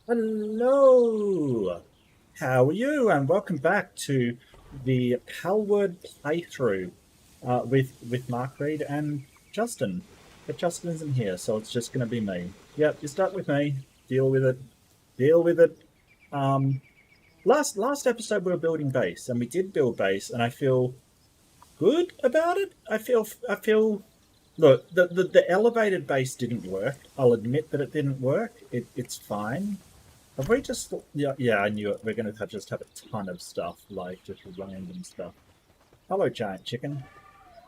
Hello, how are you? And welcome back to the Palworld playthrough with Mark Reed and Justin. But Justin isn't here, so it's just going to be me. Yep, you're stuck with me. Deal with it. Deal with it. Um, last episode we were building base, and we did build base, and I feel good about it. I feel. Look, the elevated base didn't work. I'll admit that it didn't work. It's fine. Have we just? Yeah, yeah. I knew it. We're going to just have a ton of stuff, like just random stuff. Hello, giant chicken.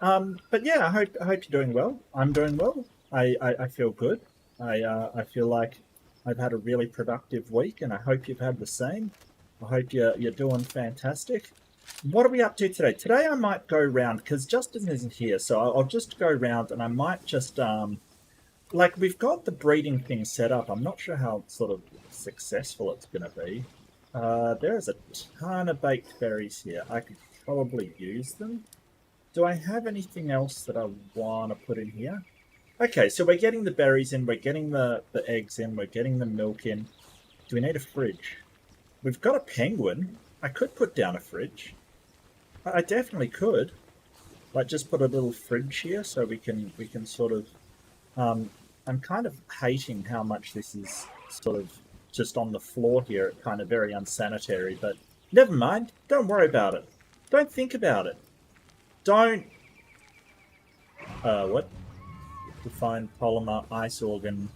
But yeah, I hope you're doing well. I'm doing well. I feel good. I feel like I've had a really productive week, and I hope you've had the same. I hope you're doing fantastic. What are we up to today? Today I might go round because Justin isn't here, so I'll just go round, and I might just like we've got the breeding thing set up. I'm not sure how sort of successful it's going to be. There's a ton of baked berries here. I could probably use them. Do I have anything else that I want to put in here? Okay, so we're getting the berries in, we're getting the eggs in, we're getting the milk in. Do we need a fridge? We've got a penguin. I could put down a fridge. I definitely could. Like just put a little fridge here so we can sort of I'm kind of hating how much this is sort of just on the floor here, kind of very unsanitary, but never mind. Don't worry about it. Don't think about it. Don't. What? Define polymer ice organ.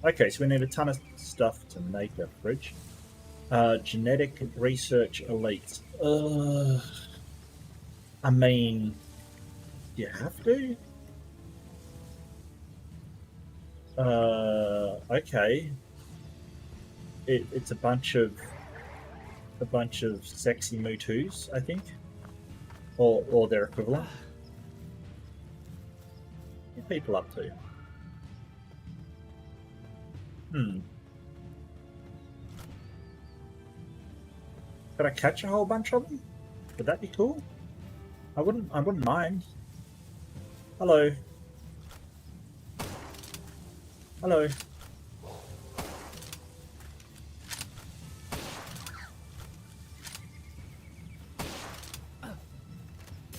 Okay, so we need a ton of stuff to make a fridge. Genetic research elite. I mean, you have to? Okay. It's a bunch of sexy Mutus, I think, or their equivalent. What are people up to? Hmm. Could I catch a whole bunch of them? Would that be cool? I wouldn't mind. Hello. Hello.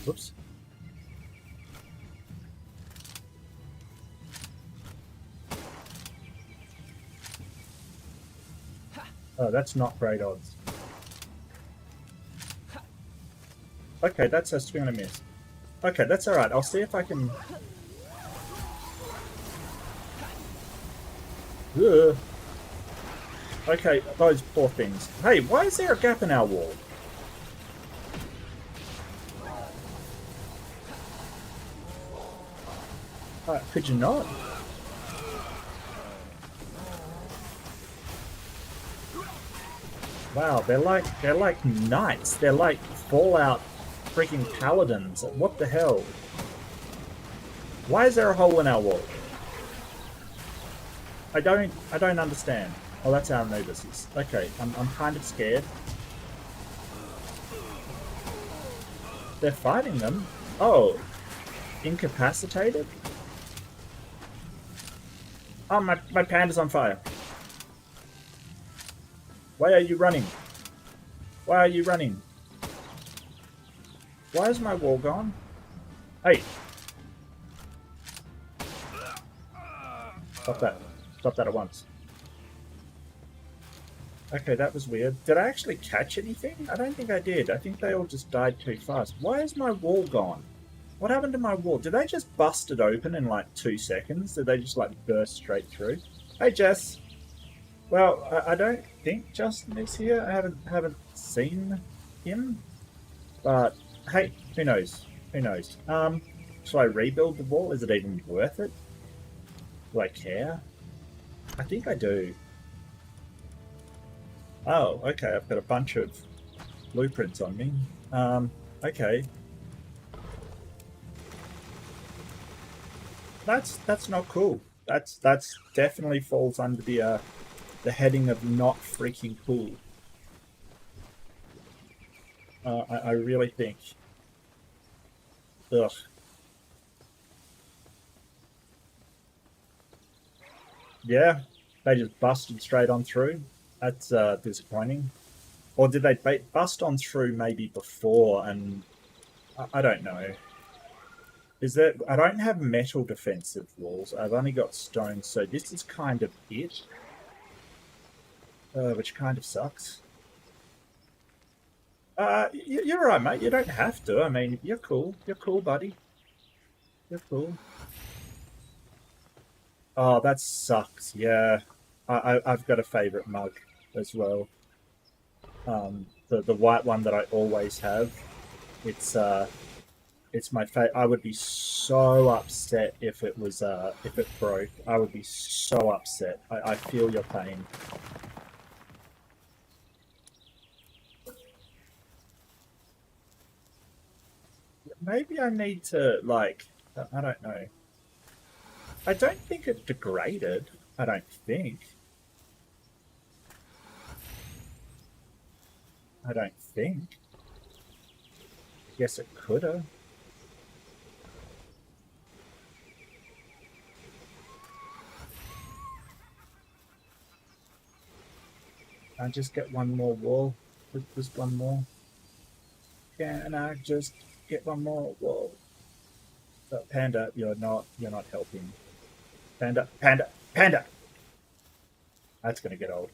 Whoops. Oh, that's not great odds. Okay, that's a swing and a miss. Okay, that's alright. I'll see if I can. Ugh. Okay, those poor things. Hey, why is there a gap in our wall? Could you not? Wow, they're like knights. They're like Fallout freaking paladins. What the hell? Why is there a hole in our wall? I don't understand. Oh, that's our Anubis. Okay, I'm kind of scared. They're fighting them. Oh, incapacitated? Oh, my panda's on fire. Why are you running? Why are you running? Why is my wall gone? Hey, stop that. Stop that at once. Okay, that was weird. Did I actually catch anything? I don't think I did. I think they all just died too fast. Why is my wall gone? What happened to my wall? Did they just bust it open in like 2 seconds? Did they just like burst straight through? Hey, Jess. Well, I don't think Justin is here. I haven't seen him. But hey, who knows? Who knows? Should I rebuild the wall? Is it even worth it? Do I care? I think I do. Oh, okay. I've got a bunch of blueprints on me. Okay. That's not cool. That's definitely falls under the heading of not freaking cool. I really think. Ugh. Yeah, they just busted straight on through. That's disappointing. Or did they bust on through maybe before? And I don't know. Is there? I don't have metal defensive walls. I've only got stone, so this is kind of it, which kind of sucks. You're all right, mate. You don't have to. I mean, you're cool. You're cool, buddy. You're cool. Oh, that sucks. Yeah, I've got a favorite mug as well. The white one that I always have. It's it's my favorite. I would be so upset if it broke. I would be so upset. I feel your pain. Maybe I need to like. I don't know. I don't think it degraded. I don't think. I don't think. Yes, it could have. I just get one more wall. Just one more. Can I just get one more wall? But Panda, you're not helping. Panda, Panda, Panda! That's gonna get old.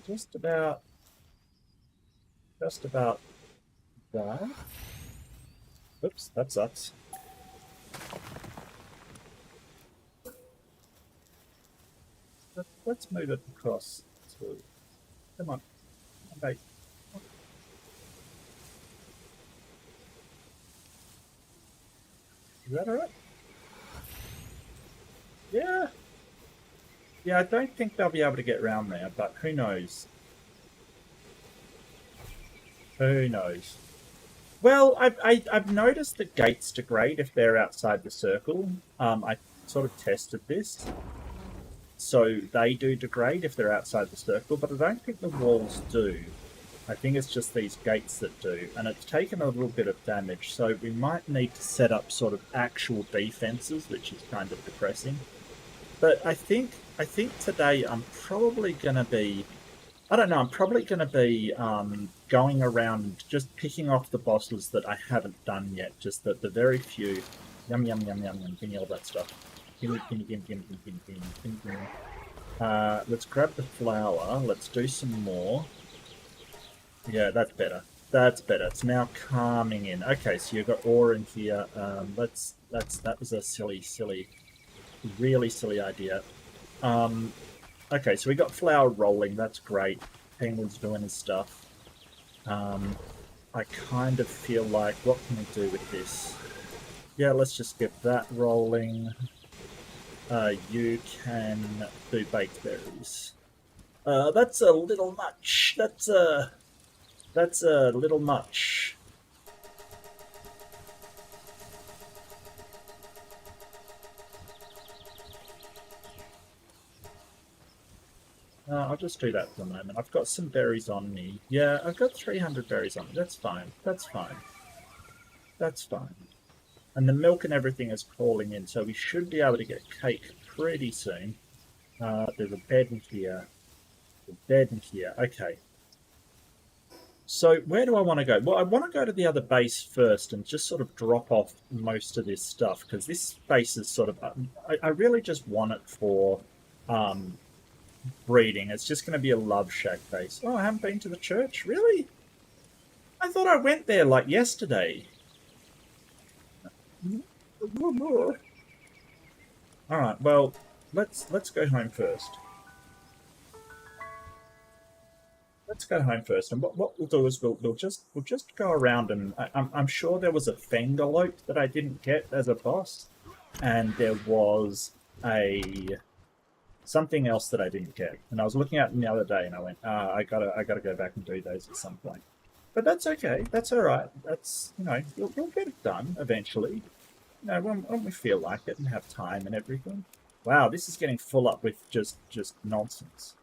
Just about that. Oops, that sucks. Let's move it across. Come on, mate. Is that alright? Yeah. Yeah, I don't think they'll be able to get around there, but who knows? Who knows? Well, I've noticed that gates degrade if they're outside the circle. I sort of tested this. So they do degrade if they're outside the circle, but I don't think the walls do. I think it's just these gates that do, and it's taken a little bit of damage, so we might need to set up sort of actual defenses, which is kind of depressing. But I think today I'm probably going to be, I don't know, I'm probably going to be going around just picking off the bosses that I haven't done yet, just the very few. Yum, yum, yum, yum, yum, give me all that stuff. Gimme, gimme, gimme, gimme, gimme, gimme, gimme, gimme. Let's grab the flower, let's do some more. Yeah, that's better. That's better. It's now calming in. Okay, so you've got ore in here. That was a silly, really silly idea. Okay, so we got flower rolling. That's great. Penguin's doing his stuff. I kind of feel like, what can we do with this? Yeah, let's just get that rolling. You can do baked berries. That's a little much. That's a little much. I'll just do that for the moment. I've got some berries on me. Yeah, I've got 300 berries on me. That's fine. That's fine. That's fine. And the milk and everything is crawling in, so we should be able to get cake pretty soon. There's a bed in here. A bed in here. Okay. So where do I want to go? Well, I want to go to the other base first and just sort of drop off most of this stuff, because this base is sort of... I really just want it for breeding. It's just going to be a love shack base. Oh, I haven't been to the church? Really? I thought I went there like yesterday. Alright, well, let's go home first. Let's go home first, and what we'll do is we'll just go around, and I'm sure there was a Fangalope that I didn't get as a boss, and there was a something else that I didn't get, and I was looking at them the other day, and I went, I gotta go back and do those at some point. But that's okay. That's all right. That's we'll get it done eventually. When we feel like it and have time and everything. Wow, this is getting full up with just nonsense.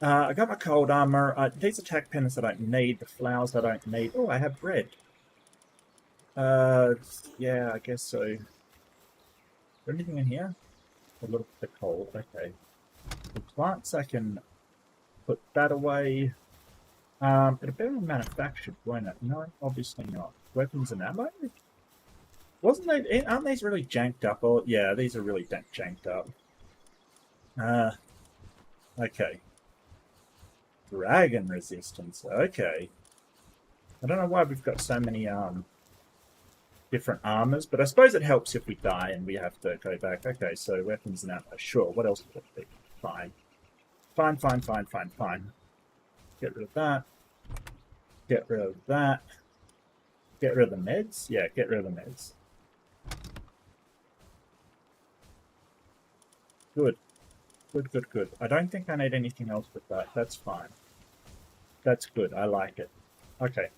I got my cold armor. These attack pendants I don't need. The flowers I don't need. Oh, I have bread. Yeah, I guess so. Is there anything in here? A little bit of coal. Okay. The plants I can put that away. It'd be better manufactured, won't it? No, obviously not. Weapons and ammo? Wasn't they? Aren't these really janked up? Oh, yeah, these are really janked up. Okay. Dragon resistance. Okay. I don't know why we've got so many different armors, but I suppose it helps if we die and we have to go back. Okay, so weapons and ammo. Sure. What else would it be? Fine. Fine. Get rid of that. Get rid of that. Get rid of the meds? Yeah, get rid of the meds. Good. Good. I don't think I need anything else with that. That's fine. That's good. I like it. Okay.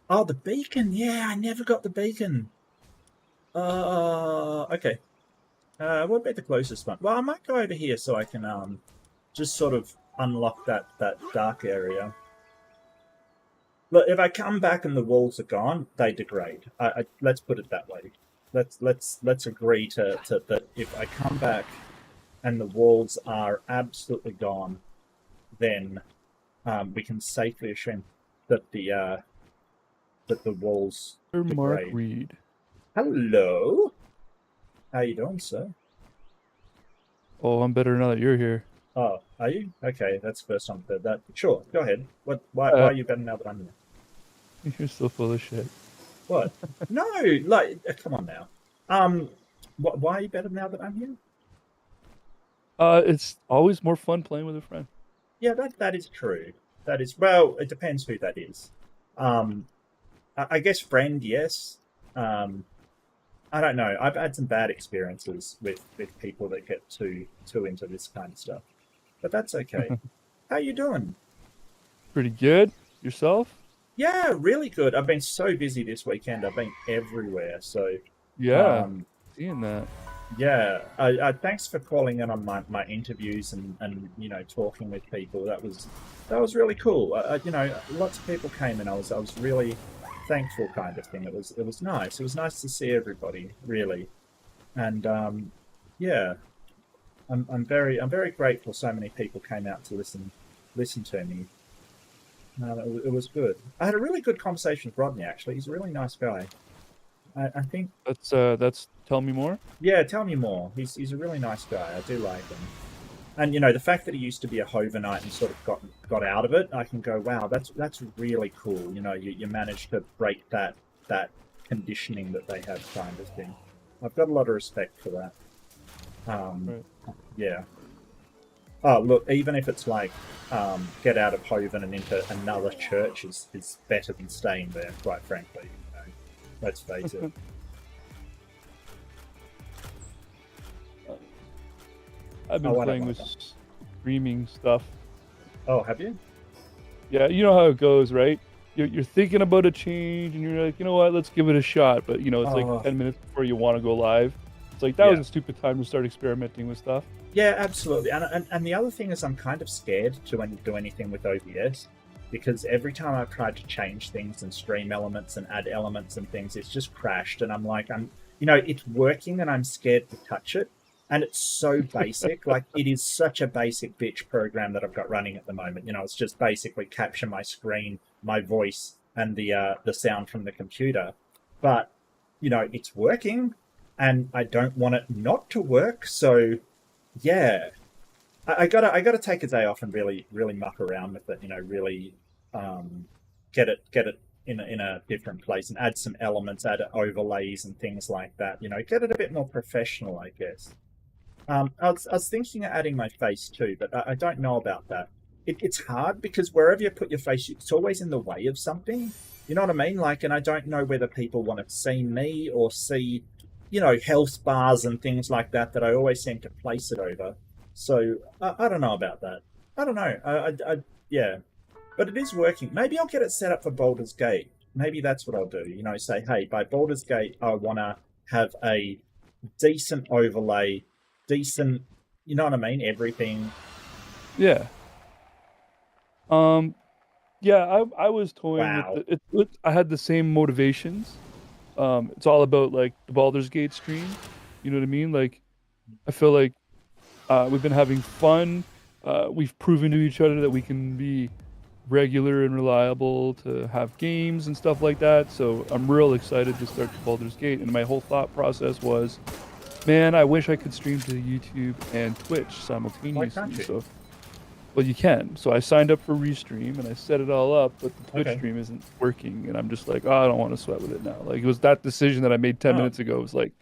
Oh, the beacon. Yeah, I never got the beacon. Okay. What about the closest one? Well, I might go over here so I can just sort of unlock that dark area. Look, if I come back and the walls are gone, they degrade. Let's put it that way. Let's agree to that. If I come back and the walls are absolutely gone, then we can safely assume that the walls Mark degrade. Reed. Hello. How you doing, sir? Oh, I'm better now that you're here. Oh, are you? Okay, that's the first time I've heard that. Sure, go ahead. Why are you better now that I'm here? You're so full of shit. What? No, like, come on now. Why are you better now that I'm here? It's always more fun playing with a friend. Yeah, that is true. That is, well, it depends who that is. I guess friend, yes. I don't know. I've had some bad experiences with people that get too into this kind of stuff, but that's okay. How you doing? Pretty good. Yourself? Yeah, really good. I've been so busy this weekend. I've been everywhere. So, Yeah, seeing that. yeah. Thanks for calling in on my interviews and talking with people. That was really cool. Lots of people came and I was really thankful, kind of thing. It was nice. It was nice to see everybody, really. And yeah, I'm very grateful. So many people came out to listen to me. It was good. I had a really good conversation with Rodney. Actually, he's a really nice guy. I think. That's tell me more. Yeah, tell me more. He's a really nice guy. I do like him. And the fact that he used to be a Hovenite and sort of got out of it, I can go, wow, that's really cool. You managed to break that conditioning that they have, kind of thing. I've got a lot of respect for that. Right. Yeah. Oh, look, even if it's like get out of Hoven and into another church is better than staying there, quite frankly. Let's face it. I've been playing with streaming stuff. Oh, have you? Yeah, you know how it goes, right? You're thinking about a change, and you're like, you know what, let's give it a shot. But it's like 10 minutes before you want to go live. It's like that was a stupid time to start experimenting with stuff. Yeah, absolutely. And the other thing is, I'm kind of scared to do anything with OBS because every time I've tried to change things and stream elements and add elements and things, it's just crashed. And I'm like, it's working, and I'm scared to touch it. And it's so basic. Like, it is such a basic bitch program that I've got running at the moment. It's just basically capture my screen, my voice, and the sound from the computer. But it's working, and I don't want it not to work. So yeah, I gotta take a day off and really muck around with it. Really get it in a different place and add some elements, add overlays and things like that. Get it a bit more professional, I guess. I was thinking of adding my face too, but I don't know about that. It's hard because wherever you put your face, it's always in the way of something. You know what I mean? Like, and I don't know whether people want to see me or see, health bars and things like that I always seem to place it over. So I don't know about that. I don't know. Yeah, but it is working. Maybe I'll get it set up for Baldur's Gate. Maybe that's what I'll do. Say, hey, by Baldur's Gate, I want to have a decent overlay, decent, You know what I mean? Everything. Yeah. Um, yeah, I was toying with Wow. I had the same motivations. It's all about like the Baldur's Gate stream. You know what I mean? Like I feel like we've been having fun. We've proven to each other that we can be regular and reliable to have games and stuff like that. So I'm real excited to start the Baldur's Gate. And my whole thought process was, man, I wish I could stream to YouTube and Twitch Why can't simultaneously. you? So, well, you can. So I signed up for Restream and I set it all up, but the Twitch Okay. stream isn't working. And I'm just like, oh, I don't want to sweat with it now. Like it was that decision that I made 10 Oh, minutes ago. It was like,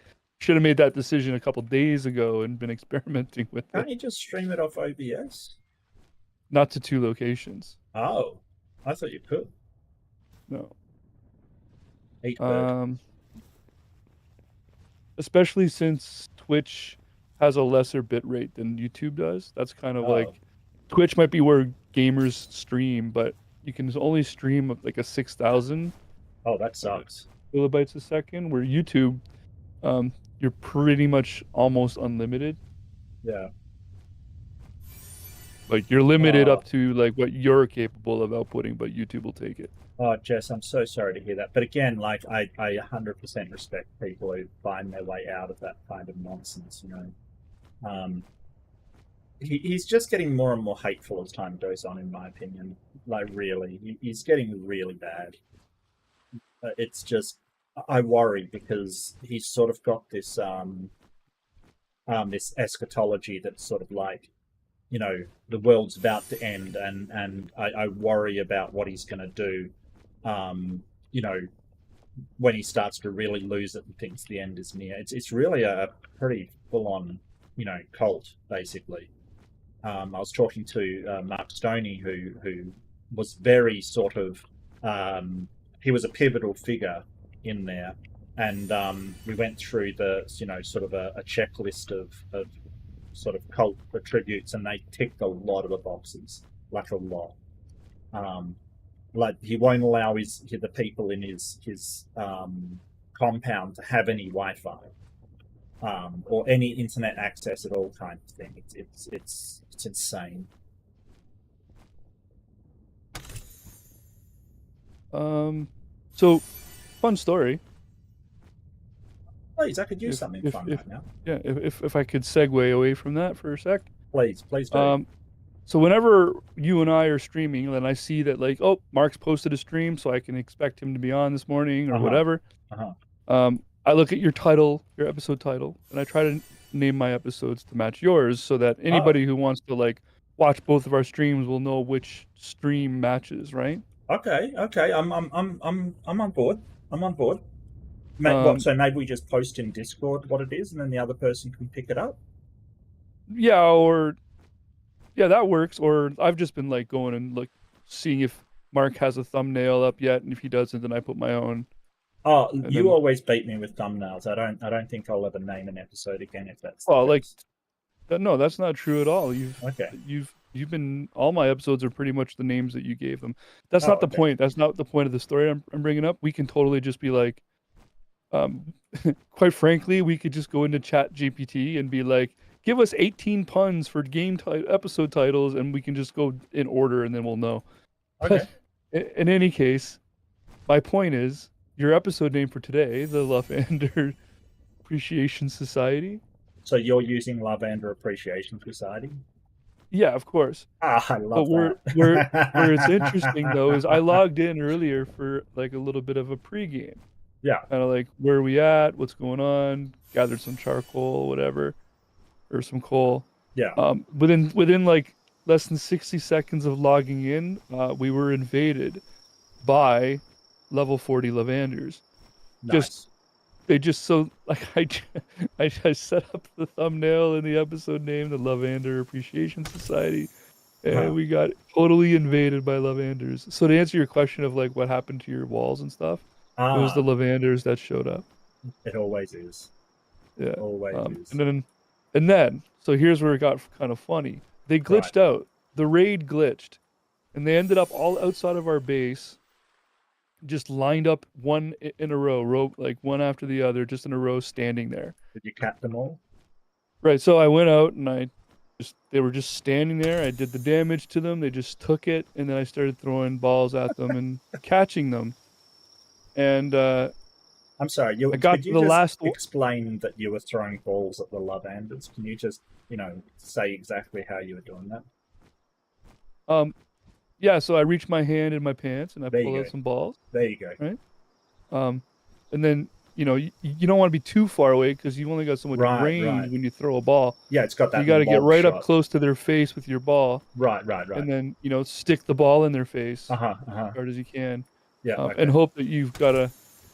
should have made that decision a couple days ago and been experimenting with can't it. you just stream it off OBS? Not to two locations. Oh, I thought you could. No. Eat bird. Um, Especially since Twitch has a lesser bit rate than YouTube does. That's kind of Oh, like Twitch might be where gamers stream, but you can only stream like a 6,000 oh, that uh, sucks. kilobytes a second, where YouTube, um, you're pretty much almost unlimited. Yeah. Like you're limited Oh, up to like what you're capable of outputting, but YouTube will take it. oh, Jess, I'm so sorry to hear that. But again, like I 100% respect people who find their way out of that kind of nonsense. You know, he's just getting more and more hateful as time goes on, in my opinion. Like, really, he's getting really bad. It's just I worry because he's sort of got this eschatology that's sort of like, you know, the world's about to end, and I worry about what he's going to do. You know, when he starts to really lose it and thinks the end is near. It's really a pretty full on, you know, cult basically. I was talking to Mark Stoney, who was very sort of he was a pivotal figure in there, and we went through the, you know, sort of a checklist of sort of cult attributes, and they ticked a lot of the boxes, like a lot. Um, like he won't allow the people in his compound to have any Wi-Fi, or any internet access at all, kind of thing. It's insane. Um, so fun story. Please, I could use If something if fun if right now. yeah, if I could segue away from that for a sec. Please do. Um, so whenever you and I are streaming, and I see that like, oh, Mark's posted a stream, so I can expect him to be on this morning or Uh huh. whatever. Uh huh. I look at your title, your episode title, and I try to name my episodes to match yours, so that Oh, anybody who wants to like watch both of our streams will know which stream matches, right? okay, okay. I'm on board. I'm on board. What? Um, So maybe we just post in Discord what it is, and then the other person can pick it up. yeah, or yeah, that works. Or I've just been like going and like seeing if Mark has a thumbnail up yet, and if he doesn't, then I put my own. Oh, And you then, always beat me with thumbnails. I don't think I'll ever name an episode again if that's the well, like case. no, that's not true at all. Okay. You've been all my episodes are pretty much the names that you gave them. That's not Oh, the okay. point. That's not the point of the story I'm bringing up. We can totally just be like, um, quite frankly, we could just go into Chat GPT and be like, give us 18 puns for episode titles, and we can just go in order, and then we'll know. Okay. But in any case, my point is your episode name for today, the Lovander Appreciation Society. So you're using Lovander Appreciation Society? Yeah, of course. Ah, I But love where it's interesting though is I that. logged in earlier for like a little bit of a pregame, Yeah. kind of like where are we at, what's going on, gathered some charcoal, whatever, or some coal. Yeah. Within like less than 60 seconds of logging in, we were invaded by level 40 Lavanders. Just Nice. they just so like I set up the thumbnail and the episode name, the Lovander Appreciation Society, Huh. and we got totally invaded by Lavanders. So to answer your question of like what happened to your walls and stuff, it was the Ah, Lavanders that showed up. it always is. Yeah. Always is. And then so here's where it got kind of funny. They Right. glitched out. The raid glitched, and they ended up all outside of our base, just lined up in a row, like one after the other, just in a row, standing there. Did you cap them all? Right. So I went out and I they were just standing there. I did the damage to them. They just took it, and then I started throwing balls at them and catching them. And I'm sorry. I Could got to you the just last one. explain that you were throwing balls at the Lovanders? Can you just say exactly how you were doing that? Um, yeah. So I reach my hand in my pants and I There pull you out go. some balls, There you go. right? And then you don't want to be too far away because you've only got so much Right, range right. when you throw a ball. Yeah, it's got So you that got to get lob right up shot. close to their face with your ball, Right, right, right. and then stick the ball in their face Uh-huh, as uh-huh. hard as you can, Yeah, and okay. hope that you've got a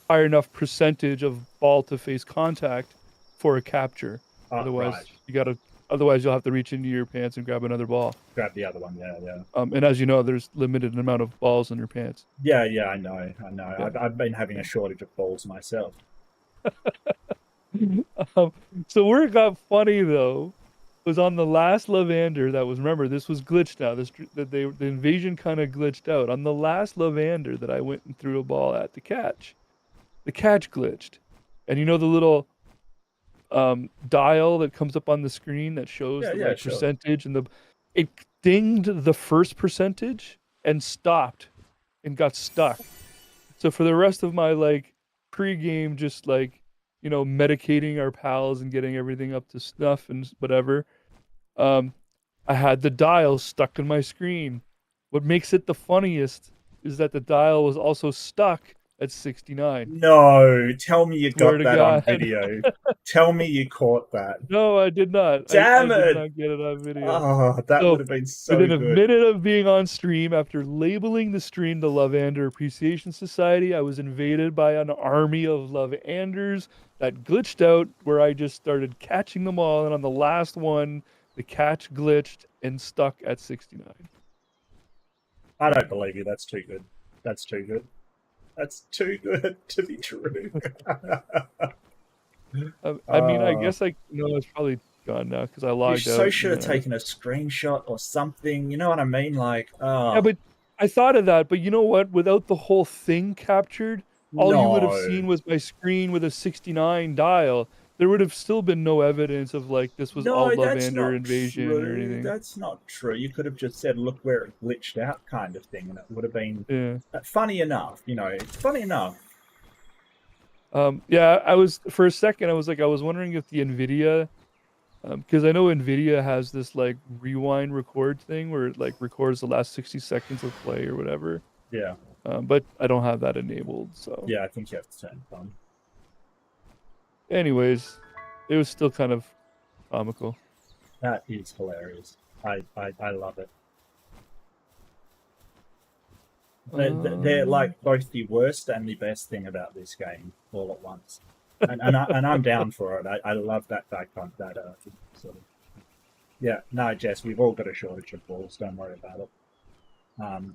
high enough percentage of ball to face contact for a capture. Right. Otherwise you'll have to reach into your pants and grab another ball. Grab the other one. Yeah, yeah. And as you know, there's limited amount of balls in your pants. Yeah, yeah, I know, I know. Yeah. I've been having a shortage of balls myself. Um, so where it got funny though was on the last Lovander that was, remember, this was glitched now. The invasion kind of glitched out. On the last Lovander that I went and threw a ball at the catch glitched. And the little dial that comes up on the screen that shows Yeah, the yeah, like sure. percentage, and it dinged the first percentage and stopped and got stuck. So for the rest of my like pre-game, just like medicating our pals and getting everything up to snuff and whatever, um, I had the dial stuck in my screen. What makes it the funniest is that the dial was also stuck at 69. No, tell me you Swear got to that on God. video. Tell me you caught that. No, I did not. I Damn did it! not get it on video. Oh, that would So have been so within a good. minute of being on stream, after labeling the stream the Lovander Appreciation Society, I was invaded by an army of Lovanders that glitched out, where I just started catching them all, and on the last one, the catch glitched and stuck at 69. I don't believe you. That's too good. That's too good. That's too good to be true. I mean, I uh, guess it's probably gone now because I you logged so out. should have taken a screenshot or something. You know what I mean? Like, Yeah, but I thought of that, but you know what? Without the whole thing captured, all you would have no. seen was my screen with a 69 dial. There would have still been no evidence of like this was all No, that's Lovander not invasion or true. anything. That's not true. You could have just said, look where it glitched out, kind of thing, and it would have been Yeah. funny enough. It's funny enough. Yeah, I was for a second I was wondering if the Nvidia, because I know Nvidia has this like rewind record thing where it like records the last 60 seconds of play or whatever. Yeah. But I don't have that enabled, so Yeah, I think you have to turn it on. anyways, it was still kind of comical. That is hilarious. I love it. They're Um, like both the worst and the best thing about this game all at once, and I'm down for it. I love that sort of. Yeah, no, Jess, we've all got a shortage of balls. Don't worry about it.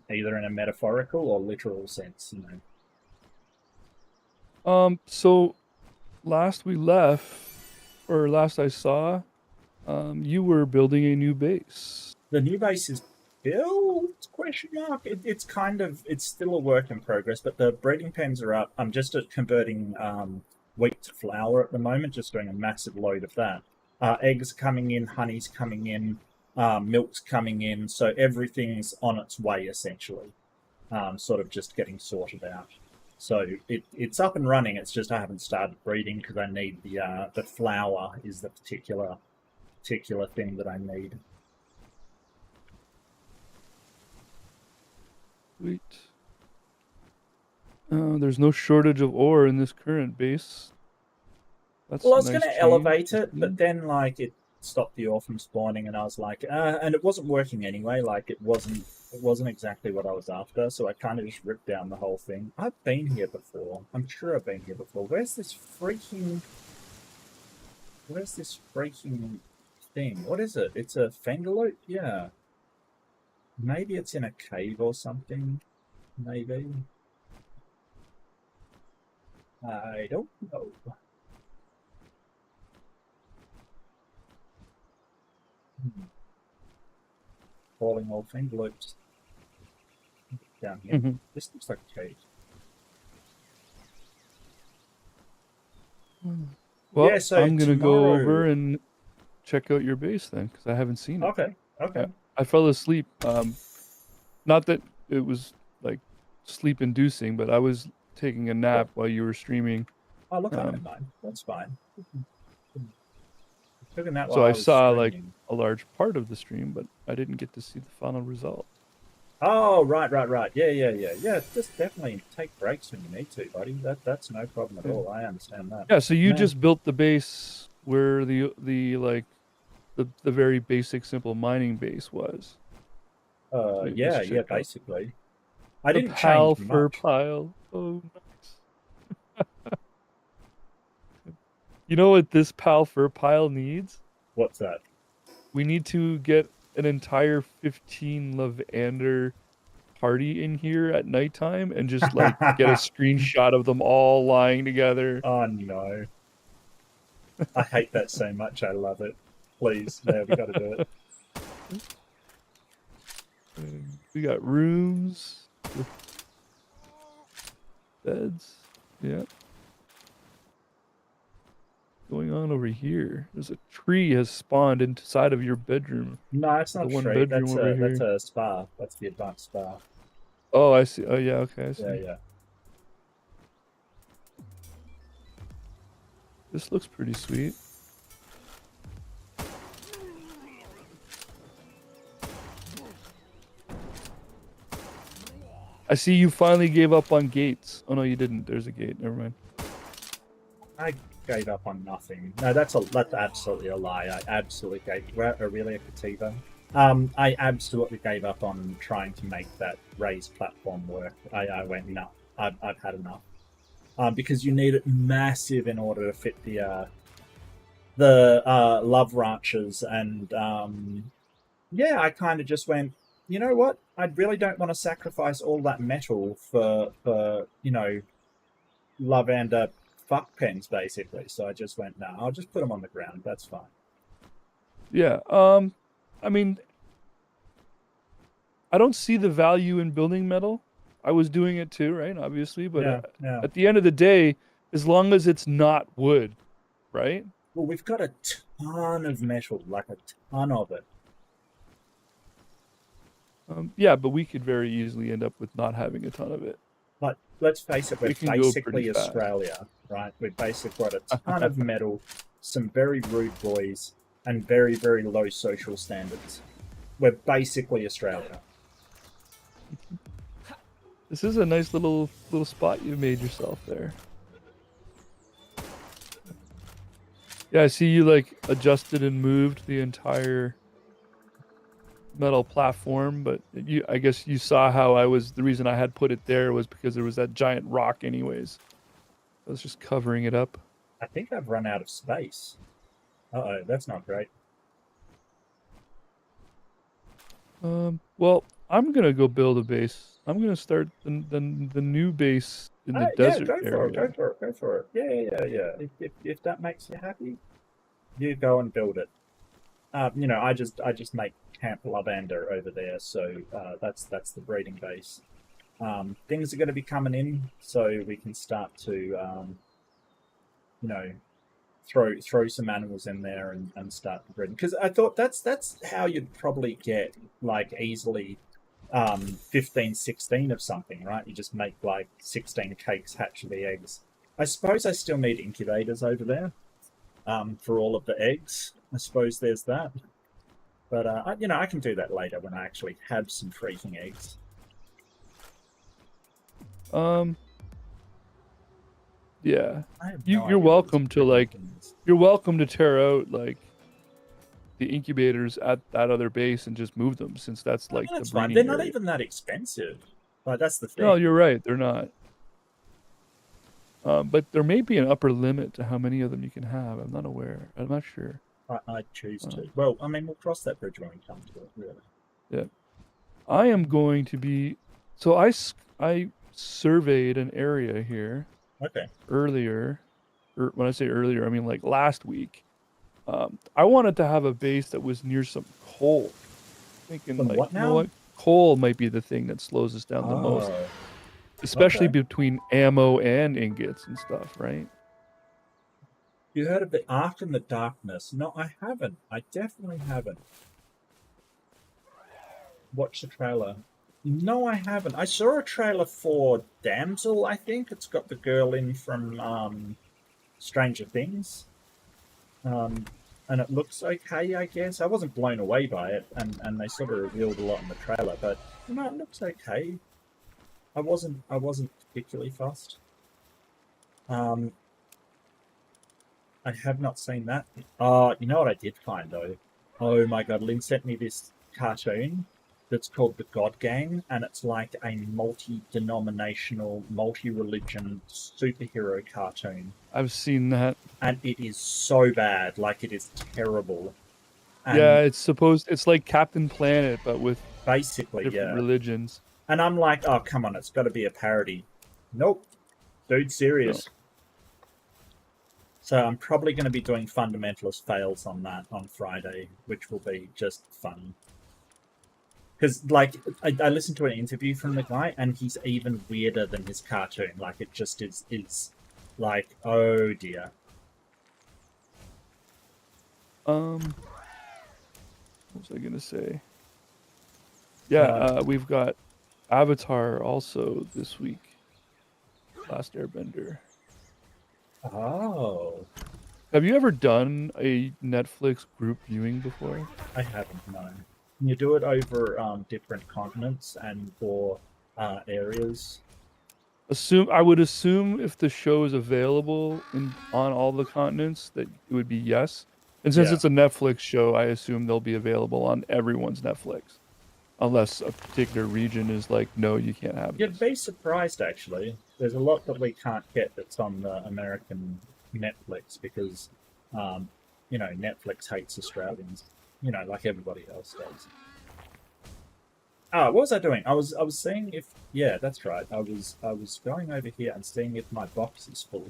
Either in a metaphorical or literal sense. so last we left, or last I saw, you were building a new base. The new base is built? Question mark. It's still a work in progress, but the breeding pens are up. I'm just converting wheat to flour at the moment, just doing a massive load of that. Eggs coming in, honey's coming in, milk's coming in, so everything's on its way essentially. Sort of just getting sorted out. So it's up and running. It's just I haven't started breeding because I need the flour is the particular thing that I need. Sweet. There's no shortage of ore in this current base. That's Well, I a was going nice to change elevate to it, see. but then like it stopped the ore from spawning, and I was like, and it wasn't working anyway. Like it wasn't exactly what I was after, so I kind of just ripped down the whole thing. I've been here before. I'm sure I've been here before. Where's this freaking thing? What is it? It's a fangalope? Yeah. Maybe it's in a cave or something. Maybe. I don't know. Falling off envelopes down here. Mhm. This looks like a cave. Well, Yeah, so I'm gonna go over tomorrow. and check out your base then, because I haven't seen it. Okay. Okay. I fell asleep. Not that it was like sleep inducing, but I was taking a nap while you were streaming. Oh, look, I don't mind. That's fine. Took a nap So while I I was saw like streaming. a large part of the stream, but I didn't get to see the final result. Oh, right. Yeah, just definitely take breaks when you need to, buddy. That's no problem at all. I understand that. Yeah, so you Man. just built the base where the like the very basic simple mining base was. So Yeah, let's check out basically. I the didn't change much. pile. Oh, nice. You know what this pile needs? What's that? We need to get an entire 15 Lovander party in here at nighttime and just like get a screenshot of them all lying together. Oh no. I hate that so much. I love it. Please, no, we gotta do it. We got rooms with beds. Yeah. Going on over here? There's a tree has spawned inside of your bedroom. No, it's not The one tree. bedroom over That's here. a spa. That's the advanced spa. Oh, I see. Oh, yeah. Okay, I see. Yeah. This looks pretty sweet. I see you finally gave up on gates. Oh no, you didn't. There's a gate. Never mind. I gave up on nothing. No, that's absolutely a lie. I absolutely gave really a Kativa. I absolutely gave up on trying to make that raised platform work. I went, no, I've had enough. Because you need it massive in order to fit the love ranches, and yeah, I kind of just went, you know what? I really don't want to sacrifice all that metal for Lovander fuck pens, basically. So I just went, no, I'll just put them on the ground. That's fine. Yeah. I mean, I don't see the value in building metal. I was doing it too, right? Obviously, but yeah. At the end of the day, as long as it's not wood, right? Well, we've got a ton of metal, like a ton of it. Yeah, but we could very easily end up with not having a ton of it. But let's face it, we're can go basically pretty fast. Australia, right? We've basically got a ton of metal, some very rude boys, and very, very low social standards. We're basically Australia. This is a nice little spot you made yourself there. Yeah, I see you like adjusted and moved the entire metal platform, but I guess you saw how the reason I had put it there was because there was that giant rock anyways. I was just covering it up. I think I've run out of space. Uh-oh, that's not great. Well, I'm gonna go build a base. I'm gonna start the new base in the desert area. Go for it. Yeah. If that makes you happy, you go and build it. I just make Camp Lovander over there, so that's the breeding base. Things are going to be coming in, so we can start to throw some animals in there and start breeding. Because I thought that's how you'd probably get like easily 15, 16 of something, right? You just make like 16 cakes, hatch the eggs. I suppose I still need incubators over there for all of the eggs. I suppose there's that. But, I can do that later when I actually have some freaking eggs. Yeah. You're welcome to you're welcome to tear out like the incubators at that other base and just move them, since that's like that's the breeding fine. They're area. not even that expensive. But that's the thing. No, you're right. They're not. But there may be an upper limit to how many of them you can have. I'm not aware. I'm not sure. I choose to. Well, I mean, we'll cross that bridge when we come to it, really. Yeah. I am going to be... So I surveyed an area here. Okay. Earlier. When I say earlier, I mean like last week. I wanted to have a base that was near some coal. Thinking Some like, what you now? know what? Coal might be the thing that slows us down the most. Especially okay. between ammo and ingots and stuff, right? You heard of the Ark in the Darkness? No, I haven't. I definitely haven't. Watch the trailer. No, I haven't. I saw a trailer for Damsel, I think. It's got the girl in from Stranger Things. And it looks okay, I guess. I wasn't blown away by it, and they sort of revealed a lot in the trailer, but it looks okay. I wasn't particularly fussed. I have not seen that. You know what I did find though? Oh my god, Lynn sent me this cartoon that's called The God Gang, and it's like a multi-denominational, multi-religion superhero cartoon. I've seen that. And it is so bad, like it is terrible. And Yeah, it's like Captain Planet, but with basically, different yeah. religions. And I'm like, oh, come on, it's got to be a parody. Nope. Dude, serious. No. So I'm probably going to be doing fundamentalist fails on that on Friday, which will be just fun. Because, like, I listened to an interview from the guy, and he's even weirder than his cartoon. Like, it just is like, oh dear. What was I gonna say? Yeah, we've got Avatar also this week. Last Airbender. Oh. Have you ever done a Netflix group viewing before? I haven't, no. Can you do it over different continents and or areas? I would assume if the show is available on all the continents that it would be yes. And since Yeah. it's a Netflix show, I assume they'll be available on everyone's Netflix. Unless a particular region is like, no, you can't have You'd this. be surprised, actually. There's a lot that we can't get that's on the American Netflix because, Netflix hates Australians. Like everybody else does. What was I doing? I was seeing if that's right. I was going over here and seeing if my box is full.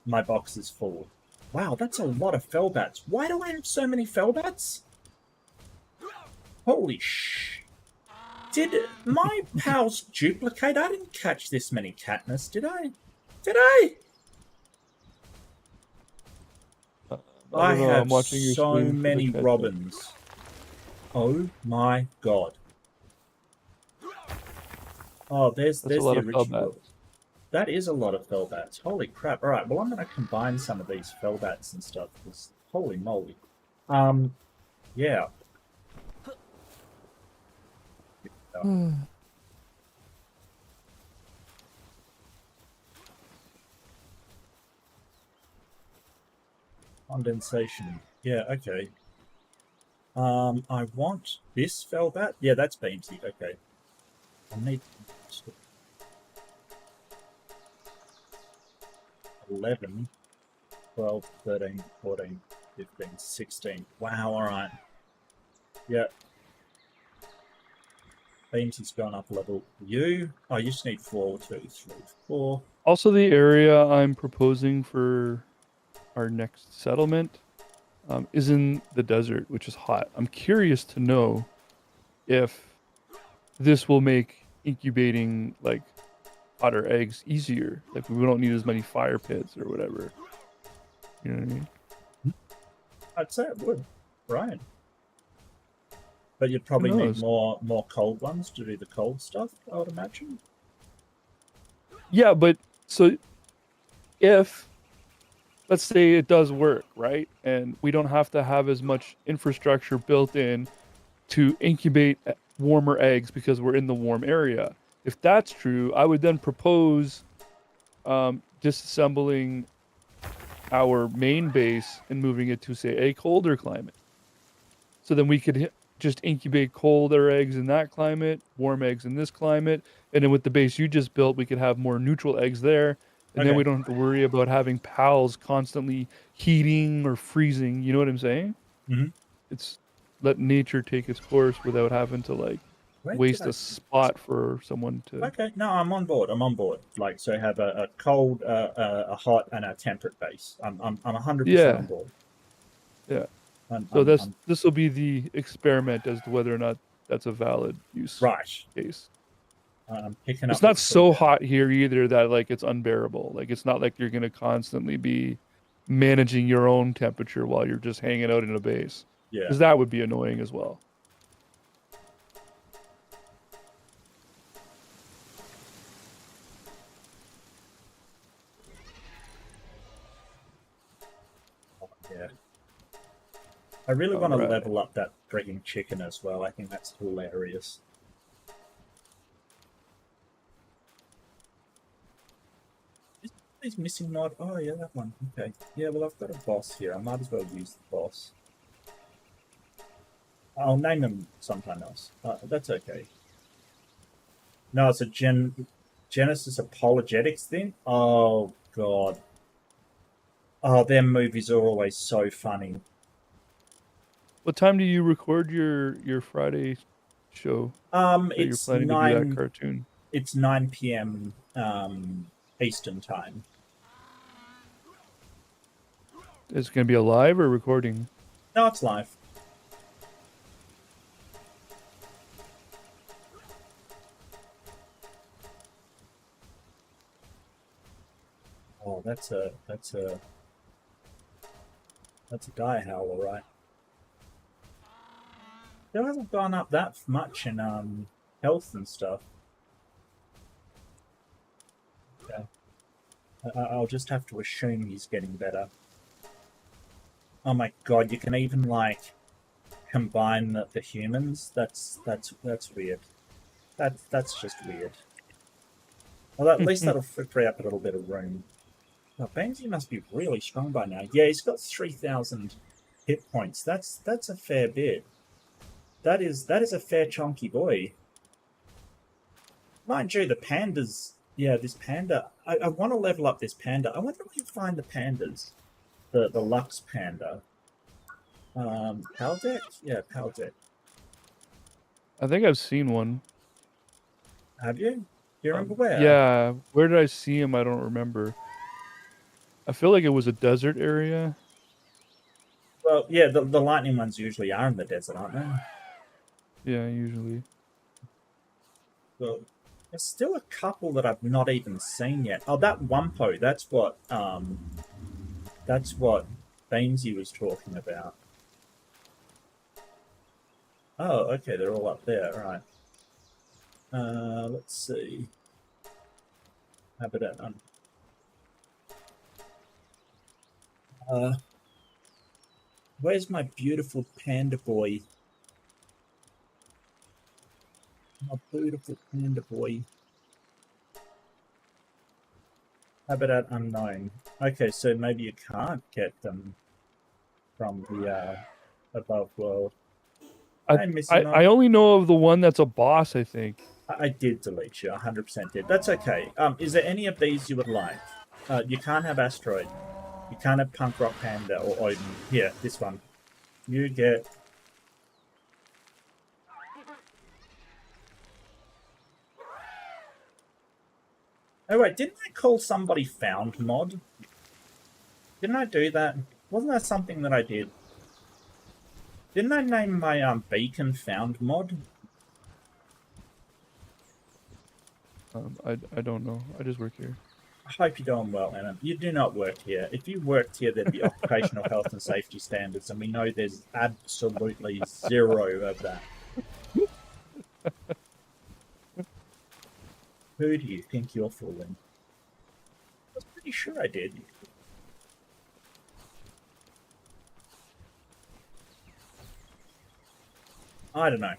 My box is full. Wow, that's a lot of Fellbats. Why do I have so many Fellbats? Holy sh! Did my pals duplicate? I didn't catch this many Katniss, did I? Did I? I have so many Robins. Oh my god. Oh, there's the original. That is a lot of Fellbats. Holy crap. Alright, well I'm gonna combine some of these Fellbats and stuff, because holy moly. Yeah. Condensation. Yeah, okay. I want this Fellbat. Yeah, that's Beamsy. Okay. I need 11, 12, 13, 14, 15, 16. Wow, alright. Yeah. Beamsy's gone up a level. You just need 4, 2, 3, 4. Also, the area I'm proposing for our next settlement is in the desert, which is hot. I'm curious to know if this will make incubating like hotter eggs easier. Like we don't need as many fire pits or whatever. You know what I mean? I'd say it would, right? But you'd probably need more cold ones to do the cold stuff, I would imagine. Yeah, but so if let's say it does work, right? And we don't have to have as much infrastructure built in to incubate warmer eggs because we're in the warm area. If that's true, I would then propose disassembling our main base and moving it to, say, a colder climate. So then we could just incubate colder eggs in that climate, warm eggs in this climate, and then with the base you just built, we could have more neutral eggs there. And then we don't have to worry about having pals constantly heating or freezing. You know what I'm saying? Mm-hmm. It's let nature take its course without having to like waste a spot for someone to. Okay, no, I'm on board. Like, so have a cold, a hot, and a temperate base. I'm 100% on board. Yeah. So this will be the experiment as to whether or not that's a valid use case. It's not so hot here either that like it's unbearable. Like it's not like you're gonna constantly be managing your own temperature while you're just hanging out in a base. Yeah. Because that would be annoying as well. Yeah. I really want to Alright. level up that frigging chicken as well. I think that's hilarious. He's missing mod. Oh yeah, that one. Okay. Yeah, well I've got a boss here. I might as well use the boss. I'll name him sometime else. That's okay. No, it's a Genesis Apologetics thing. Oh god. Oh, their movies are always so funny. What time do you record your Friday show that you're It's planning to do that 9. cartoon? It's 9 p.m. Eastern time. Is it gonna be a live or recording? No, it's live. Oh, that's a die howl, right? It hasn't gone up that much in health and stuff. Yeah. I'll just have to assume he's getting better. Oh my god, you can even like combine the humans. That's weird. That's just weird. Well, at least that'll free up a little bit of room. Oh, Banksy must be really strong by now. Yeah, he's got 3,000 hit points. That's a fair bit. That is a fair chunky boy. Mind you, the pandas. Yeah, this panda. I want to level up this panda. I wonder if you find the pandas. The Lux panda. Paldeck? Yeah, Paldeck. I think I've seen one. Have you? Do you remember where? Yeah, where did I see him? I don't remember. I feel like it was a desert area. Well, yeah, the lightning ones usually are in the desert, aren't they? Yeah, usually. Well, there's still a couple that I've not even seen yet. Oh, that Wumpo, that's what Bainesy was talking about. Oh, okay, they're all up there, right. Let's see. How about that? Where's my beautiful panda boy? My beautiful panda boy. How about that unknown? Okay, so maybe you can't get them from the above world. I only know of the one that's a boss, I think. I did delete you, 100% did. That's okay. Is there any of these you would like? You can't have Asteroid. You can't have Punk Rock Panda or Odin. Here, this one. You get... Oh wait, didn't I call somebody Found Mod? Didn't I do that? Wasn't that something that I did? Didn't I name my beacon Found Mod? I don't know. I just work here. I hope you're doing well, Anna. You do not work here. If you worked here, there'd be occupational health and safety standards, and we know there's absolutely zero of that. Who do you think you're fooling? I was pretty sure I did. I don't know.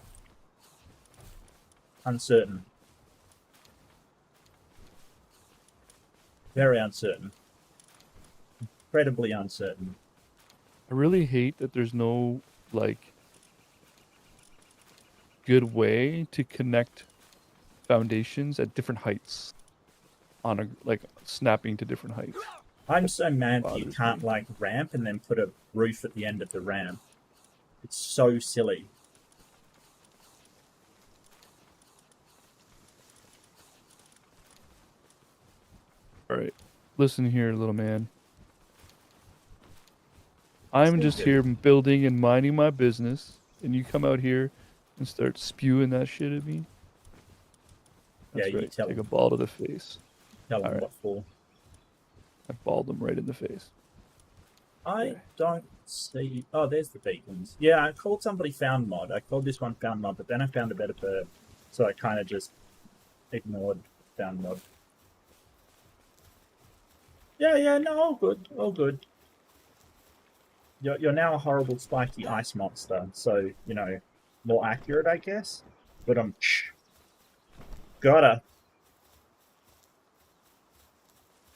Uncertain. Very uncertain. Incredibly uncertain. I really hate that there's no like good way to connect foundations at different heights on a like snapping to different heights. I'm so mad that you Bothers can't me. like ramp and then put a roof at the end of the ramp. It's so silly. All right, listen here, little man. I'm just here building and minding my business, and you come out here and start spewing that shit at me. That's Yeah, you right. tell Take a him. ball to the face. Tell him Alright. what for. I balled him right in the face. I Okay. don't see. Oh, there's the beacons. Yeah, I called somebody found mod. I called this one found mod, but then I found a better bird, so I kind of just ignored found mod. Yeah, yeah, no, all good, all good. You're now a horrible spiky ice monster, so you know more accurate, I guess. But gotta,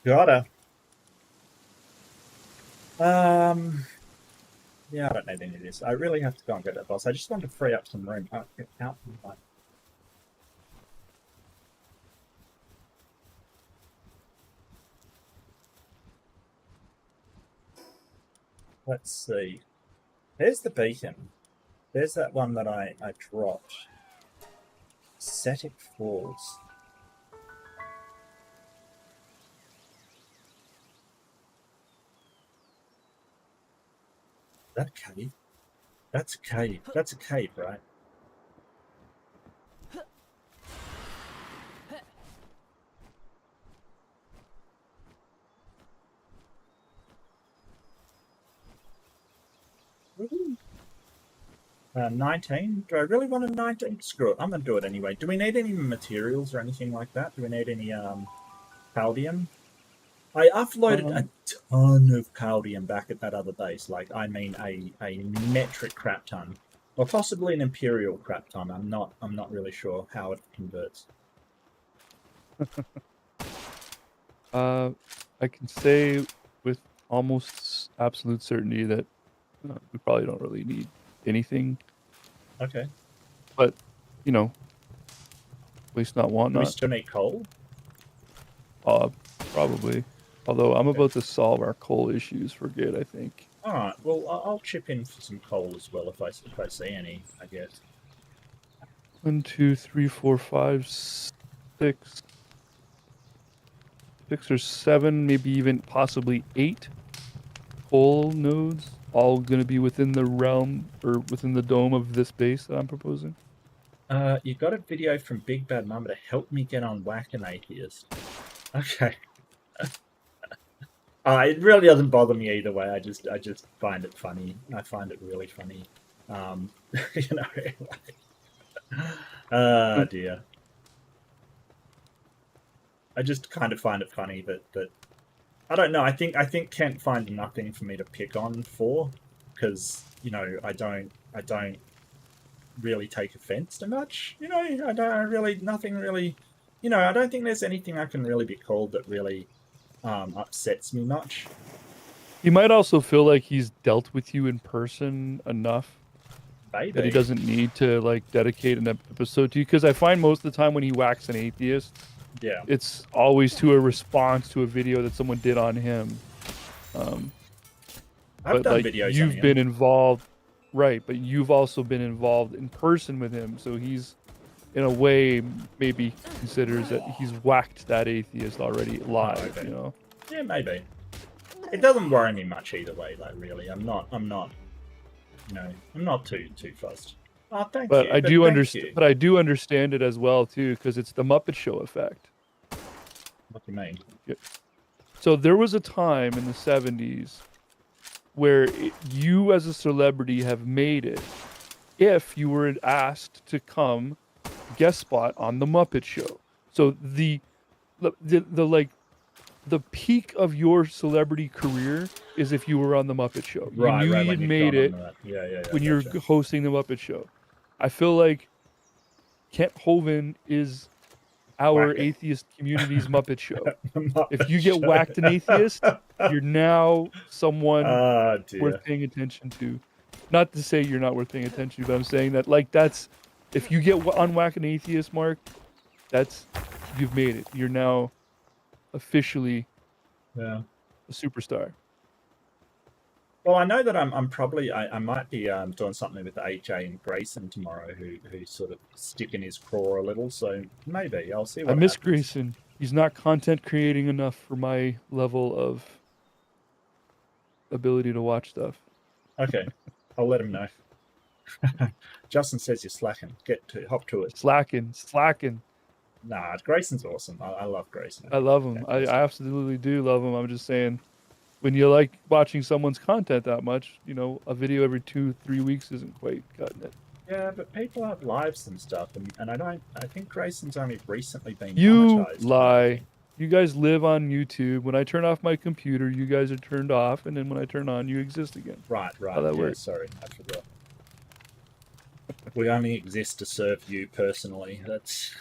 gotta. Um, yeah, I don't need any of this. I really have to go and get that boss. I just want to free up some room. Get out. Let's see. There's the beacon. There's that one that I dropped. Static Falls. That a cave? That's a cave. That's a cave, right? Woohoo. 19? Do I really want a 19? Screw it. I'm going to do it anyway. Do we need any materials or anything like that? Do we need any caldium? I uploaded a ton of caldium back at that other base. Like, I mean a metric crap ton. Or possibly an imperial crap ton. I'm not really sure how it converts. I can say with almost absolute certainty that we probably don't really need anything, Okay. but you know, waste not, want Do we not. still need coal? Probably. Although I'm Okay. about to solve our coal issues for good, I think. All right. Well, I'll chip in for some coal as well if I see any. I guess. 1, 2, 3, 4, 5, 6, 6 or 7, maybe even possibly 8 coal nodes, all going to be within the realm or within the dome of this base that I'm proposing. You got a video from Big Bad Mama to help me get on Whack an Atheist. Okay. It really doesn't bother me either way. I just find it funny. I find it really funny. You know. Oh dear. I just kind of find it funny that I don't know. I think Kent finds nothing for me to pick on for, because you know I don't really take offense to much. You know, I really nothing really. You know, I don't think there's anything I can really be called that really upsets me much. He might also feel like he's dealt with you in person enough that he Maybe. doesn't need to like dedicate an episode to you. Because I find most of the time when he whacks an atheist, Yeah. it's always to a response to a video that someone did on him. Um, I've but done like videos on you've him. been involved, right? But you've also been involved in person with him, so he's in a way maybe considers that he's whacked that atheist already Oh, live. okay. You know. Yeah, maybe. It doesn't worry me much either way, though. Really, I'm not. You know, I'm not too fussed. Oh, thank But you. I But do thank understand. you. But I do understand it as well too, because it's the Muppet Show effect. What do you mean? So there was a time in the 70s where you as a celebrity have made it if you were asked to come guest spot on the Muppet Show. So the like the peak of your celebrity career is if you were on the Muppet Show. You Right, knew right. you'd When you've made gone on it that. Yeah, yeah, yeah. when you're Gotcha. hosting the Muppet Show. I feel like Kent Hovind is our Whack it. atheist community's Muppet Show. If Muppet you get Show. whacked an atheist, you're now someone Oh worth dear. paying attention to. Not to say you're not worth paying attention to, but I'm saying that like that's if you get unwhack an atheist, Mark, that's you've made it. You're now officially Yeah. a superstar. Well, I know that I'm probably I might be doing something with AJ and Grayson tomorrow, who's sort of sticking his craw a little. So maybe I'll see I what miss happens. Grayson. He's not content creating enough for my level of ability to watch stuff. Okay, I'll let him know. Justin says you're slacking. Hop to it. Slacking. Nah, Grayson's awesome. I love Grayson. I love him. I Fantastic. absolutely do love him. I'm just saying when you like watching someone's content that much, you know, a video every 2, 3 weeks isn't quite cutting it. Yeah, but people have lives and stuff, and I think Grayson's only recently been You monetized and lie. everything. You guys live on YouTube. When I turn off my computer, you guys are turned off, and then when I turn on, you exist again. Right, How right. that Yeah, works? sorry, I forgot. We only exist to serve you personally. That's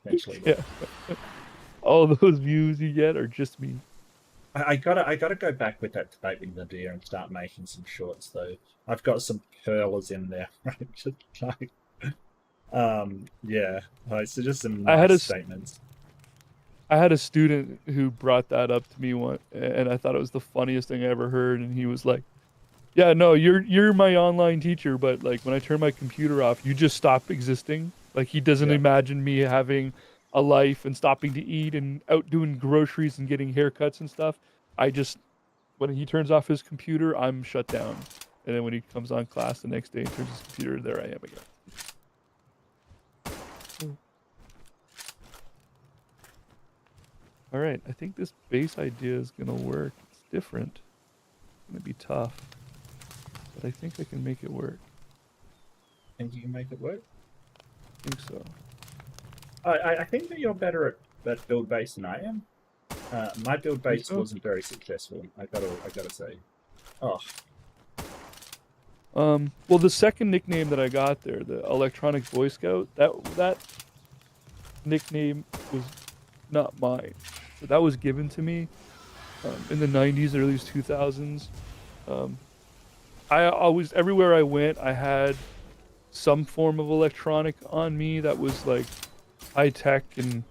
essentially what. Yeah. All those views you get are just me. I gotta go back with that debate with Nadia and start making some shorts though. I've got some curlers in there, right? Just like, yeah. So just some I had nice a statements. I had a student who brought that up to me one, and I thought it was the funniest thing I ever heard. And he was like, "Yeah, no, you're my online teacher, but like when I turn my computer off, you just stop existing." Like he doesn't Yeah. imagine me having a life and stopping to eat and out doing groceries and getting haircuts and stuff. I just when he turns off his computer, I'm shut down. And then when he comes on class the next day and turns his computer, there I am again. All right, I think this base idea is gonna work. It's different. It's gonna be tough, but I think I can make it work. Think you can make it work? I think so. I think that you're better at build base than I am. My build Think base so? wasn't very successful. I gotta say. Oh, Well, the second nickname that I got there, the Electronic Boy Scout, that nickname was not mine. So that was given to me in the 90s, early 2000s. Um, I always, everywhere I went, I had some form of electronic on me that was like high tech and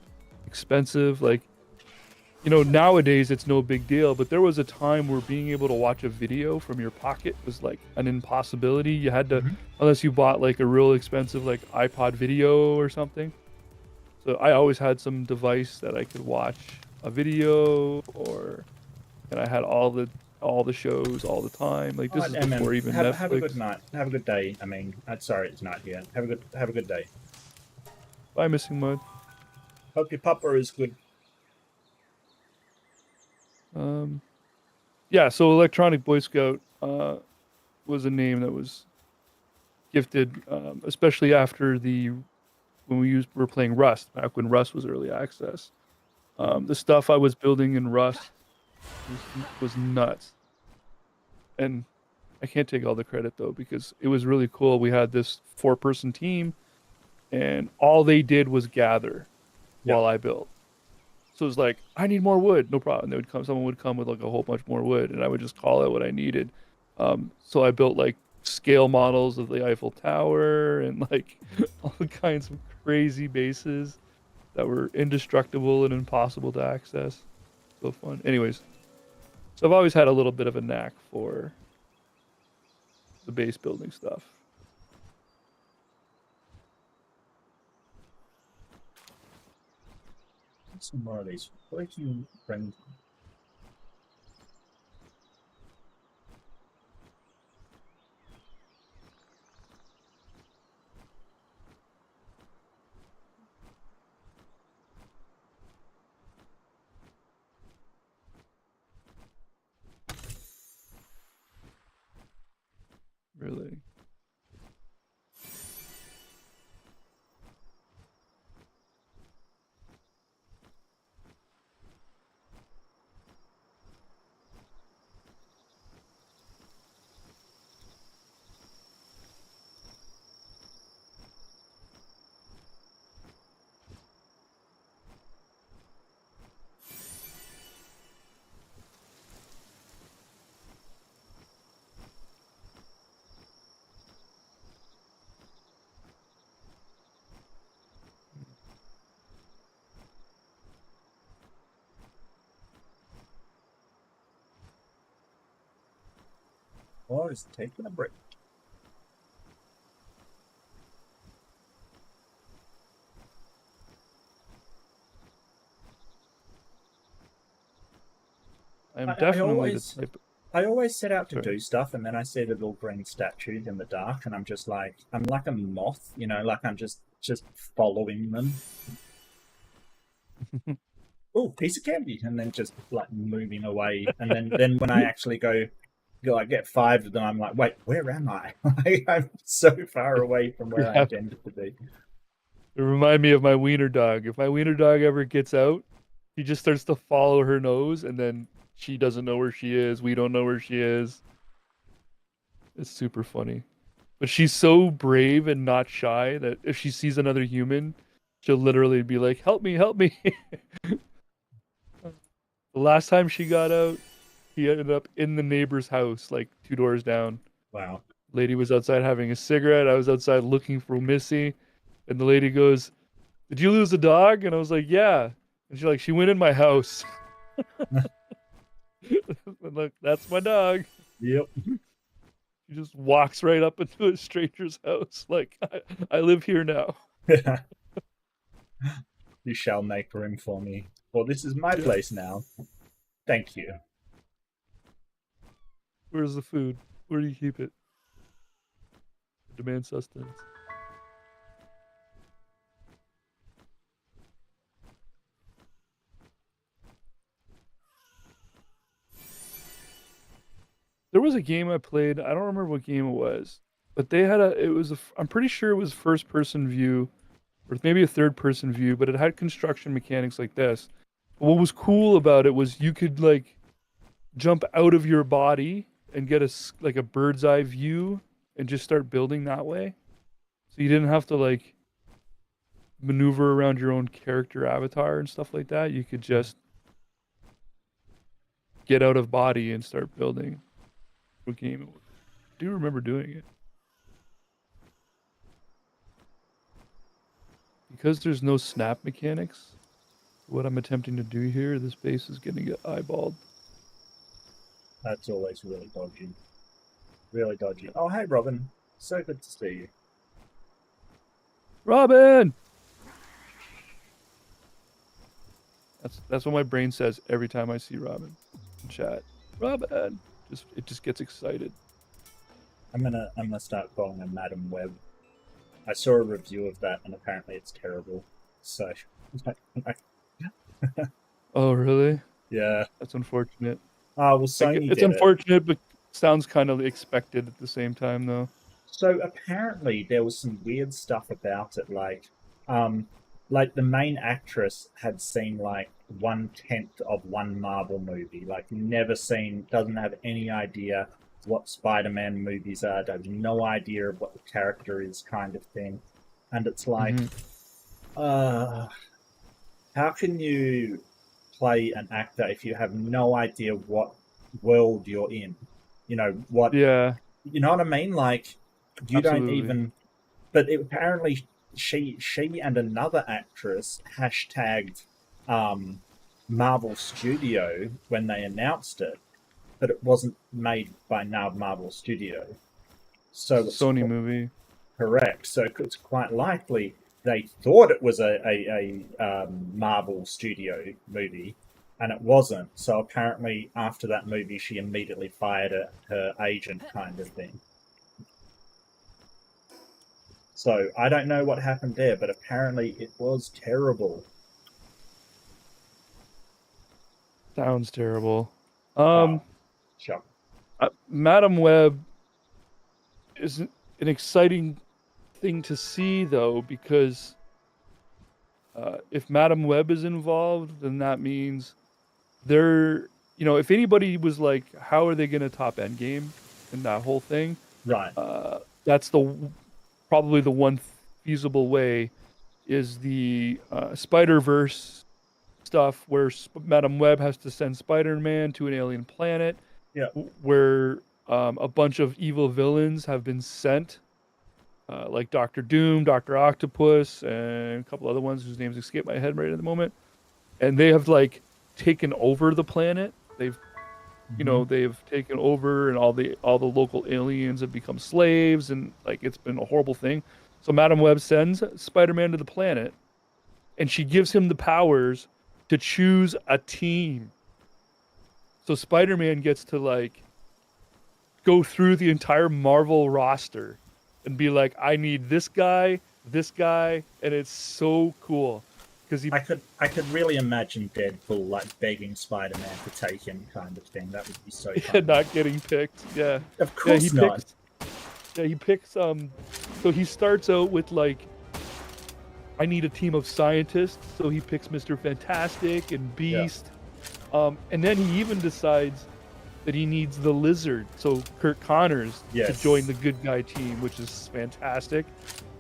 expensive. Like, you know, nowadays it's no big deal, but there was a time where being able to watch a video from your pocket was like an impossibility. You had to, mhm. unless you bought like a real expensive like iPod video or something. So I always had some device that I could watch a video or and I had all the shows all the time. Like All this right, is and then before even have a good Netflix. night. Have a good day. I mean, sorry, it's night here. Have a good day. Bye, Missing Mud. Hope your pupper is good. Um, yeah, so Electronic Boy Scout was a name that was gifted, especially after the when we were playing Rust back when Rust was early access. The stuff I was building in Rust was nuts, and I can't take all the credit though because it was really cool. We had this 4-person team, and all they did was gather Yeah. while I built. So it was like, I need more wood, no problem. They would come, someone would come with like a whole bunch more wood, and I would just call out what I needed. So I built like scale models of the Eiffel Tower and like all kinds of crazy bases that were indestructible and impossible to access. So fun. Anyways, so I've always had a little bit of a knack for the base building stuff. Some more of these. Where do you bring? Really. Oh, it's taking a break. I am I definitely the always type. I always set out to Sorry. do stuff, and then I see the little green statues in the dark, and I'm like a moth, like I'm just following them. oh, piece of candy, and then just like moving away. And then when I actually go, I get 5 of them. I'm like, wait, where am I? I'm so far away from where I Yeah. intended to be. It remind me of my wiener dog. If my wiener dog ever gets out, he just starts to follow her nose, and then she doesn't know where she is. We don't know where she is. It's super funny. But she's so brave and not shy that if she sees another human, she'll literally be like, "Help me, help me." The last time she got out, he ended up in the neighbor's house, like 2 doors down. Wow. Lady was outside having a cigarette. I was outside looking for Missy, and the lady goes, "Did you lose a dog?" And I was like, "Yeah." And she's like, "She went in my house." Look, that's my dog. Yep. She just walks right up into a stranger's house. Like, I live here now. You shall make room for me. Well, this is my Yeah. place now. Thank you. Where's the food? Where do you keep it? Demand sustenance. There was a game I played. I don't remember what game it was, but they had a. It was a. I'm pretty sure it was first person view, or maybe a third person view, but it had construction mechanics like this. What was cool about it was you could like jump out of your body and get like a bird's eye view and just start building that way. So you didn't have to like maneuver around your own character avatar and stuff like that. You could just get out of body and start building. What game it was. I do remember doing it. Because there's no snap mechanics, what I'm attempting to do here, this base is going to get eyeballed. That's always really dodgy. Really dodgy. Oh, hey, Robin. So good to see you. Robin! That's what my brain says every time I see Robin in chat. Robin! It just gets excited. I'm gonna start calling her Madam Web. I saw a review of that, and apparently it's terrible. So, Oh, really? yeah. That's unfortunate. Oh, well, Sony It's did it. unfortunate, but sounds kind of expected at the same time, though. So apparently there was some weird stuff about it, like the main actress had seen like 1/10 of one Marvel movie, like never seen, doesn't have any idea what Spider-Man movies are, has no idea of what the character is, kind of thing. And it's like, Mm-hmm. uh, how can you play an actor if you have no idea what world you're in? Yeah, You know what I mean? Like, you don't absolutely. even. But apparently, she and another actress hashtagged Marvel Studio when they announced it, but it wasn't made by now Marvel Studio. So it's Sony movie. correct. So it's quite likely they thought it was a Marvel Studio movie, and it wasn't. So apparently, after that movie, she immediately fired her agent, kind of thing. So I don't know what happened there, but apparently it was terrible. Sounds terrible. Oh, shock. Madam Web is an exciting thing to see, though, because if Madam Web is involved, then that means they're, if anybody was like, how are they going to top Endgame and that whole thing? Right. That's probably the one feasible way is the Spider-Verse stuff where Madam Web has to send Spider-Man to an alien planet Yeah. where a bunch of evil villains have been sent, like Doctor Doom, Doctor Octopus, and a couple other ones whose names escape my head right at the moment. And they have like taken over the planet. They've taken over, and all the local aliens have become slaves, and like it's been a horrible thing. So Madam Web sends Spider-Man to the planet, and she gives him the powers to choose a team. So Spider-Man gets to like go through the entire Marvel roster and be like, I need this guy, and it's so cool. because he I could really imagine Deadpool like begging Spider-Man to take him, kind of thing. That would be so yeah, funny. not getting picked. Yeah, Of yeah, he course not. picks. Yeah, he picks. So he starts out with like, I need a team of scientists. So he picks Mr. Fantastic and Yeah. Beast. And then he even decides that he needs the Lizard, so Kurt Connors, to join Yes. the good guy team, which is fantastic.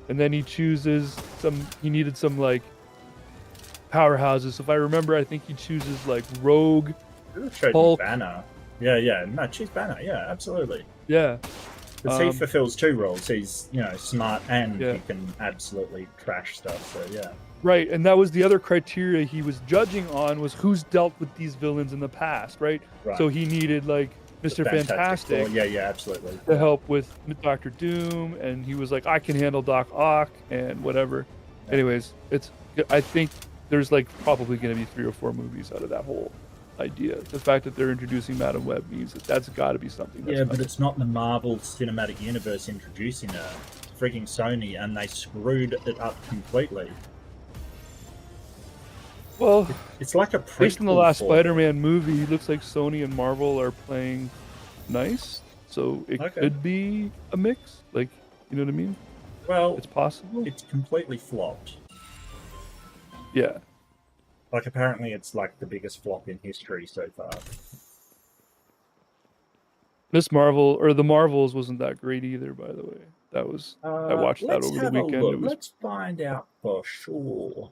And then he chooses some. He needed some like powerhouses. So if I remember, I think he chooses like Rogue, It showed me Hulk. Banner. Yeah, yeah. No, choose Banner. Yeah, absolutely. Yeah, Because he um, fulfills two roles. He's, smart and yeah, he can absolutely trash stuff. So yeah. right. And that was the other criteria he was judging on, was who's dealt with these villains in the past, right? Right. So he needed like The Mr. Fantastic Four. Fantastic Yeah, yeah, absolutely. to Yeah. help with Doctor Doom, and he was like, I can handle Doc Ock and whatever. Yeah. Anyways, it's I think there's like probably going to be 3 or 4 movies out of that whole idea. The fact that they're introducing Madam Web means that that's got to be something that's Yeah, but coming. it's not the Marvel Cinematic Universe introducing her. It's freaking Sony, and they screwed it up completely. Well, It's like a based on the prequel last for her. Spider-Man movie, it looks like Sony and Marvel are playing nice, so it Okay. could be a mix. Like, you know what I mean? Well, It's possible. it's completely flopped. Yeah. Like, apparently, it's like the biggest flop in history so far. Miss Marvel or the Marvels wasn't that great either, by the way. That was I watched that Let's over the have a weekend. look. It was Let's find out for sure.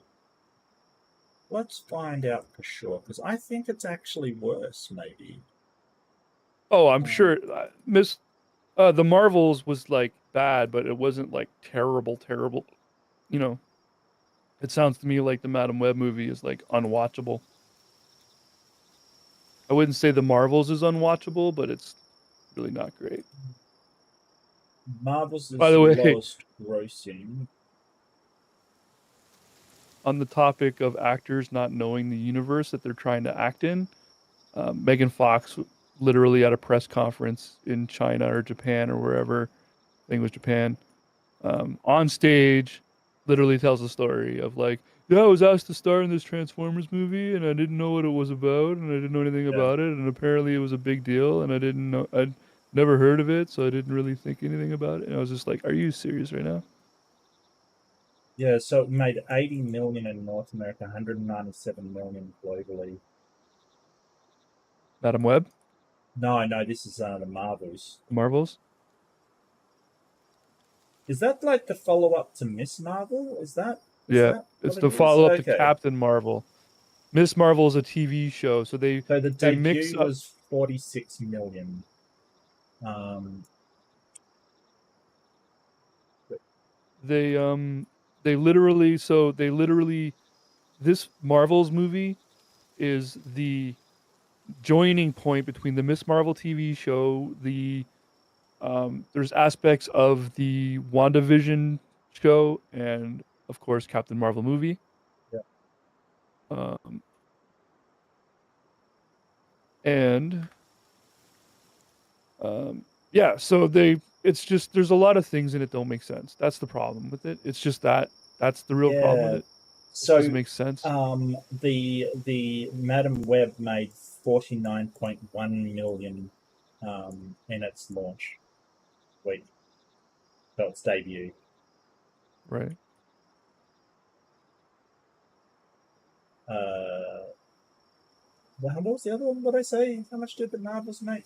Let's find out for sure, because I think it's actually worse, maybe. oh, I'm Um, sure Miss the Marvels was like bad, but it wasn't like terrible, terrible. You know, it sounds to me like the Madam Web movie is like unwatchable. I wouldn't say the Marvels is unwatchable, but it's really not great. Marvel's By is the way, lowest grossing. on the topic of actors not knowing the universe that they're trying to act in, Megan Fox literally at a press conference in China or Japan or wherever, I think it was Japan, on stage, literally tells a story of like, yeah, I was asked to star in this Transformers movie and I didn't know what it was about and I didn't know anything Yeah. about it and apparently it was a big deal and I didn't know, I'd never heard of it, so I didn't really think anything about it. And I was just like, are you serious right now? Yeah, so it made 80 million in North America, 197 million globally. Madam Web, No, no, this is the Marvels. Marvels? Is that like the follow-up to Miss Marvel? Is Yeah, that it's what it the is? follow up to Okay. Captain Marvel. Miss Marvel is a TV show, so So the they mix debut up. was 46 million. Um, They they literally so they literally this Marvel's movie is the joining point between the Miss Marvel TV show, there's aspects of the WandaVision show, and of course Captain Marvel movie. yeah. Um, and yeah, so it's just there's a lot of things in it don't make sense. That's the problem with it. It's just that's the real problem with Yeah. it. It So doesn't make sense. the Madam Web made 49.1 million in its launch week, so its debut. Right. Uh, what was the other one? What did I say? How much did the Marvels make?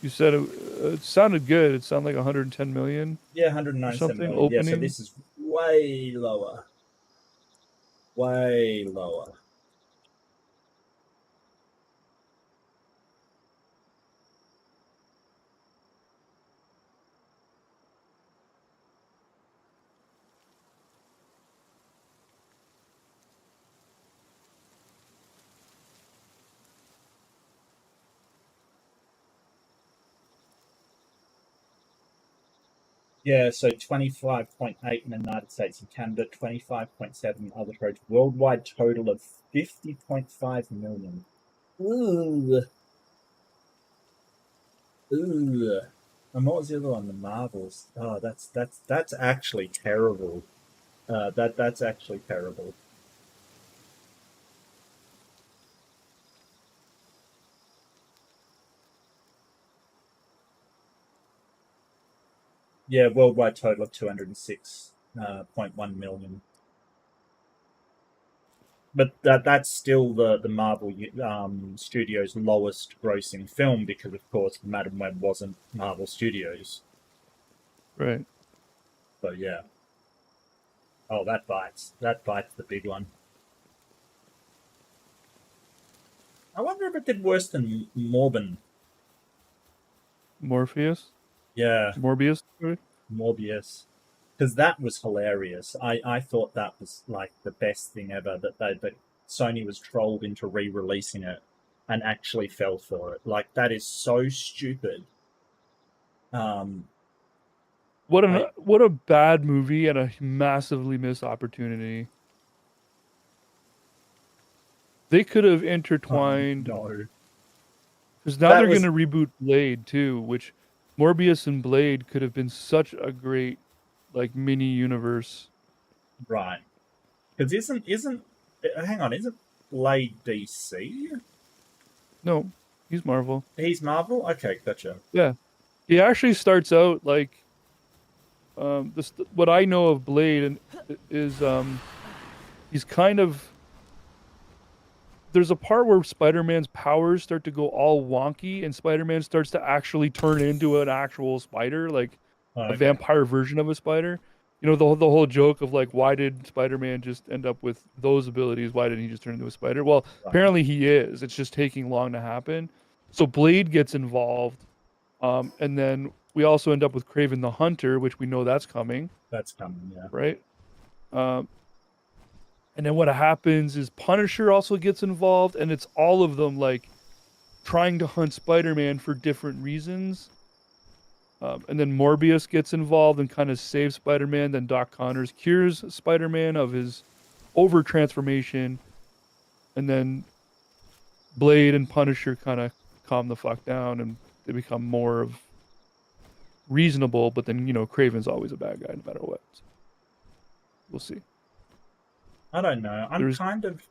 You said it sounded good. It sounded like 110 million Yeah, or 197 something million. Yeah, so opening. this is way lower. Way lower. Yeah, so 25.8 in the United States and Canada, 25.7 in other countries. Worldwide total of 50.5 million. Ooh. Ooh. And what was the other one? The Marvels. Oh, that's actually terrible. That's actually terrible. Yeah, worldwide total of 206.1 million. But that's still the Marvel Studios' lowest grossing film because, of course, Madam Web wasn't Marvel Studios. Right. So yeah. Oh, that bites. That bites the big one. I wonder if it did worse than Morbin. Morpheus, Yeah, Morbius. Sorry. Morbius. Because that was hilarious. I thought that was like the best thing ever that Sony was trolled into re-releasing it and actually fell for it. Like that is so stupid. Um, I What a bad movie and a massively missed opportunity. They could have intertwined no, because now that they're was gonna reboot Blade too, which Morbius and Blade could have been such a great like mini universe. right. Because isn't hang on, isn't Blade DC? No, he's Marvel. He's Marvel. Okay, gotcha. Yeah, he actually starts out like this. What I know of Blade and is he's kind of there's a part where Spider-Man's powers start to go all wonky and Spider-Man starts to actually turn into an actual spider, like Oh, a okay, vampire version of a spider. You know, the whole joke of like, why did Spider-Man just end up with those abilities? Why didn't he just turn into a spider? Well, right. apparently he is. It's just taking long to happen. So Blade gets involved. And then we also end up with Kraven the Hunter, which we know that's coming, That's coming. Yeah, right? Um, and then what happens is Punisher also gets involved, and it's all of them like trying to hunt Spider-Man for different reasons. And then Morbius gets involved and kind of saves Spider-Man. Then Doc Connors cures Spider-Man of his over transformation, and then Blade and Punisher kind of calm the fuck down, and they become more of reasonable. But then Craven's always a bad guy no matter what. So we'll see. I don't know. I'm There's kind of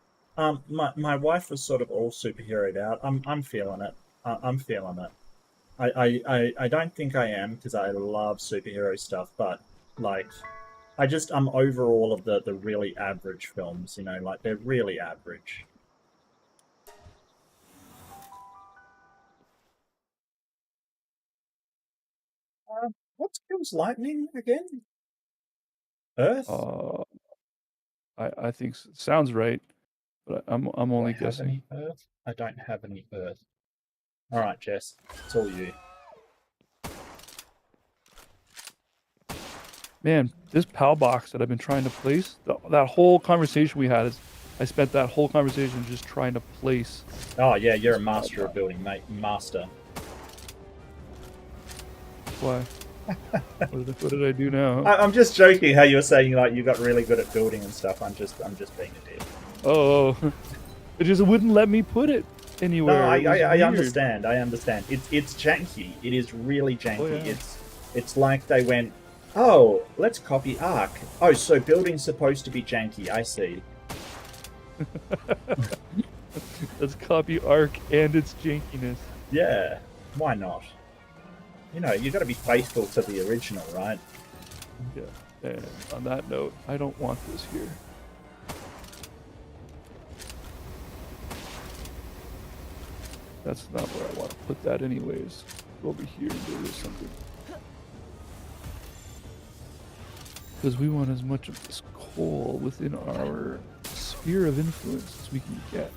my wife was sort of all superheroed out. I'm feeling it. I'm feeling it. I don't think I am because I love superhero stuff, but like I'm over all of the really average films, like they're really average. What kills lightning again? Earth? uh, I think sounds right, but I'm Do I only have guessing. any Earth? I don't have any Earth. All right, Jess, it's all you. Man, this PAL box that I've been trying to place, that whole conversation we had is, I spent that whole conversation just trying to place Oh yeah, you're this a PAL master of box. building, mate. Master. Why? What did I do now? I'm just joking. How you were saying like you got really good at building and stuff. I'm just being a dick. Oh, it just wouldn't let me put it No, anywhere. It was I weird. understand. I understand. It's janky. It is really Oh janky. yeah. It's like they went, oh, let's copy Arc. Oh, so building's supposed to be janky. I see. Let's copy Arc and its jankiness. Yeah, why not? You got to be faithful to the original, right? Yeah. And on that note, I don't want this here. That's not where I want to put that anyways. Over here, there is something. Because we want as much of this coal within our sphere of influence as we can get.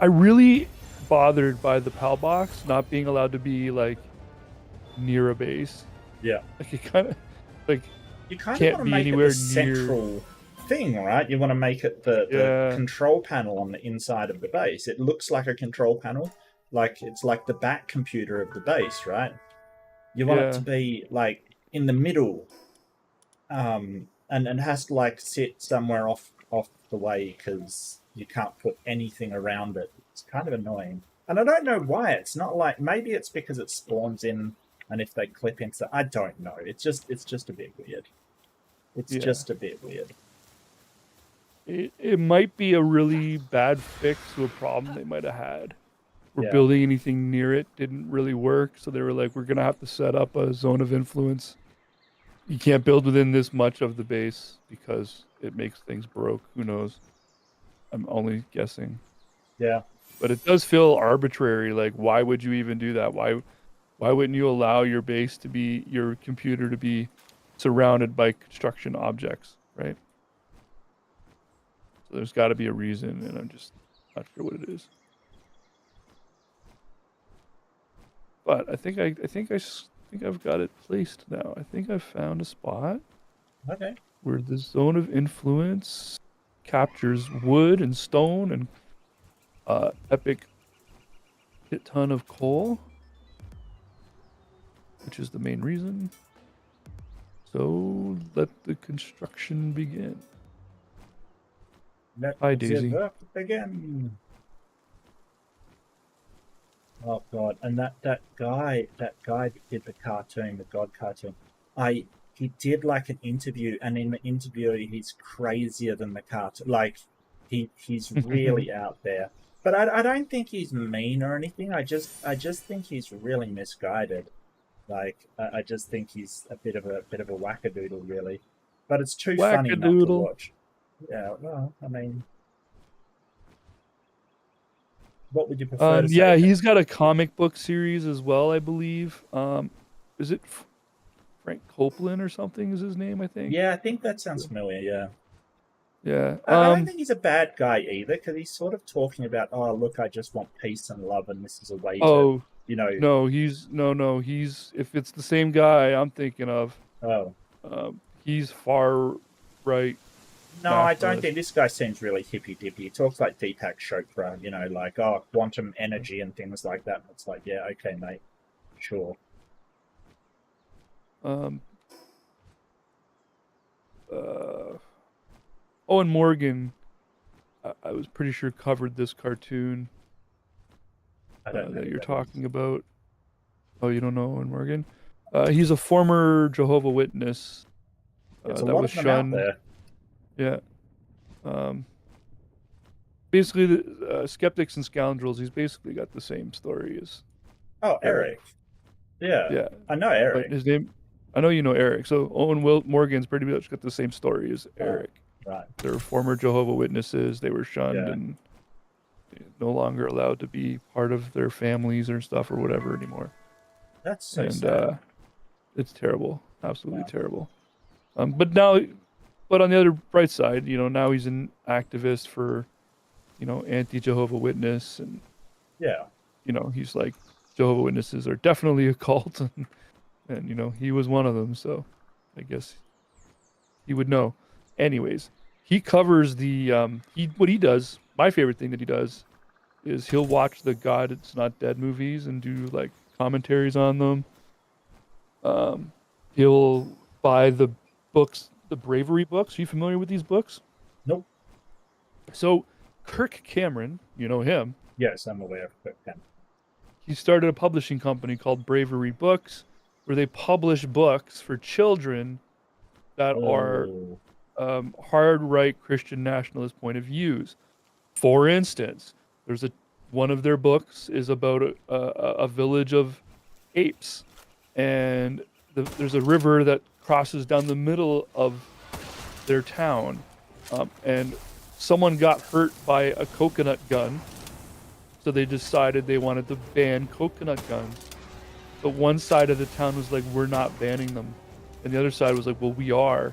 I really bothered by the PAL box not being allowed to be like near a base. Yeah. Like it kind of like You kind of want can't to be make it the anywhere near. central thing, right? You want to make it the Yeah, control panel on the inside of the base. It looks like a control panel, like it's like the back computer of the base, right? You want it to yeah, be like in the middle, and has to like sit somewhere off the way because you can't put anything around it. It's kind of annoying, and I don't know why. It's not like maybe it's because it spawns in, and if they clip into, I don't know. It's just a bit weird. It's yeah. just a bit weird. It might be a really bad fix to a problem they might have had. were Yeah. building anything near it didn't really work. So they were like, we're gonna have to set up a zone of influence. You can't build within this much of the base because it makes things broke. Who knows? I'm only guessing. Yeah. But it does feel arbitrary. Like, why would you even do that? Why wouldn't you allow your base to be your computer to be surrounded by construction objects, right? So there's got to be a reason, and I'm just not sure what it is. But I think I've got it placed now. I think I've found a spot Okay. where the zone of influence captures wood and stone and epic shit ton of coal, which is the main reason. So let the construction begin. Hi, Daisy. Again. Oh god! And that guy that did the cartoon, the God cartoon. He did like an interview, and in the interview, he's crazier than the cartoon. Like he's really out there. But I don't think he's mean or anything. I just think he's really misguided. Like I just think he's a bit of a wackadoodle, really. But it's too funny not to Wackadoodle. watch. Yeah. Well, I mean, what would you prefer to Yeah, say? he's got a comic book series as well, I believe. Is it Frank Copeland or something is his name, I think? Yeah, I think that sounds familiar. Yeah. Yeah. I don't think he's a bad guy either, because he's sort of talking about, oh, look, I just want peace and love, and this is a way to, Oh, you know. no, he's if it's the same guy I'm thinking of, Oh, he's far right no, I don't nationalist. think this guy seems really hippy dippy. He talks like Deepak Chopra, like, oh, quantum energy and things like that. And it's like, yeah, okay, mate, sure. Um, Owen Morgan, I was pretty sure covered this cartoon I don't know that who you're that is. talking about. Oh, you don't know Owen Morgan? He's a former Jehovah Witness There's a that lot was of them out shunned. there. Yeah. Um, Basically, the Skeptics and Scoundrels. He's basically got the same story as Oh, Eric. Eric. Yeah, Yeah, I know but Eric. his name. I know you know Eric. So Morgan's pretty much got the same story as Oh, Eric. right. They're former Jehovah Witnesses. They were shunned Yeah, and no longer allowed to be part of their families or stuff or whatever anymore. that's so And sad. it's terrible, absolutely Yeah. terrible. But now, but on the other bright side, now he's an activist for, anti-Jehovah Witness, and Yeah. he's like, Jehovah Witnesses are definitely a cult, and he was one of them, so I guess he would know. Anyways, he covers the what he does. My favorite thing that he does is he'll watch the God It's Not Dead movies and do like commentaries on them. Um, he'll buy the books, the bravery books. Are you familiar with these books? Nope. So Kirk Cameron, you know him. Yes, I'm aware of it. He started a publishing company called Bravery Books, where they publish books for children that are Oh, hard right Christian nationalist point of views. For instance, there's one of their books is about a village of apes, and there's a river that crosses down the middle of their town, and someone got hurt by a coconut gun, so they decided they wanted to ban coconut guns. But one side of the town was like, we're not banning them, and the other side was like, well, we are.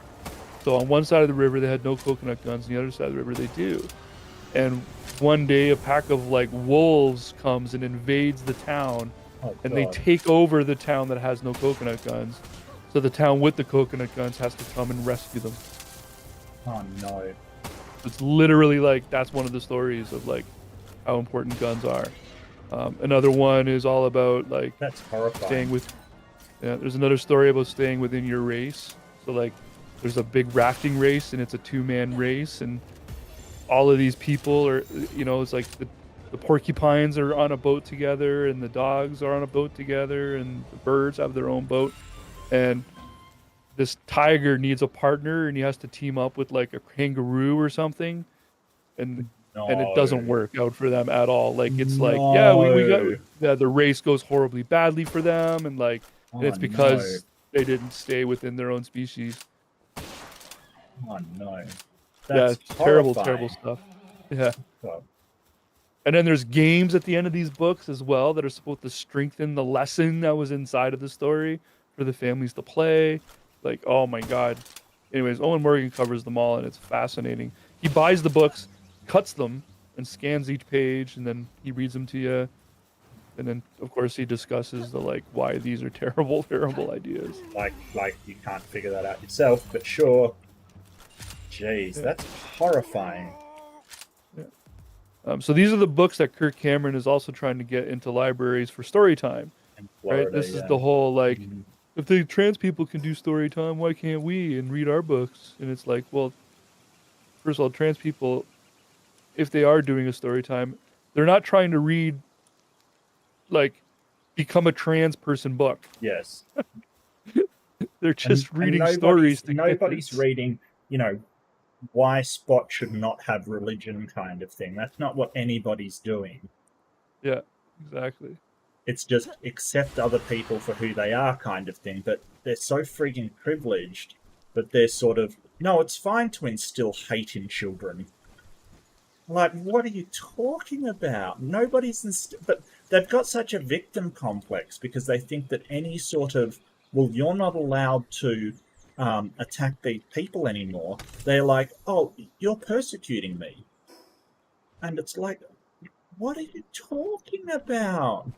So on one side of the river they had no coconut guns, and the other side of the river they do. And one day a pack of like wolves comes and invades the town, oh and they God. take over the town that has no coconut guns. So the town with the coconut guns has to come and rescue them. Oh no. It's literally like that's one of the stories of like how important guns are. Another one is all about like That's staying horrifying. with. Yeah, there's another story about staying within your race. So like, there's a big rafting race, and it's a two-man race, and all of these people are, it's like the porcupines are on a boat together, and the dogs are on a boat together, and the birds have their own boat, and this tiger needs a partner, and he has to team up with like a kangaroo or something, and and it doesn't No. work out for them at all. Like it's like, yeah, we got No. the race goes horribly badly for them, and like and Oh it's no. because they didn't stay within their own species. Oh no. Yeah, That's it's terrible, terrible horrifying. stuff. Yeah. God. And then there's games at the end of these books as well that are supposed to strengthen the lesson that was inside of the story for the families to play. Like, oh my God. Anyways, Owen Morgan covers them all and it's fascinating. He buys the books, cuts them, and scans each page, and then he reads them to you. And then, of course, he discusses the like why these are terrible, terrible ideas. Like you can't figure that out yourself, but sure. Jeez, Yeah. that's horrifying. Yeah. So these are the books that Kirk Cameron is also trying to get into libraries for story time. In Right? Florida, This is yeah. the whole like, Mhm. if the trans people can do story time, why can't we and read our books? And it's like, well, first of all, trans people, if they are doing a story time, they're not trying to read like become a trans person book. Yes. They're just And reading stories to nobody's kids. reading, why Spot should not have religion kind of thing. That's not what anybody's doing. Yeah, exactly. It's just accept other people for who they are kind of thing. But they're so freaking privileged that they're sort of, no, it's fine to instill hate in children. Like, what are you talking about? But they've got such a victim complex because they think that any sort of, well, you're not allowed to attack these people anymore. They're like, oh, you're persecuting me. And it's like, what are you talking about?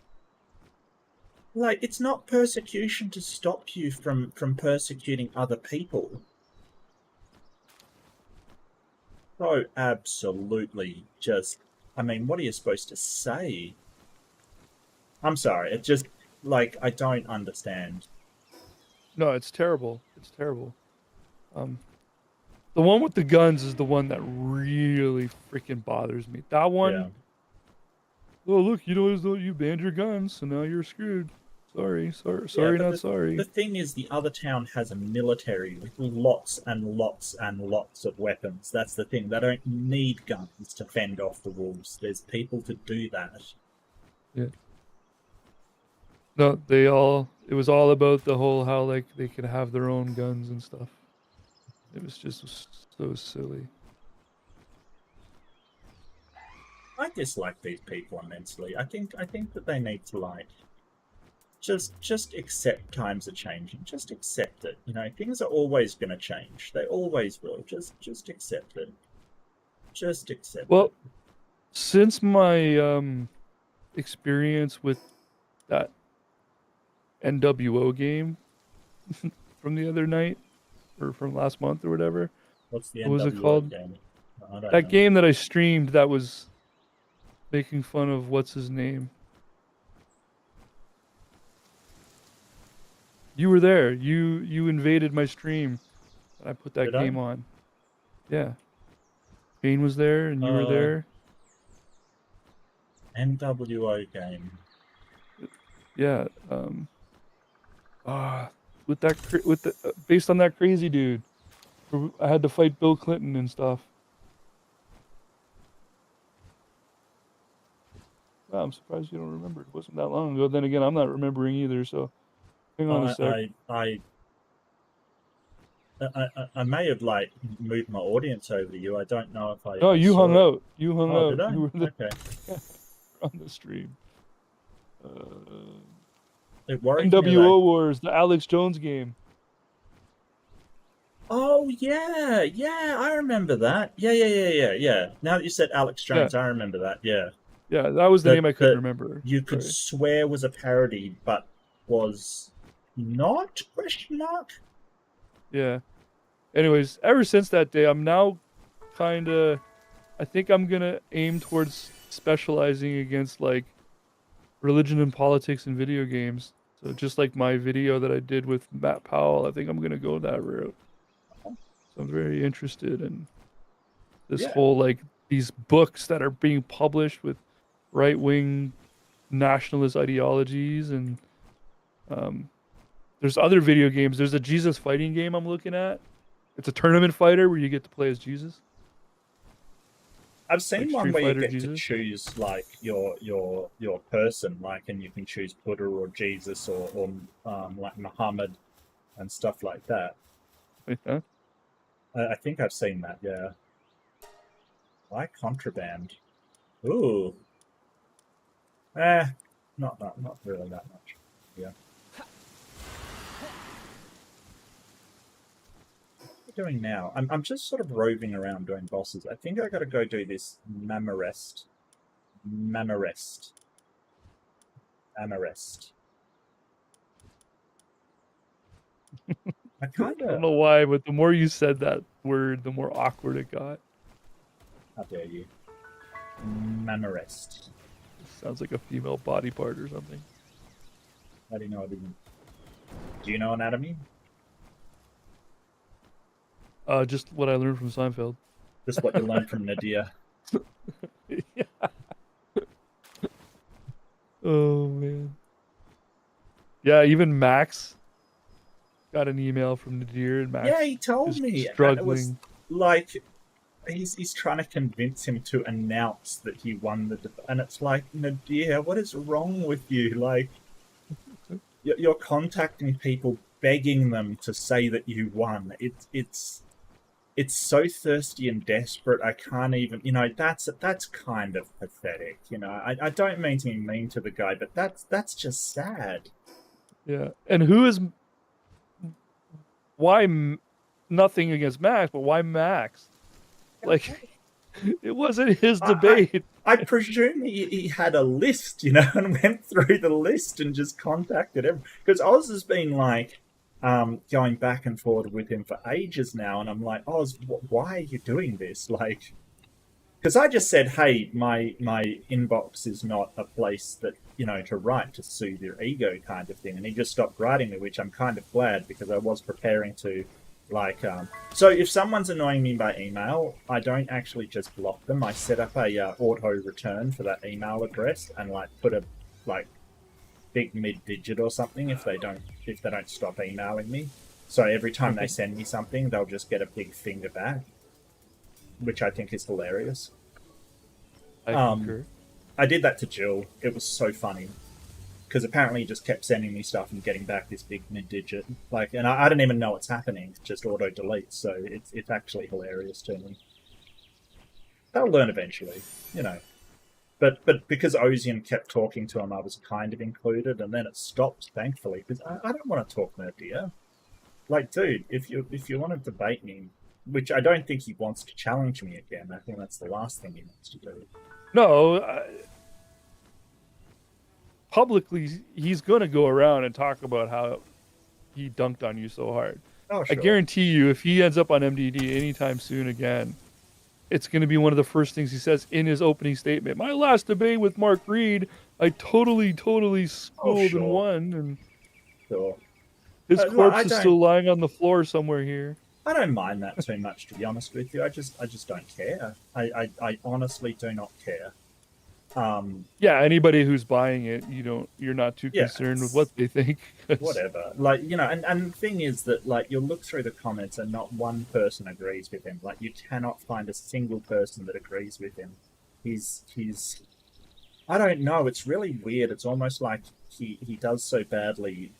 Like, it's not persecution to stop you from persecuting other people. So absolutely just, I mean, what are you supposed to say? I'm sorry, it just, like, I don't understand. No, it's terrible. It's terrible. Um, the one with the guns is the one that really freaking bothers me. That Yeah. one, oh look, you know, as though you banned your guns, so now you're screwed. Sorry, sorry, Yeah, sorry, but not the sorry. thing is, the other town has a military with lots and lots and lots of weapons. That's the thing. They don't need guns to fend off the wolves. There's people to do that. Yeah. No, they all. It was all about the whole how like they could have their own guns and stuff. It was just so silly. I dislike these people immensely. I think that they need to like just accept times are changing. Just accept it. Things are always going to change. They always will. Just accept it. Just accept it. Well, since my experience with that NWO game from the other night or from last month or whatever, What's the what was it NWO called? game? I don't That know. game that I streamed that was making fun of what's his name. You were there. You invaded my stream. And I put that Did I? game on. Yeah. Kane was there and you were Uh, there. NWO game. Yeah. With that with the based on that crazy dude. I had to fight Bill Clinton and stuff. Wow, I'm surprised you don't remember. It wasn't that long ago. Then again, I'm not remembering either. So hang on a Oh, sec. I may have like moved my audience over to you. I don't know if No, I you hung saw it. out. You hung Oh, out. did I? You were the, Okay. on the stream. It worried me NWO like, Wars, the Alex Jones game. oh yeah, yeah, I remember that. Yeah. Now that you said Alex Yeah, Jones, I remember that. Yeah, yeah, that was the that name I couldn't that remember. you could Sorry. swear was a parody, but was not? Question mark. Yeah. Anyways, ever since that day, I'm now kind of. I think I'm gonna aim towards specializing against like religion and politics in video games. So just like my video that I did with Matt Powell, I think I'm gonna go that route. So I'm very interested in this Yeah, whole like these books that are being published with right wing nationalist ideologies and um, there's other video games. There's a Jesus fighting game I'm looking at. It's a tournament fighter where you get to play as Jesus. I've seen like one Street where you Fighter get to Jesus. choose like your person, like, and you can choose Buddha or Jesus or like Muhammad and stuff like that. Yeah. I think I've seen that. Yeah. Why contraband? Ooh. Eh. Not really that much. Yeah. What am I doing now? I'm just sort of roving around doing bosses. I think I got to go do this Mamarest. Mamarest. Amarest. I I kind don't of. know why, but the more you said that word, the more awkward it got. How dare you? Mamarest. It sounds like a female body part or something. How do you know I didn't? Do you know anatomy? Just what I learned from Seinfeld. Just what you learned from Nadia. Yeah. Oh man. Yeah, even Max got an email from Nadir, and Yeah, Max he told is me, and it was struggling. like he's trying to convince him to announce that he won and it's like, Nadia, what is wrong with you? Like, you're contacting people, begging them to say that you won. It's so thirsty and desperate. I can't even, that's kind of pathetic. I don't mean to be mean to the guy, but that's just sad. Yeah, and who is why? Nothing against Max, but why Max? Like, it wasn't his I debate. I presume he had a list, and went through the list and just contacted him, because Oz has been like going back and forth with him for ages now, and I'm like, Oz, why are you doing this? Like, because I just said, hey, my inbox is not a place that to write to soothe your ego, kind of thing, and he just stopped writing me, which I'm kind of glad, because I was preparing to, like, so if someone's annoying me by email, I don't actually just block them. I set up a auto return for that email address, and like put a like big mid digit or something if they don't stop emailing me. So every time they Okay, send me something, they'll just get a big finger back, which I think is hilarious. I Um, concur. I did that to Jill. It was so funny, because apparently he just kept sending me stuff and getting back this big mid digit. Like, and I don't even know what's happening. It's just auto delete. So it's actually hilarious to me. They'll learn eventually, you know. But because Ozian kept talking to him, I was kind of included, and then it stopped, thankfully, because I don't want to talk Nerdia. Like, dude, if you want to debate me, which I don't think he wants to challenge me again. I think that's the last thing he wants to do. No, publicly, he's gonna go around and talk about how he dunked on you so hard. Oh, I sure. guarantee you, if he ends up on MDD anytime soon again, it's going to be one of the first things he says in his opening statement. My last debate with Mark Reed, I totally Oh, schooled and sure. won, and Sure. his Look, I corpse is don't. still lying on the floor somewhere here. I don't mind that too much, to be honest with you. I just don't care. I honestly do not care. Um, Yeah, anybody who's buying it, you're not too yeah, concerned with it's what they think. 'Cause- whatever. Like, and the thing is that, like, you'll look through the comments and not one person agrees with him. Like, you cannot find a single person that agrees with him. He's I don't know. It's really weird. It's almost like he does so badly.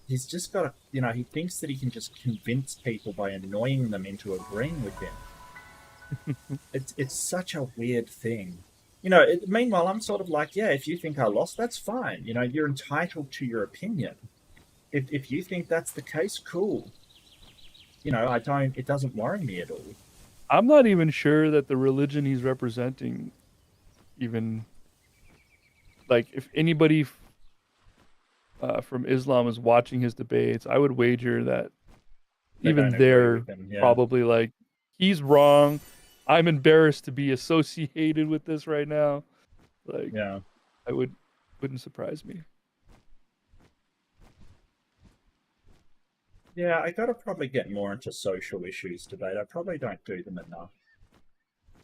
He's just got he thinks that he can just convince people by annoying them into agreeing with him. It's such a weird thing. Meanwhile, I'm sort of like, yeah, if you think I lost, that's fine. You're entitled to your opinion. If you think that's the case, cool. I don't. It doesn't worry me at all. I'm not even sure that the religion he's representing, even like if anybody from Islam is watching his debates, I would wager that They even don't agree they're with him. Yeah, probably like, he's wrong. I'm embarrassed to be associated with this right now. Like, yeah, I wouldn't surprise me. yeah. I got to probably get more into social issues debate. I probably don't do them enough.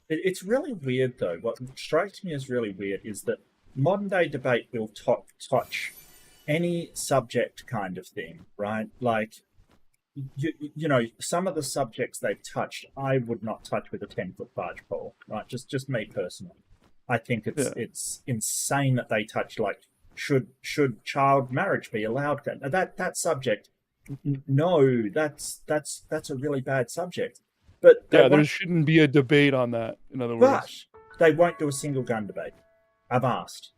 It's really weird, though. What strikes me as really weird is that modern day debate will touch any subject kind of thing, right? Like, you know, some of the subjects they've touched, I would not touch with a 10-foot barge pole, right? Just me personally. I think Yeah. it's insane that they touch like should child marriage be allowed? That subject, no, that's a really bad subject. But they Yeah, there won't. shouldn't be a debate on that, in other But words. they won't do a single gun debate. I've asked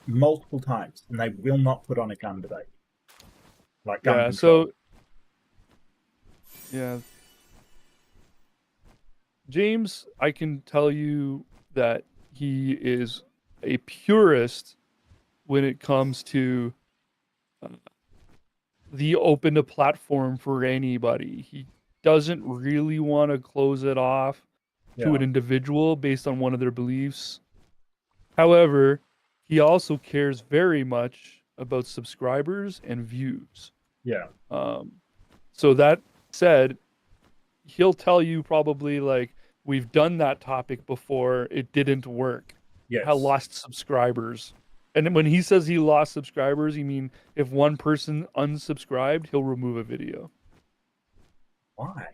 multiple times, and they will not put on a gun debate, like gun Yeah, control. so yeah. James, I can tell you that he is a purist when it comes to uh, the open to platform for anybody. He doesn't really want to close it off to Yeah, an individual based on one of their beliefs. However, he also cares very much about subscribers and views. yeah, Um, so that said, he'll tell you probably like we've done that topic before, it didn't work. I yes. lost subscribers. And when he says he lost subscribers, he mean if one person unsubscribed, he'll remove a video Why?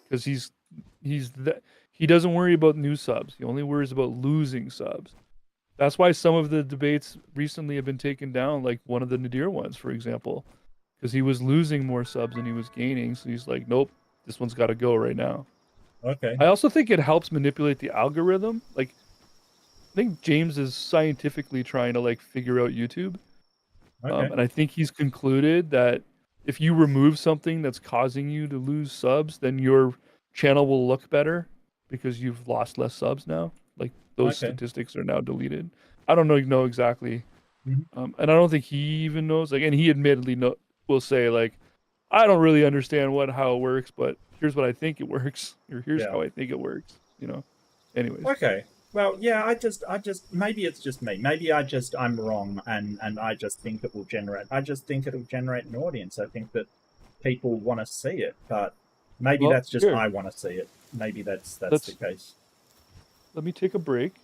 because he doesn't worry about new subs. He only worries about losing subs. That's why some of the debates recently have been taken down, like one of the Nadir ones, for example, because he was losing more subs than he was gaining. So he's like, nope, this one's got to go right now. Okay, I also think it helps manipulate the algorithm. Like, I think James is scientifically trying to like figure out YouTube, okay, and I think he's concluded that if you remove something that's causing you to lose subs, then your channel will look better because you've lost less subs now. Like those okay. statistics are now deleted. I don't know exactly, Mhm. and I don't think he even knows. Like, and he admittedly will say like, I don't really understand how it works, but here's what I think it works, or here's Yeah. how I think it works. Anyways. Okay. Well, yeah. Maybe it's just me. Maybe I'm wrong, and I just think it will generate. I just think it'll generate an audience. I think that people want to see it, but maybe Well, that's just here, I want to see it. Maybe that's the let's case. let me take a break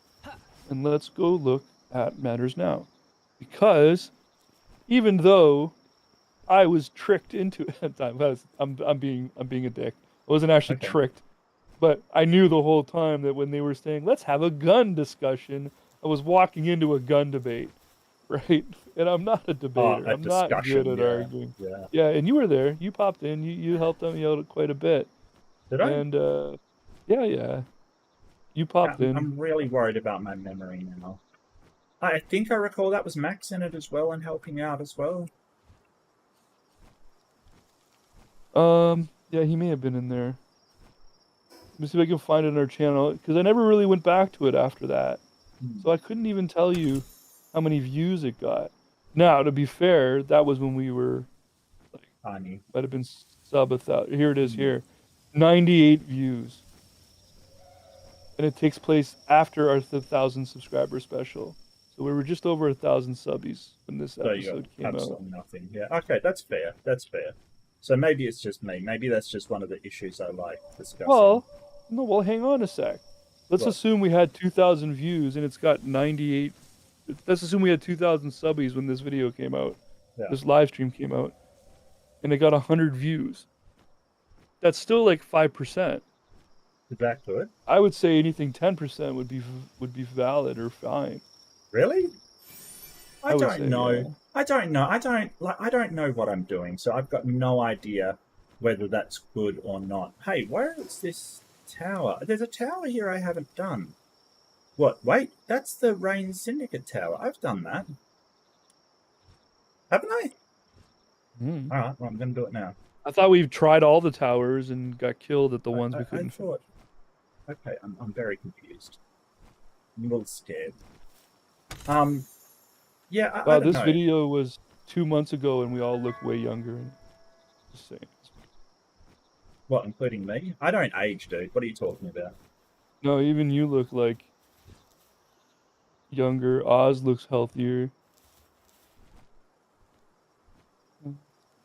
and let's go look at matters now. Because even though I was tricked into it at the time, I'm being a dick. I wasn't actually Okay. tricked, but I knew the whole time that when they were saying, let's have a gun discussion, I was walking into a gun debate, right? And I'm not a Oh, debater. a I'm not good discussion. at Yeah. arguing. Yeah. Yeah, and you were there. You popped in. You helped me out quite a bit. Did I? And yeah, you popped in. I'm really worried about my memory now. I think I recall that was Max in it as well and helping out as well. Yeah, he may have been in there. Let me see if I can find it on our channel because I never really went back to it after that. Hmm. So I couldn't even tell you how many views it got. Now, to be fair, that was when we were like Tiny. might have been sub 1,000. Here it is Hmm. here. 98 views. And it takes place after our 1,000 subscriber special. So we were just over 1,000 subbies when this So you got episode came out. absolutely nothing. Yeah. Okay, that's fair. That's fair. So maybe it's just me. Maybe that's just one of the issues I like discussing. Well, no, well, hang on a sec. Let's What? assume we had 2,000 views and it's got 98. Let's assume we had 2,000 subbies when this video came out. Yeah. This live stream came out, and it got 100 views. That's still like 5%. Is that good? I would say anything 10% would be valid or fine. Really? I I would don't say, know. yeah. I don't know. I don't know what I'm doing, so I've got no idea whether that's good or not. Hey, where is this tower? There's a tower here I haven't done. What? Wait, that's the Rain Syndicate tower. I've done that. Haven't I? Hmm. Alright, well, I'm gonna do it now. I thought we've tried all the towers and got killed at the ones we I couldn't finish. thought. Okay, I'm very confused. I'm a little scared. Um, yeah, I Wow, don't this know. video was 2 months ago and we all look way younger. Just saying. What, including me? I don't age, dude. What are you talking about? No, even you look like younger. Oz looks healthier.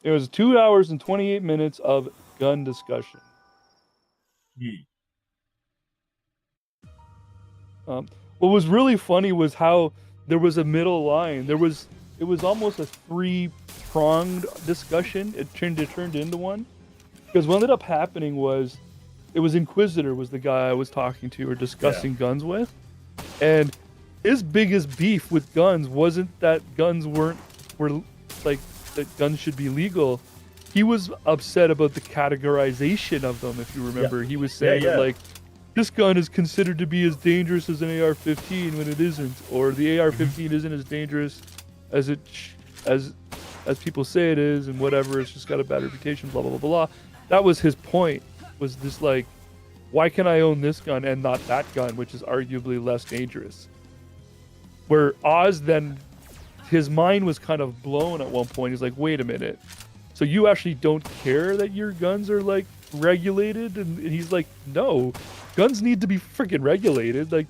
It was 2 hours and 28 minutes of gun discussion. Hmm. What was really funny was how there was a middle line. It was almost a pronged discussion. It turned into one, because what ended up happening was, it was Inquisitor was the guy I was talking to or discussing guns with, and his biggest beef with guns wasn't that guns were like that guns should be legal. He was upset about the categorization of them. If you remember, he was saying that, like, this gun is considered to be as dangerous as an AR-15 when it isn't, or the AR-15 isn't as dangerous as as people say it is, and whatever. It's just got a bad reputation. Blah blah blah blah. That was his point. Was this, like, why can I own this gun and not that gun, which is arguably less dangerous? Where Oz then, his mind was kind of blown at one point. He's like, wait a minute. So you actually don't care that your guns are, like, regulated? And he's like, no, guns need to be freaking regulated. Like,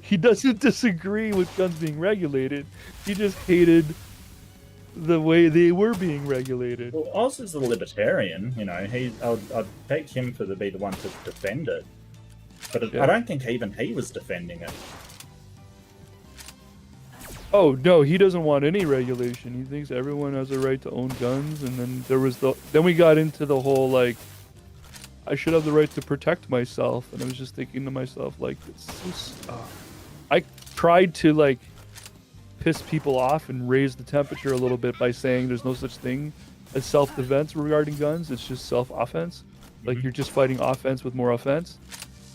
he doesn't disagree with guns being regulated. He just hated the way they were being regulated. Well, Oz is a libertarian, you know. I'd take him to be the one to defend it, but I don't think even he was defending it. Oh no, he doesn't want any regulation. He thinks everyone has a right to own guns. And then we got into the whole, like, I should have the right to protect myself. And I was just thinking to myself, like, I tried to, like, piss people off and raise the temperature a little bit by saying there's no such thing as self-defense regarding guns. It's just self-offense. Like, you're just fighting offense with more offense.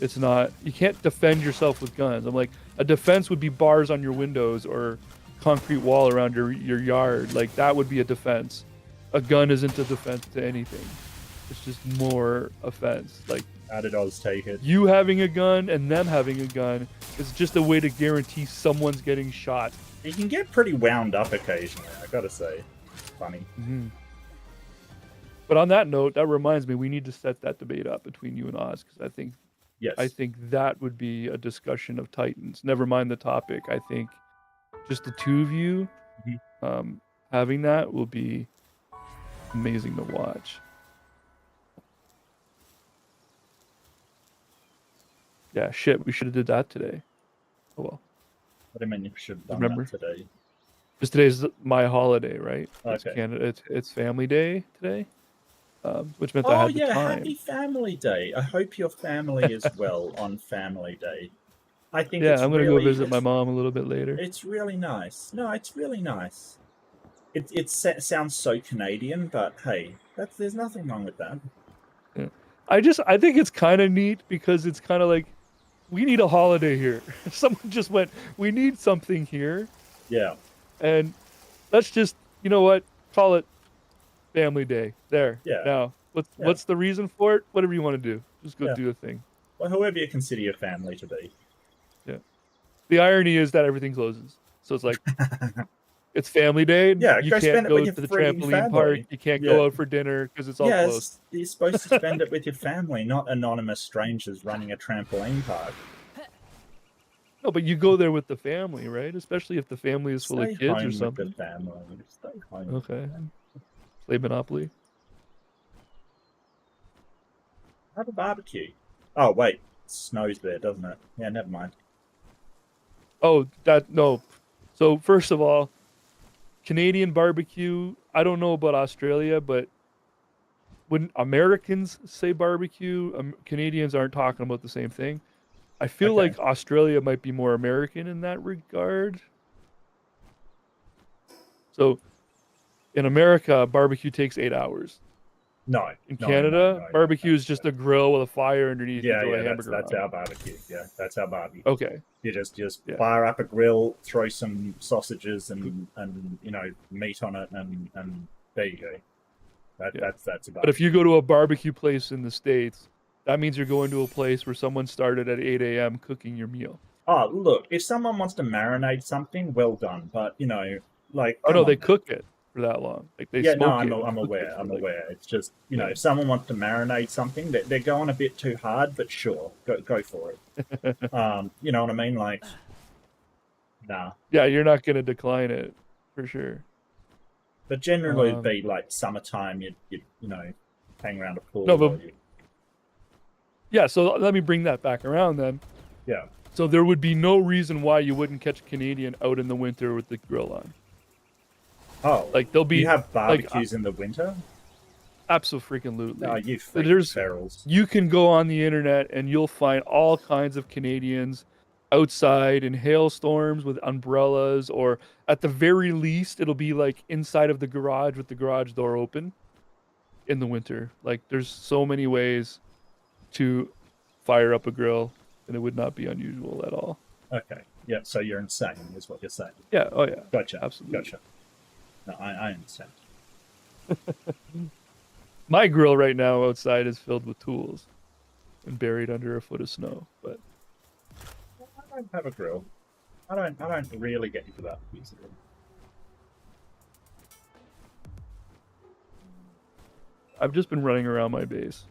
It's not, you can't defend yourself with guns. I'm like, a defense would be bars on your windows or concrete wall around your yard. Like, that would be a defense. A gun isn't a defense to anything. It's just more offense. Like, how did Oz take it? You having a gun and them having a gun is just a way to guarantee someone's getting shot. You can get pretty wound up occasionally, I gotta say. Funny. But on that note, that reminds me, we need to set that debate up between you and Oz, because I think that would be a discussion of titans. Never mind the topic. I think just the two of you having that will be amazing to watch. Yeah, shit, we should have did that today. Oh well. What do you mean you should have done that today? Because today's my holiday, right? Okay. It's family day today. Which meant I had the time. Happy Family Day. I hope your family is well on Family Day. I think I'm going to go visit my mom a little bit later. It's really nice. No, it's really nice. It sounds so Canadian, but hey, there's nothing wrong with that. Yeah. I think it's kind of neat, because it's kind of like, we need a holiday here. Someone just went, we need something here. Yeah. And let's just, you know what, call it Family Day. There. Yeah. Now, what's the reason for it? Whatever you want to do. Just go do a thing. Well, whoever you consider your family to be. Yeah. The irony is that everything closes. So it's like, it's Family Day. Yeah, you can't go to the trampoline park. You can't go out for dinner because it's all closed. You're supposed to spend it with your family, not anonymous strangers running a trampoline park. No, but you go there with the family, right? Especially if the family is full of kids or something. With the family. Stay home. Okay. Play Monopoly. Have a barbecue. Oh wait, it snows there, doesn't it? Yeah, never mind. Oh, no. So first of all, Canadian barbecue, I don't know about Australia, but when Americans say barbecue, Canadians aren't talking about the same thing. I feel like Australia might be more American in that regard. So in America, barbecue takes 8 hours. No. In Canada, barbecue is just a grill with a fire underneath. That's our barbecue. Yeah, that's our barbecue. Okay. You just fire up a grill, throw some sausages and meat on it, and there you go. That's a barbecue. But if you go to a barbecue place in the States, that means you're going to a place where someone started at 8 a.m. cooking your meal. Oh, look, if someone wants to marinate something, well done. But, they cook it for that long. Like they smoke it. I'm aware. It's just, if someone wants to marinate something, they're going a bit too hard, but sure, go for it. You know what I mean? Like, nah. Yeah, you're not going to decline it, for sure. But generally, it'd be like summertime, you'd hang around a pool. No, but... Yeah, so let me bring that back around then. Yeah. So there would be no reason why you wouldn't catch a Canadian out in the winter with the grill on. Oh, Like there'll you be have like barbecues in the winter? Oh, absolutely. you freaking There's ferals. you can go on the internet and you'll find all kinds of Canadians outside in hailstorms with umbrellas, or at the very least, it'll be like inside of the garage with the garage door open in the winter. Like there's so many ways to fire up a grill, and it would not be unusual at all. Okay. Yeah, so you're insane, is what you're saying. Yeah, oh yeah, Gotcha. absolutely. Gotcha. No, I understand. My grill right now outside is filled with tools and buried under a foot of snow. But I don't have a grill. I don't really get into that easily. I've just been running around my base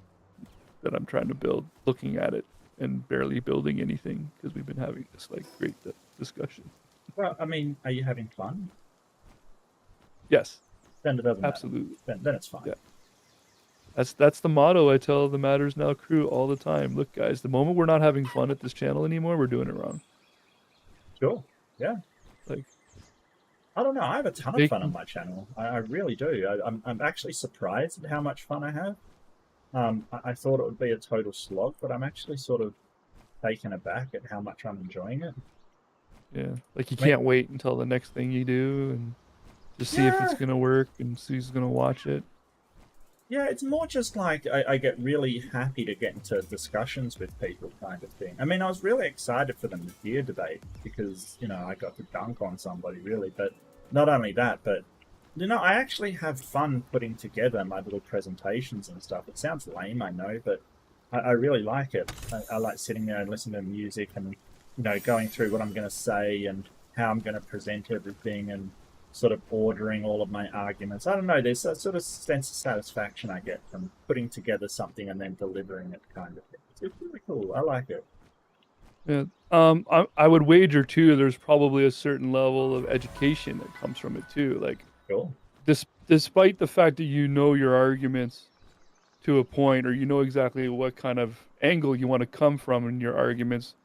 that I'm trying to build, looking at it and barely building anything because we've been having this like great discussion. Well, I mean, are you having fun? Yes, Then it doesn't matter. absolutely. Then it's fine. Yeah. That's the motto I tell the Matters Now crew all the time. Look, guys, the moment we're not having fun at this channel anymore, we're doing it wrong. Sure. Yeah. Like, I don't know. I have a ton of fun on making my channel. I really do. I'm actually surprised at how much fun I have. I thought it would be a total slog, but I'm actually sort of taken aback at how much I'm enjoying it. yeah, like you I mean, can't wait until the next thing you do and just see if it's yeah, gonna work and see who's gonna watch it. yeah. It's more just like I get really happy to get into discussions with people, kind of thing. I mean, I was really excited for the Madea debate because I got to dunk on somebody really, but not only that, but I actually have fun putting together my little presentations and stuff. It sounds lame, I know, but I really like it. I like sitting there and listening to music and, going through what I'm going to say and how I'm going to present everything and sort of ordering all of my arguments. I don't know, there's a sort of sense of satisfaction I get from putting together something and then delivering it, kind of thing. It's really cool. I like it. Yeah. I would wager too, there's probably a certain level of education that comes from it too. Like, Cool. despite the fact that you know your arguments to a point, or you know exactly what kind of angle you want to come from in your arguments,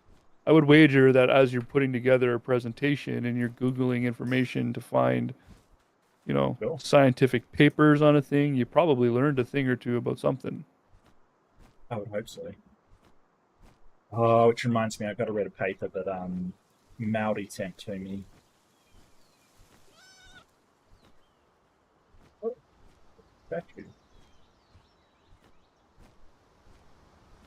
I would wager that as you're putting together a presentation and you're Googling information to find, Cool. scientific papers on a thing, you probably learned a thing or two about something. I would hope so. Oh, which reminds me, I've got to read a paper that Maori sent to me. Oh, statue.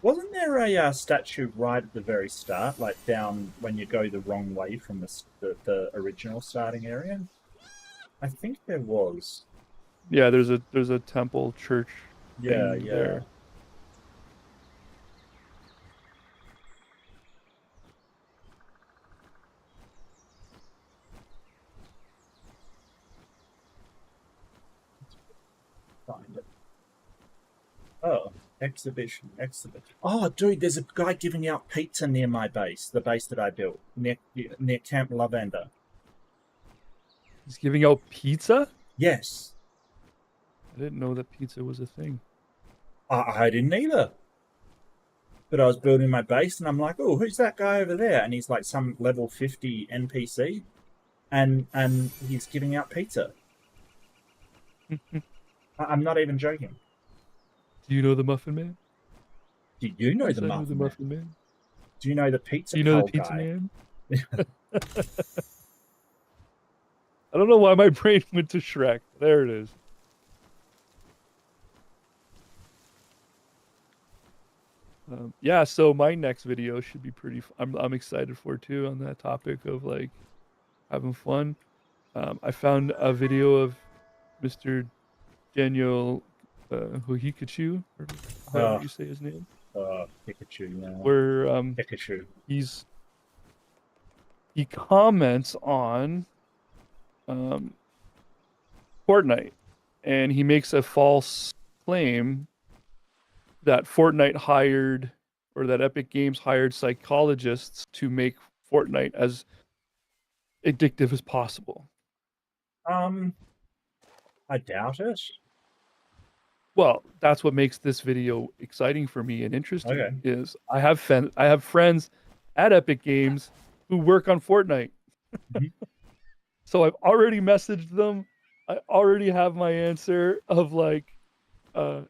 Wasn't there a statue right at the very start, like down when you go the wrong way from the original starting area? I think there was. Yeah, there's a temple church Yeah, thing yeah. there. Find it. Oh, exhibition. Oh, dude, there's a guy giving out pizza near my base, the base that I built, near Camp Lovander. He's giving out pizza? Yes. I didn't know that pizza was a thing. I didn't either. But I was building my base and I'm like, oh, who's that guy over there? And he's like some level 50 NPC and he's giving out pizza. I'm not even joking. Do you know the Muffin Man? Do you know Yes, the I know the Muffin Man? Muffin Man. Do you know the Pizza Do you know the Pole Pizza guy? Man? I don't know why my brain went to Shrek. There it is. Yeah, so my next video should be pretty. I'm excited for too on that topic of like having fun. I found a video of Mr. Daniel Huhikachu, or however Oh, you say his name, Pikachu, yeah. where Pikachu. he's he comments on um, Fortnite, and he makes a false claim that Fortnite hired, or that Epic Games hired psychologists to make Fortnite as addictive as possible. Um, I doubt it. Well, that's what makes this video exciting for me and interesting. Okay. Is I have friends at Epic Games who work on Fortnite. Mhm. So I've already messaged them. I already have my answer of like uh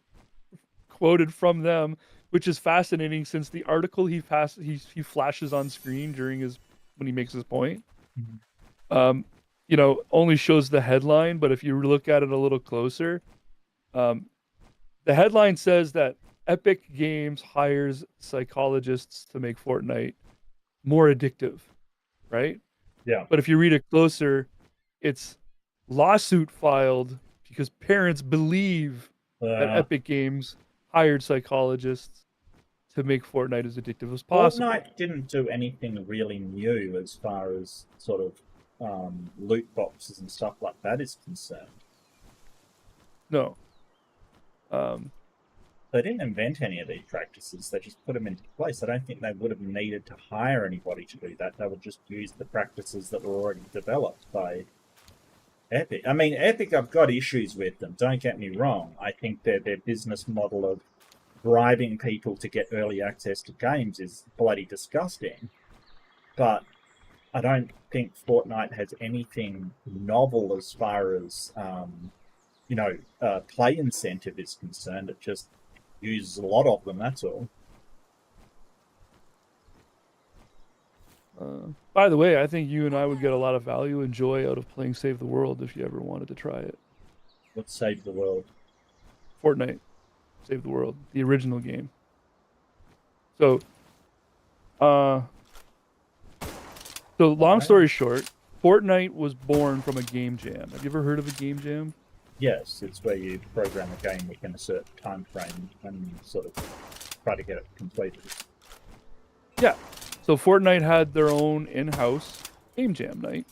quoted from them, which is fascinating since the article he flashes on screen during his when he makes his point, Mhm. um, only shows the headline, but if you look at it a little closer, um, the headline says that Epic Games hires psychologists to make Fortnite more addictive, right? Yeah. But if you read it closer, it's lawsuit filed because parents believe that Uh, Epic Games hired psychologists to make Fortnite as addictive as possible. Fortnite didn't do anything really new as far as sort of loot boxes and stuff like that is concerned. No. Um, They didn't invent any of these practices, they just put them into place. I don't think they would have needed to hire anybody to do that. They would just use the practices that were already developed by Epic. I mean, Epic, I've got issues with them, don't get me wrong. I think their business model of bribing people to get early access to games is bloody disgusting. But I don't think Fortnite has anything novel as far as play incentive is concerned. It just uses a lot of them. That's all. by the way, I think you and I would get a lot of value and joy out of playing Save the World if you ever wanted to try it. Let's save the world. Fortnite, Save the World, the original game. So, uh, so long Right. story short, Fortnite was born from a game jam. Have you ever heard of a game jam? Yes, it's where you program a game within a certain time frame and sort of try to get it completed. Yeah. So Fortnite had their own in-house game jam night,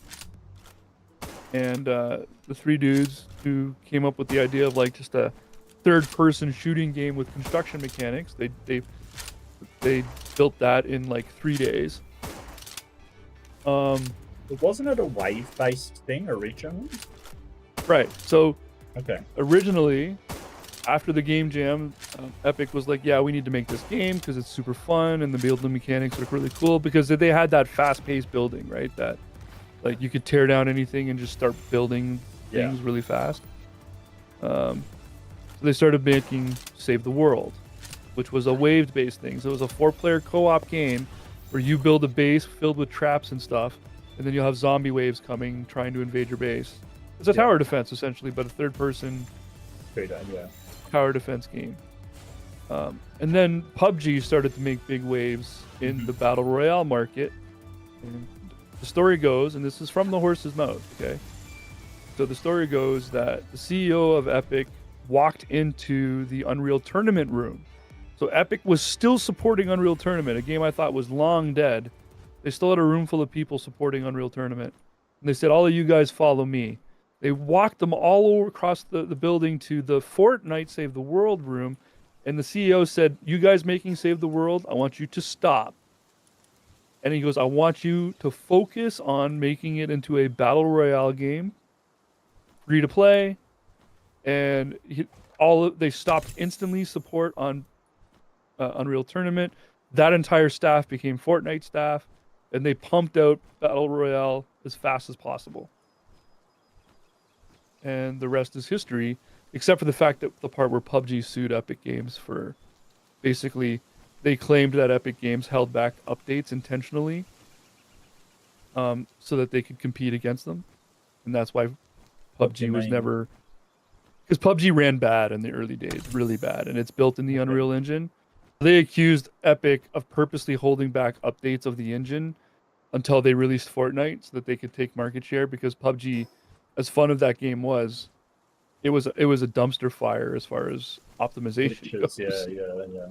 and the three dudes who came up with the idea of like just a third-person shooting game with construction mechanics, they built that in like 3 days. Um, But wasn't it a wave-based thing originally? right. So Okay. originally, after the game jam, Epic was like, "Yeah, we need to make this game because it's super fun and the building mechanics are really cool." Because they had that fast-paced building, right? That like you could tear down anything and just start building Yeah. things really fast. Um, so they started making Save the World, which was a wave-based thing. So it was a four-player co-op game where you build a base filled with traps and stuff, and then you'll have zombie waves coming trying to invade your base. It's a Yeah. tower defense essentially, but a third-person Good. Yeah. tower defense game. And then PUBG started to make big waves in the battle royale market. And the story goes, and this is from the horse's mouth, okay? So the story goes that the CEO of Epic walked into the Unreal Tournament room. So Epic was still supporting Unreal Tournament, a game I thought was long dead. They still had a room full of people supporting Unreal Tournament. And they said, all of you guys follow me. They walked them all over across the building to the Fortnite Save the World room. And the CEO said, you guys making Save the World, I want you to stop. And he goes, I want you to focus on making it into a battle royale game, free to play. And they stopped instantly support on Unreal Tournament. That entire staff became Fortnite staff, and they pumped out battle royale as fast as possible. And the rest is history, except for the fact that the part where PUBG sued Epic Games for basically they claimed that Epic Games held back updates intentionally, so that they could compete against them, and that's why What do you PUBG was mean? never because PUBG ran bad in the early days, really bad, and it's built in the Okay. Unreal Engine. They accused Epic of purposely holding back updates of the engine until they released Fortnite so that they could take market share because PUBG, as fun as that game was, it was a dumpster fire as far as optimization Glitches. Yeah. goes. Yeah.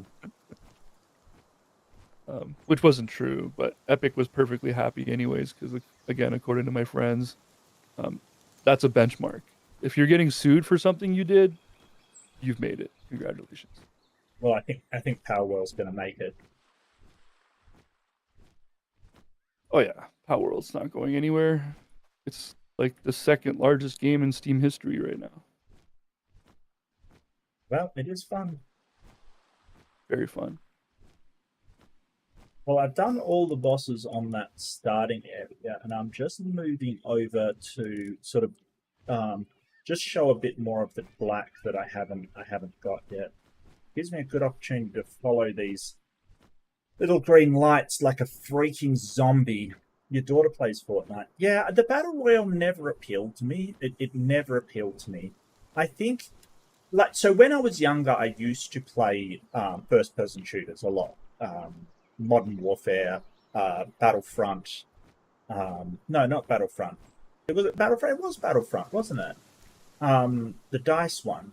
Yeah. Which wasn't true, but Epic was perfectly happy anyways because again, according to my friends, um, that's a benchmark. If you're getting sued for something you did, you've made it. Congratulations. Well, I think Palworld's going to make it. Oh yeah, Palworld's not going anywhere. It's like the second largest game in Steam history right now. Well, it is fun. Very fun. Well, I've done all the bosses on that starting area, and I'm just moving over to sort of just show a bit more of the black that I haven't got yet. Gives me a good opportunity to follow these little green lights like a freaking zombie. Your daughter plays Fortnite. Yeah, the Battle Royale never appealed to me. It never appealed to me. I think, like, so when I was younger, I used to play first-person shooters a lot. Modern Warfare, Battlefront. No, not Battlefront. It was Battlefront. It was Battlefront, wasn't it? The dice one.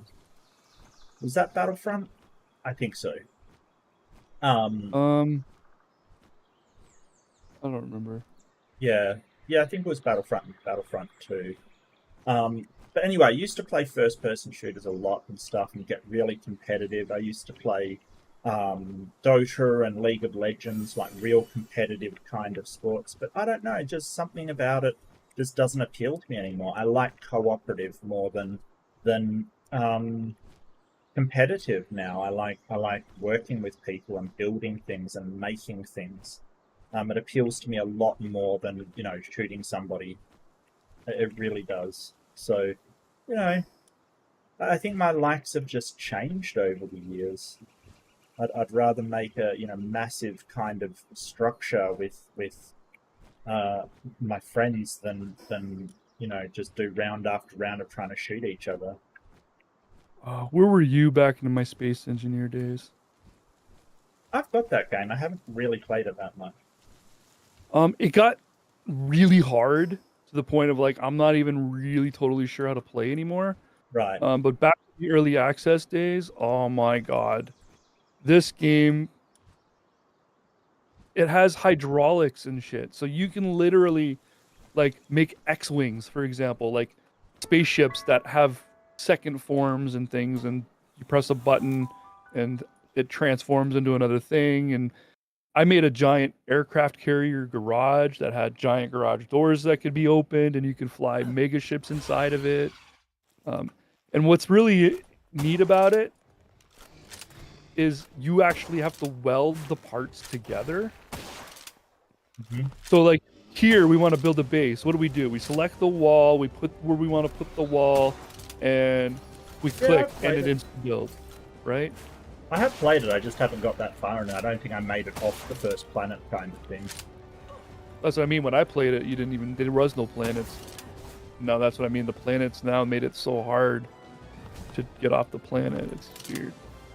Was that Battlefront? I think so. I don't remember. Yeah, I think it was Battlefront and Battlefront 2. But anyway, I used to play first-person shooters a lot and stuff, and get really competitive. I used to play Dota and League of Legends, like real competitive kind of sports. But I don't know, just something about it just doesn't appeal to me anymore. I like cooperative more than competitive now. I like working with people and building things and making things. It appeals to me a lot more than shooting somebody. It really does. So, I think my likes have just changed over the years. I'd rather make a massive kind of structure with my friends than just do round after round of trying to shoot each other. Where were you back in my space engineer days? I've got that game. I haven't really played it that much. It got really hard to the point of like I'm not even really totally sure how to play anymore. Right. But back in the early access days, oh my God, this game, it has hydraulics and shit. So you can literally like make X-wings, for example, like spaceships that have second forms and things, and you press a button and it transforms into another thing. And I made a giant aircraft carrier garage that had giant garage doors that could be opened, and you could fly mega ships inside of it. And what's really neat about it is you actually have to weld the parts together. Mm-hmm. So like here we want to build a base. What do? We select the wall, we put where we want to put the wall, and we click and it instant build, right? I have played it, I just haven't got that far, and I don't think I made it off the first planet kind of thing. That's what I mean. When I played it, there was no planets. No, that's what I mean. The planets now made it so hard to get off the planet. It's weird.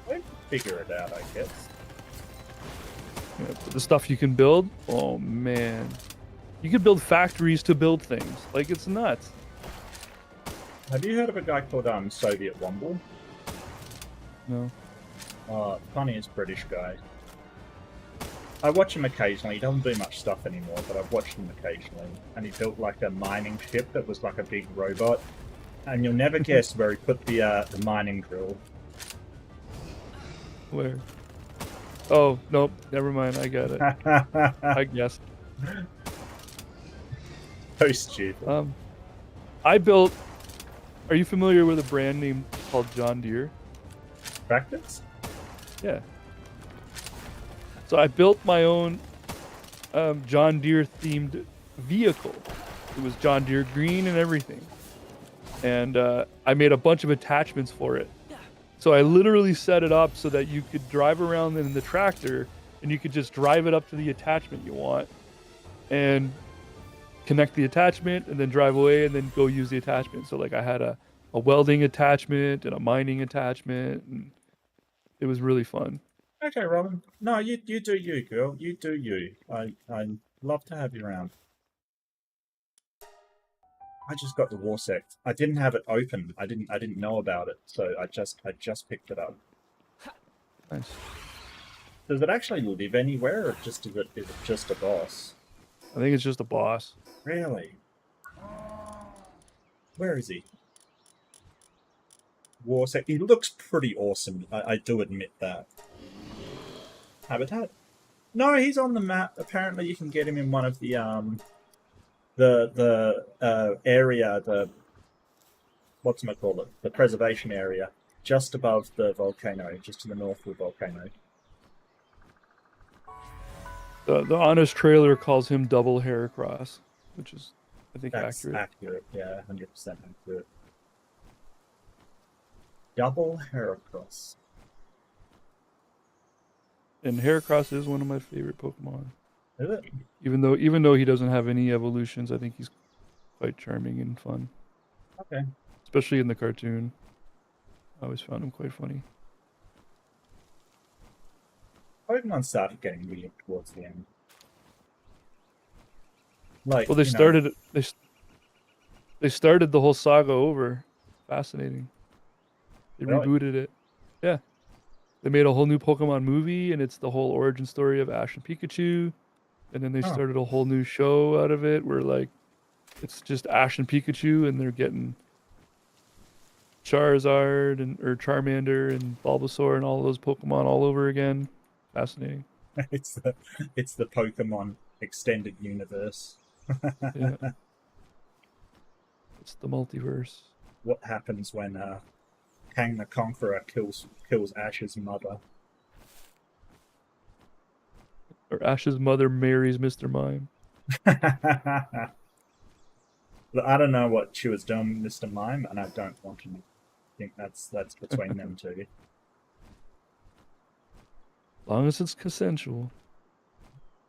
I'd figure it out, I guess. Yeah, the stuff you can build, oh man. You could build factories to build things. Like, it's nuts. Have you heard of a guy called Soviet Womble? No. Funniest British guy. I watch him occasionally. He doesn't do much stuff anymore, but I've watched him occasionally. And he built like a mining ship that was like a big robot. And you'll never guess where he put the mining drill. Where? Oh, nope. Never mind. I got it. I guessed. So stupid. I built... Are you familiar with a brand name called John Deere? Practice? Yeah. So I built my own John Deere themed vehicle. It was John Deere green and everything. And I made a bunch of attachments for it. So I literally set it up so that you could drive around in the tractor and you could just drive it up to the attachment you want and connect the attachment and then drive away and then go use the attachment. So like I had a welding attachment and a mining attachment, and it was really fun. Okay, Robin. No, you do you, girl. You do you. I love to have you around. I just got the War Sect. I didn't have it open. I didn't know about it, so I just picked it up. Nice. Does it actually live anywhere, or is it just a boss? I think it's just a boss. Really? Where is he? War Sect. He looks pretty awesome. I do admit that. Habitat? No, he's on the map. Apparently, you can get him in one of the area, whatchamacallit, the preservation area, just above the volcano, just to the north of the volcano. The Honest trailer calls him Double Heracross, which is, I think, That's accurate. accurate, yeah, 100% accurate. double Heracross. And Heracross is one of my favorite Pokemon. Is it? Even though he doesn't have any evolutions, I think he's quite charming and fun. Okay. Especially in the cartoon. I always found him quite funny. Pokemon started getting weird towards the end. Like, Well, they started the whole saga over. Fascinating. They Really? rebooted it. Yeah. They made a whole new Pokemon movie, and it's the whole origin story of Ash and Pikachu. And then they Oh. started a whole new show out of it where, like, it's just Ash and Pikachu, and they're getting Charizard or Charmander and Bulbasaur and all those Pokemon all over again. Fascinating. it's the Pokemon extended universe. Yeah. It's the multiverse. What happens when Kang the Conqueror kills Ash's mother? Or Ash's mother marries Mr. Mime. I don't know what she was doing with Mr. Mime, and I don't want to think that's between them two. As long as it's consensual.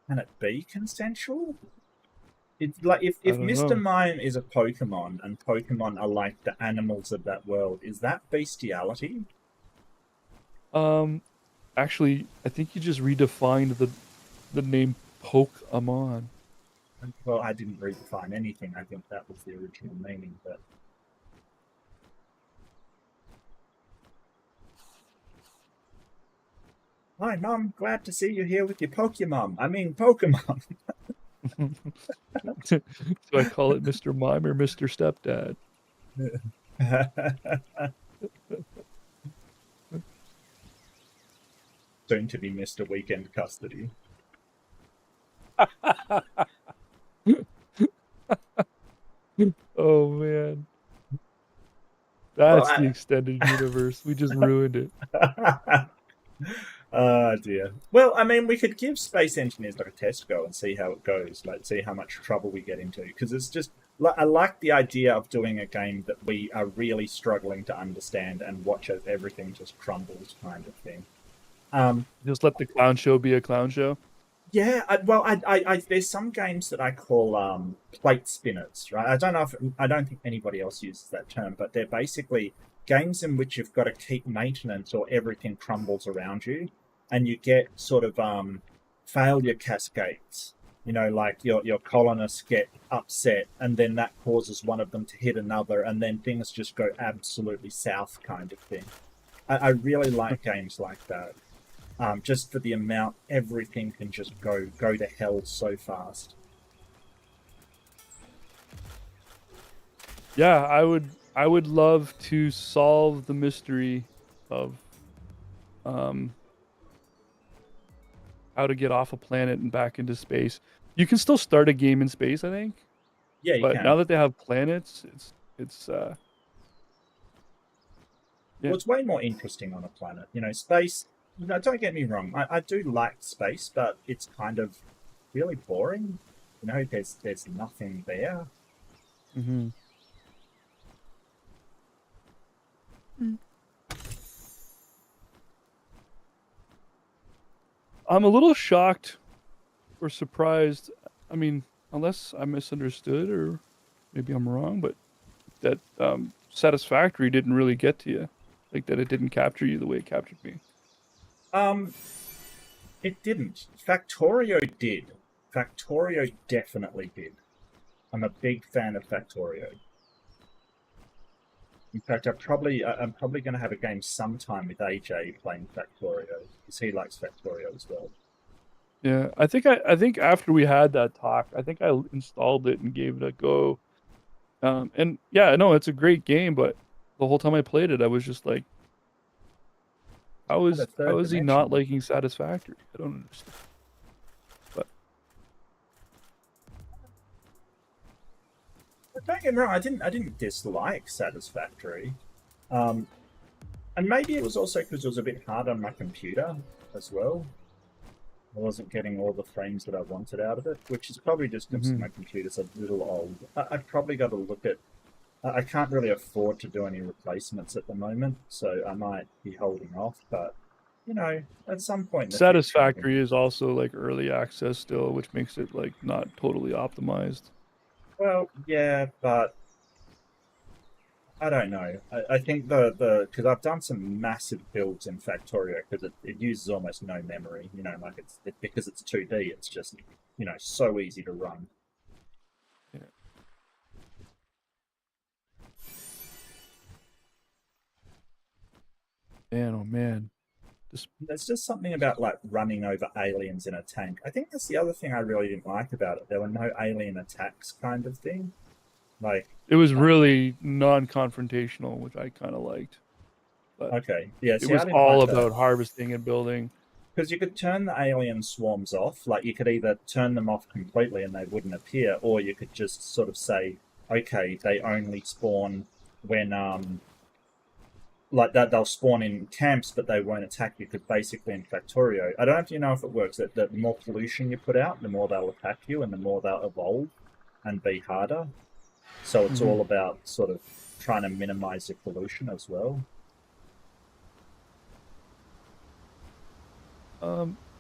Can it be consensual? It's like if Mr. Mime is a Pokemon and Pokemon are like the animals of that world, is that bestiality? Actually, I think you just redefined the name Pokemon. Well, I didn't redefine anything. I think that was the original meaning, but hi, Mum. Glad to see you here with your Pokemon. I mean, Pokemon. So I call it Mr. Mime or Mr. Stepdad. Soon to be Mr. Weekend Custody. Oh man. That's the extended universe. We just ruined it. Oh dear. Well, I mean, we could give Space Engineers like a test go and see how it goes, like see how much trouble we get into. Because it's just, I like the idea of doing a game that we are really struggling to understand and watch as everything just crumbles, kind of thing. Just let the clown show be a clown show. Yeah, there's some games that I call plate spinners, right? I don't think anybody else uses that term, but they're basically games in which you've got to keep maintenance or everything crumbles around you, and you get sort of failure cascades. You know, like your colonists get upset, and then that causes one of them to hit another, and then things just go absolutely south, kind of thing. I really like games like that. Just for the amount everything can just go to hell so fast. Yeah, I would love to solve the mystery of how to get off a planet and back into space. You can still start a game in space, I think. Yeah, you but can. Now that they have planets, it's Well, it's way more interesting on a planet. You know, space. No, don't get me wrong. I do like space, but it's kind of really boring. You know, there's nothing there. Mm-hmm. I'm a little shocked or surprised. I mean, unless I misunderstood or maybe I'm wrong, but that Satisfactory didn't really get to you. Like that it didn't capture you the way it captured me. It didn't. Factorio did. Factorio definitely did. I'm a big fan of Factorio. In fact, I'm probably going to have a game sometime with AJ playing Factorio because he likes Factorio as well. Yeah, I think after we had that talk, I think I installed it and gave it a go. And yeah, no, it's a great game, but the whole time I played it, I was just like, how is he not liking Satisfactory? I don't understand. But don't get me wrong, I didn't dislike Satisfactory, and maybe it was also because it was a bit hard on my computer as well. I wasn't getting all the frames that I wanted out of it, which is probably just because my computer's a little old. I've probably got to look at I can't really afford to do any replacements at the moment, so I might be holding off. But at some point in the future, I think. Satisfactory is also like early access still, which makes it like not totally optimized. Well, yeah, but I don't know. I think the because I've done some massive builds in Factorio because it uses almost no memory. Like because it's 2D. It's just so easy to run. Yeah. Man, oh man. This There's just something about like running over aliens in a tank. I think that's the other thing I really didn't like about it. There were no alien attacks, kind of thing. Like, it was uh, really non-confrontational, which I kind of liked. But okay, yeah. it See, I was didn't all like that about harvesting and building. because you could turn the alien swarms off. Like, you could either turn them off completely and they wouldn't appear, or you could just sort of say, okay, they only spawn when like that they'll spawn in camps, but they won't attack you. Because basically in Factorio, I don't know if you know if it works. That the more pollution you put out, the more they'll attack you, and the more they'll evolve and be harder. So it's Hmm. all about sort of trying to minimize the pollution as well.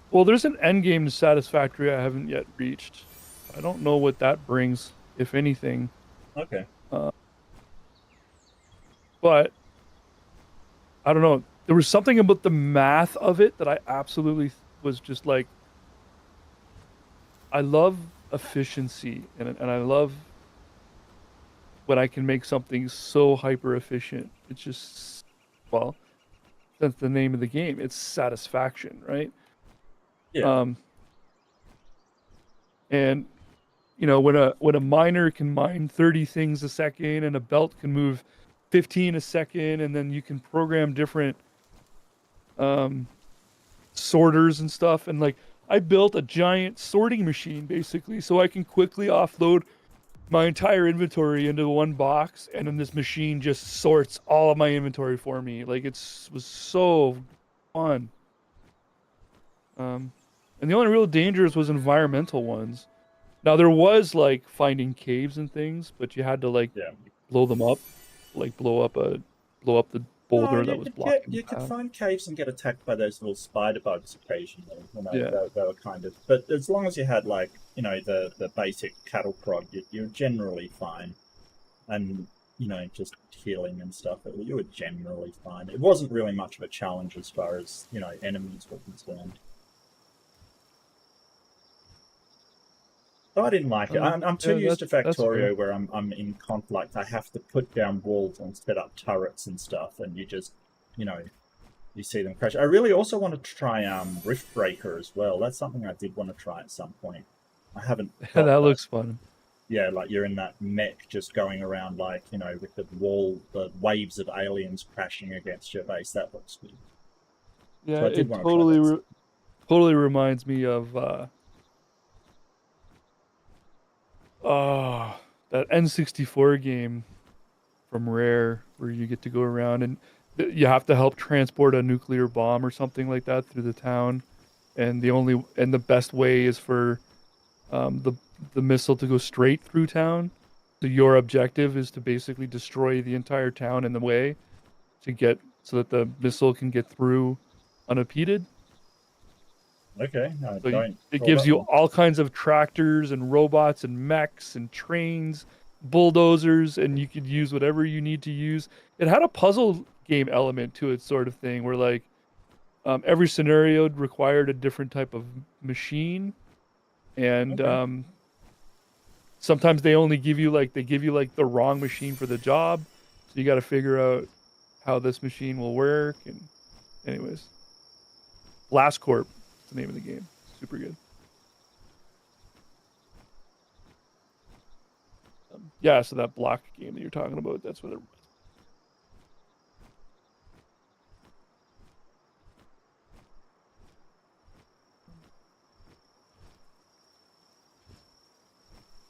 Well, there's an end game to Satisfactory I haven't yet reached. I don't know what that brings, if anything. Okay. Uh, but I don't know. There was something about the math of it that I absolutely was just like, I love efficiency and I love when I can make something so hyper efficient. It's just, well, that's the name of the game. It's satisfaction, right? Yeah. Um, and when a miner can mine 30 things a second and a belt can move 15 a second, and then you can program different um, sorters and stuff. And like I built a giant sorting machine basically so I can quickly offload my entire inventory into one box, and then this machine just sorts all of my inventory for me. Like was so fun. Um, and the only real dangers was environmental ones. Now there was like finding caves and things, but you had to like Yeah. blow them up, like blow up the No, boulder that you was could get blocking you the could path. find caves and get attacked by those little spider bugs occasionally. Yeah. They were kind of, but as long as you had like the basic cattle prod, you're generally fine. And just healing and stuff, you were generally fine. It wasn't really much of a challenge as far as enemies were concerned. So I didn't like it. I'm too Yeah, used to that's fair. Factorio where I'm in conflict. I have to put down walls and set up turrets and stuff, and you know you see them crash. I really also want to try Rift Breaker as well. That's something I did want to try at some point. I haven't Yeah, got that that. looks fun. Yeah, like you're in that mech just going around like, with the waves of aliens crashing against your base. That looks good. Yeah, So I did it want to try that. totally reminds me of oh, that N64 game from Rare where you get to go around and you have to help transport a nuclear bomb or something like that through the town, and the best way is for um, the the missile to go straight through town. So your objective is to basically destroy the entire town in the way to get so that the missile can get through unimpeded. Okay, I So don't it call gives that you one. all kinds of tractors and robots and mechs and trains, bulldozers, and you could use whatever you need to use. It had a puzzle game element to it, sort of thing, where like every scenario required a different type of machine, and Okay, sometimes they give you like the wrong machine for the job, so you got to figure out how this machine will work. And anyways, Blast Corp is the name of the game. Super good. Yeah, so that block game that you're talking about, that's what it.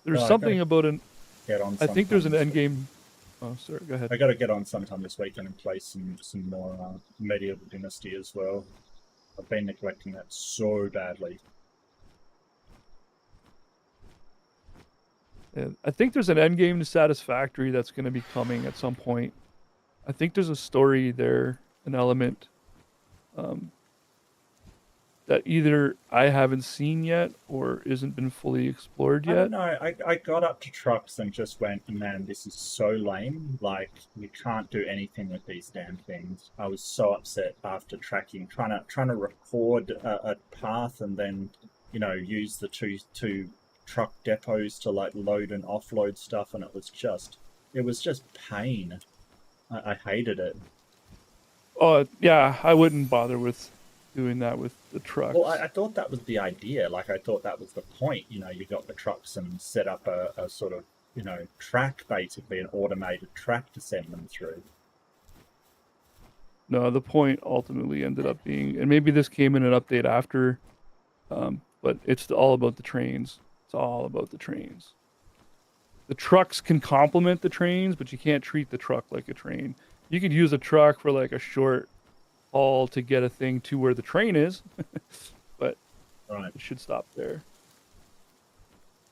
There's no, I gotta something about an. get on I think there's sometime an this end week. game. Oh, sorry. Go ahead. I gotta get on sometime this weekend and play some more Medieval Dynasty as well. I've been neglecting that so badly. And I think there's an end game to Satisfactory that's going to be coming at some point. I think there's a story there, an element um, that either I haven't seen yet or isn't been fully explored I don't yet. know. I got up to trucks and just went, man, this is so lame. Like, you can't do anything with these damn things. I was so upset after tracking, trying to record a path and then, use the two truck depots to like load and offload stuff, and it was just pain. I hated it. Oh yeah, I wouldn't bother with doing that with the Well, trucks. I thought that was the idea. Like, I thought that was the point. You got the trucks and set up a sort of, track, basically, an automated track to send them through. No, the point ultimately ended up being, and maybe this came in an update after, but it's all about the trains. It's all about the trains. The trucks can complement the trains, but you can't treat the truck like a train. You could use a truck for like a short haul to get a thing to where the train is, but Right. it should stop there.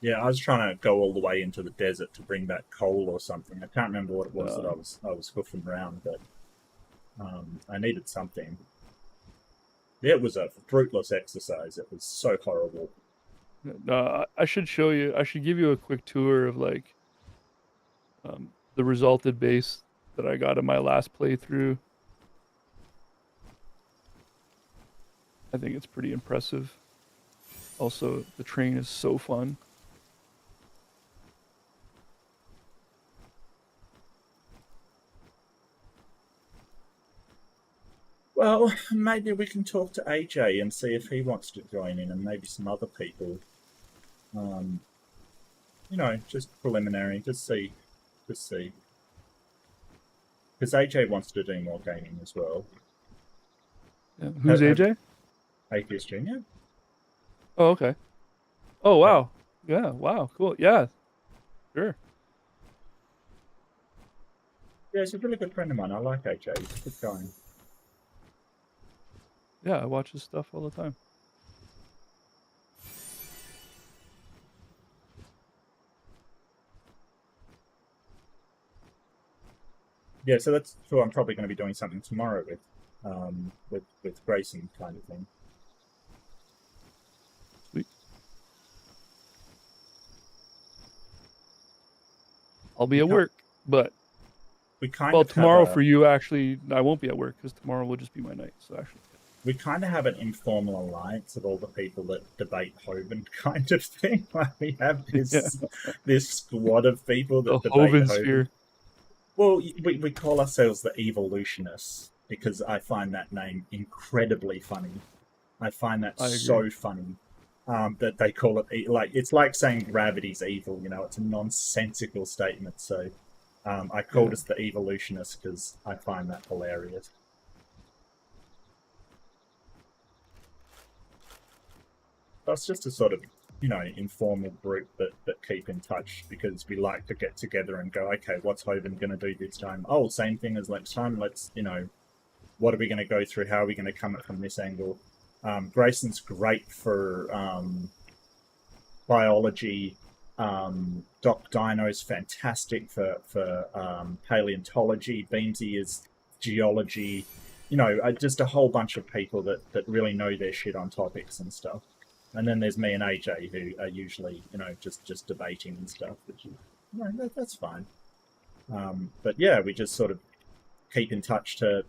Yeah, I was trying to go all the way into the desert to bring back coal or something. I can't remember what it was that Uh, I was hoofing around, but I needed something. It was a fruitless exercise. It was so horrible. I should show you. I should give you a quick tour of like the resulted base that I got in my last playthrough. I think it's pretty impressive. Also, the train is so fun. Well, maybe we can talk to AJ and see if he wants to join in, and maybe some other people. Um, just preliminary, just see, because AJ wants to do more gaming as well. Yeah. Who's Have AJ? Atheist Junior? Oh, okay. Oh, Uh, wow. Yeah, wow, cool. Yeah, sure. yeah, he's a really good friend of mine. I like AJ. He's a good guy. Yeah, I watch his stuff all the time. Yeah, so that's who I'm probably going to be doing something tomorrow with Grayson kind of thing. Sweet. I'll be We at can't, work, but we kind well, of have tomorrow a for you, actually, I won't be at work because tomorrow will just be my night. So actually, we kind of have an informal alliance of all the people that debate Hoban kind of thing. Like, we have yeah, this squad of people the that debate Hoven Hoban. sphere. Well, we call ourselves the Evolutionists because I find that name incredibly funny. I find that I agree. so funny that they call it like it's like saying gravity's evil. It's a nonsensical statement. So I called Yeah, us the Evolutionists because I find that hilarious. That's just a sort of informal group that keep in touch because we like to get together and go, okay, what's Hoven going to do this time? Oh, same thing as next time. Let's what are we going to go through? How are we going to come at from this angle? Grayson's great for biology. Doc Dino's fantastic for paleontology. Beamsy is geology. Just a whole bunch of people that really know their shit on topics and stuff. And then there's me and AJ who are usually just debating and stuff, which is that's fine. But yeah, we just sort of keep in touch to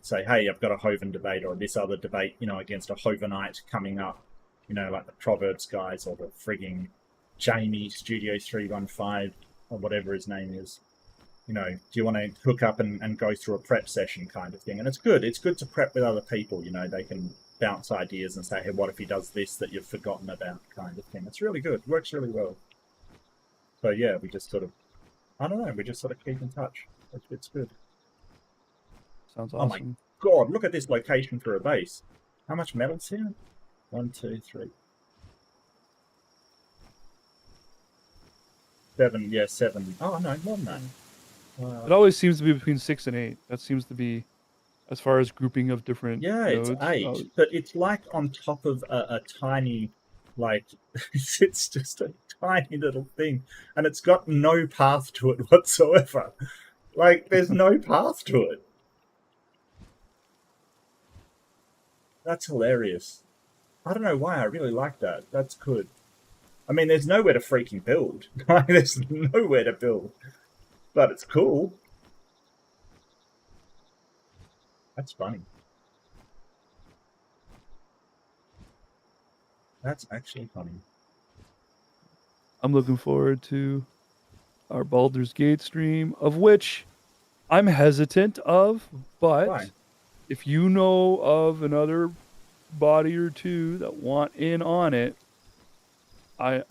say, hey, I've got a Hoven debate or this other debate against a Hovenite coming up, like the Proverbs guys or the frigging Jamie Studio 315 or whatever his name is. Do you want to hook up and go through a prep session kind of thing? And it's good. It's good to prep with other people. They can bounce ideas and say, hey, what if he does this that you've forgotten about kind of thing. It's really good. It works really well. So yeah, we just sort of, I don't know, we just sort of keep in touch. It's good. sounds Oh my awesome. God, look at this location for a base. How much metal's here? 1, 2, 3. 7, yeah, 7. Oh no, more than that. It always seems to be between 6 and 8. That seems to be as far as grouping of different Yeah, it's nodes. 8, but it's like on top of a tiny, like, it's just a tiny little thing, and it's got no path to it whatsoever. Like, there's no path to it. That's hilarious. I don't know why, I really like that. That's good. I mean, there's nowhere to freaking build. There's nowhere to build. But it's cool. That's funny. That's actually funny. I'm looking forward to our Baldur's Gate stream, of which I'm hesitant of, but Why? if you know of another body or two that want in on it, I'm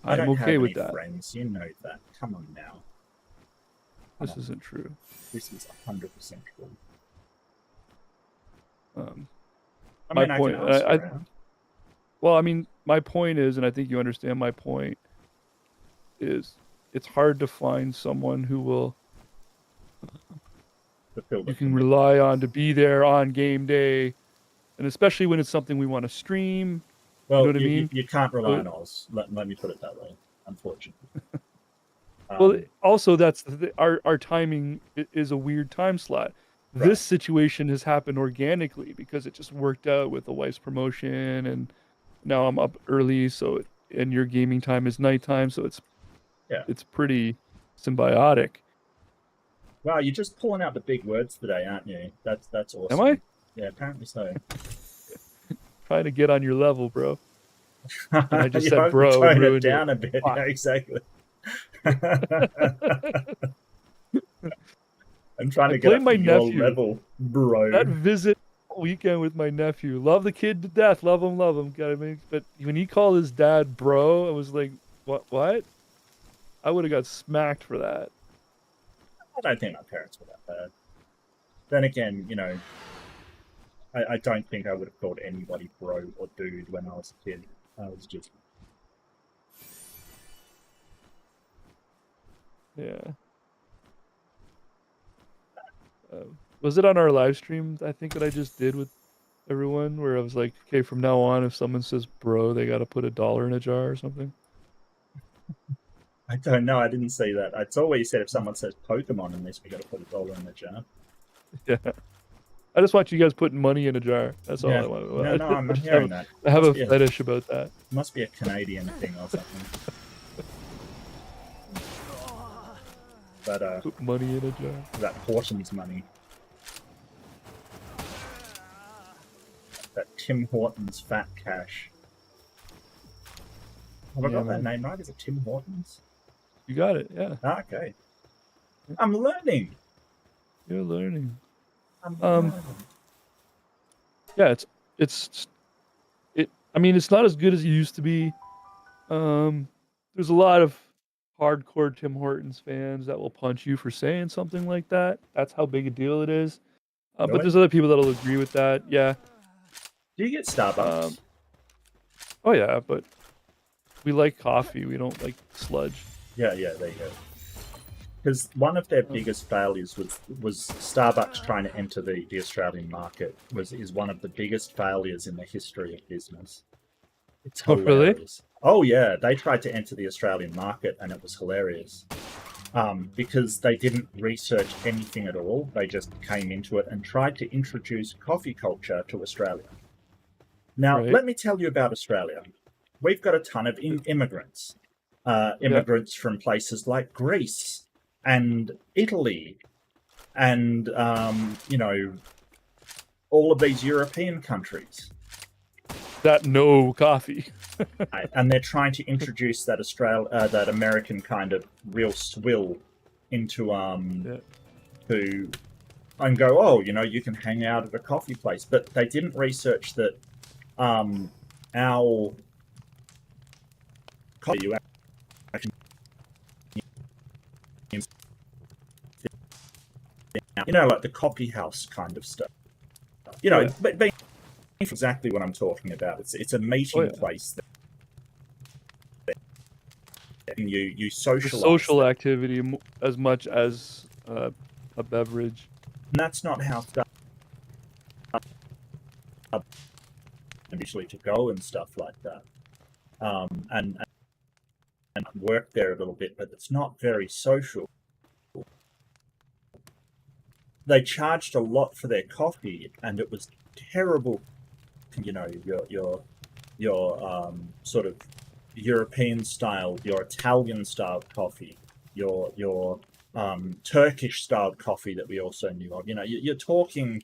don't okay have with any that. friends. You know that. Come on now. This isn't true. This is 100% true. I My mean, point. I can ask around. Well, I mean, my point is, and I think you understand my point, is it's hard to find someone who will you can rely on to be there on game day, and especially when it's something we want to stream. Well, you know what I mean? You can't rely on Oz. Let me put it that way, unfortunately. Well, also that's our timing is a weird time slot. Right. This situation has happened organically because it just worked out with the wife's promotion, and now I'm up early, and your gaming time is nighttime, so it's pretty symbiotic. Wow, you're just pulling out the big words today, aren't you? That's awesome. Am I? Yeah, apparently so. Trying to get on your level, bro. And I just said, hope bro, tone it down a bit. Fuck. Yeah, exactly. I'm trying to get up to your level, bro. That visit weekend with my nephew. Love the kid to death. Love him. But when he called his dad bro, I was like, what? I would have got smacked for that. I don't think my parents were that bad. Then again, you know, I don't think I would have called anybody bro or dude when I was a kid. I was just... Yeah. Was it on our live stream, I think, that I just did with everyone, where I was like, okay, from now on, if someone says bro, they got to put $1 in a jar or something? I don't know. I didn't see that. It's always said if someone says Pokemon in this, we got to put $1 in the jar. Yeah. I just want you guys putting money in a jar. That's all I want. No, I'm hearing that. I have a fetish about that. Must be a Canadian thing or something. But put money in a jar. That Hortons money. That Tim Hortons fat cash. Have I got that name right? Is it Tim Hortons? You got it, yeah. Okay. I'm learning. You're learning. I'm learning. Yeah, I mean, it's not as good as it used to be. There's a lot of hardcore Tim Hortons fans that will punch you for saying something like that. That's how big a deal it is. But there's other people that'll agree with that. Yeah. Do you get Starbucks? Oh yeah, but we like coffee. We don't like sludge. Yeah, there you go. Because one of their biggest failures was Starbucks trying to enter the Australian market is one of the biggest failures in the history of business. It's hilarious. Oh yeah, they tried to enter the Australian market and it was hilarious. Because they didn't research anything at all. They just came into it and tried to introduce coffee culture to Australia. Now, let me tell you about Australia. We've got a ton of immigrants. Immigrants from places like Greece and Italy and, you know, all of these European countries. That no coffee. And they're trying to introduce that that American kind of real swill into and go, oh, you know, you can hang out at a coffee place. But they didn't research that our coffee, you know, like the coffee house kind of stuff. You know, but exactly what I'm talking about. It's a meeting place that you socialize. Social activity as much as a beverage. And that's not how stuff usually to go and stuff like that. And worked there a little bit, but it's not very social. They charged a lot for their coffee, and it was terrible. You know, your sort of European style, your Italian style coffee, your Turkish style coffee that we also knew of. You know, you're talking.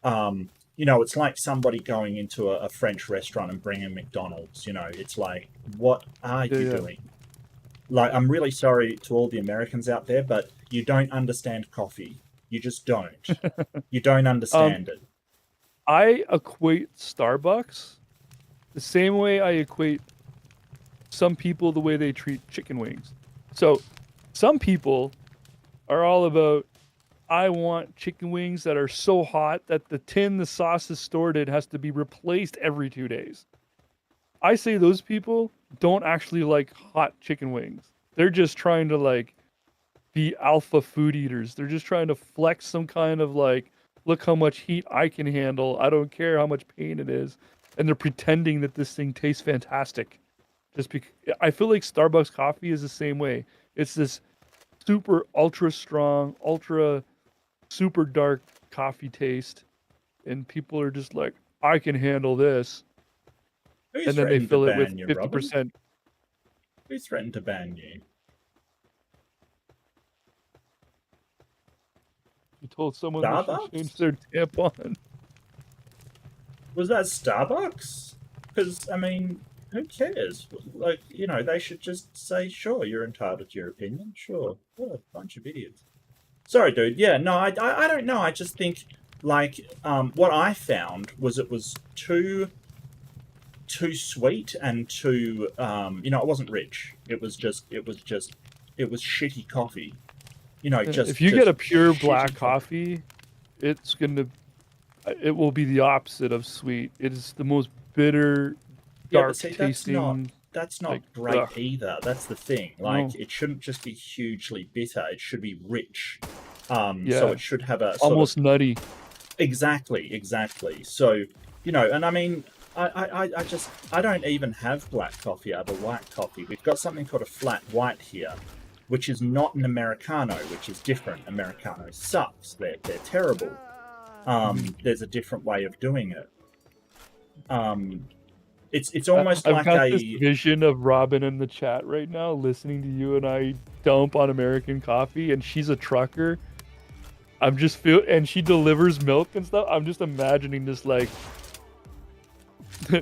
You know, it's like somebody going into a French restaurant and bringing McDonald's. You know, it's like, what are Yeah, you yeah. doing? Like, I'm really sorry to all the Americans out there, but you don't understand coffee. You just don't. You don't Um, understand it. I equate Starbucks the same way I equate some people the way they treat chicken wings. So, some people are all about, I want chicken wings that are so hot that the tin the sauce is stored in has to be replaced every 2 days. I say those people don't actually like hot chicken wings. They're just trying to like be alpha food eaters. They're just trying to flex some kind of like, look how much heat I can handle. I don't care how much pain it is. And they're pretending that this thing tastes fantastic. Just because I feel like Starbucks coffee is the same way. It's this super ultra strong, ultra super dark coffee taste, and people are just like, I can handle this, Who and then they threatened to fill it with ban you, Robin? 50%. Who threatened to ban you? You told someone they should change Starbucks? their tampon. Was that Starbucks? Because, I mean, who cares? Like, you know, they should just say, sure, you're entitled to your opinion. Sure. What a bunch of idiots. Sorry, dude. Yeah, no, I don't know. I just think, like, what I found was it was too sweet and too, you know, it wasn't rich. It was shitty coffee. You know, If you get just a pure black shitty coffee. coffee, it's gonna, it will be the opposite of sweet. It is the most bitter, Yeah, but dark see, tasting, that's like, not great ugh, either. That's the thing. Like, no, it shouldn't just be hugely bitter. It should be rich. So yeah, it should have a sort of almost nutty. exactly. So, you know, and I mean, I don't even have black coffee. I have a white coffee. We've got something called a flat white here, which is not an Americano, which is different. Americano sucks. They're terrible. Mhm. There's a different way of doing it. Um, it's almost I've like got this a vision of Robin in the chat right now, listening to you and I dump on American coffee, and she's a trucker. I'm just feel, and she delivers milk and stuff. I'm just imagining this like,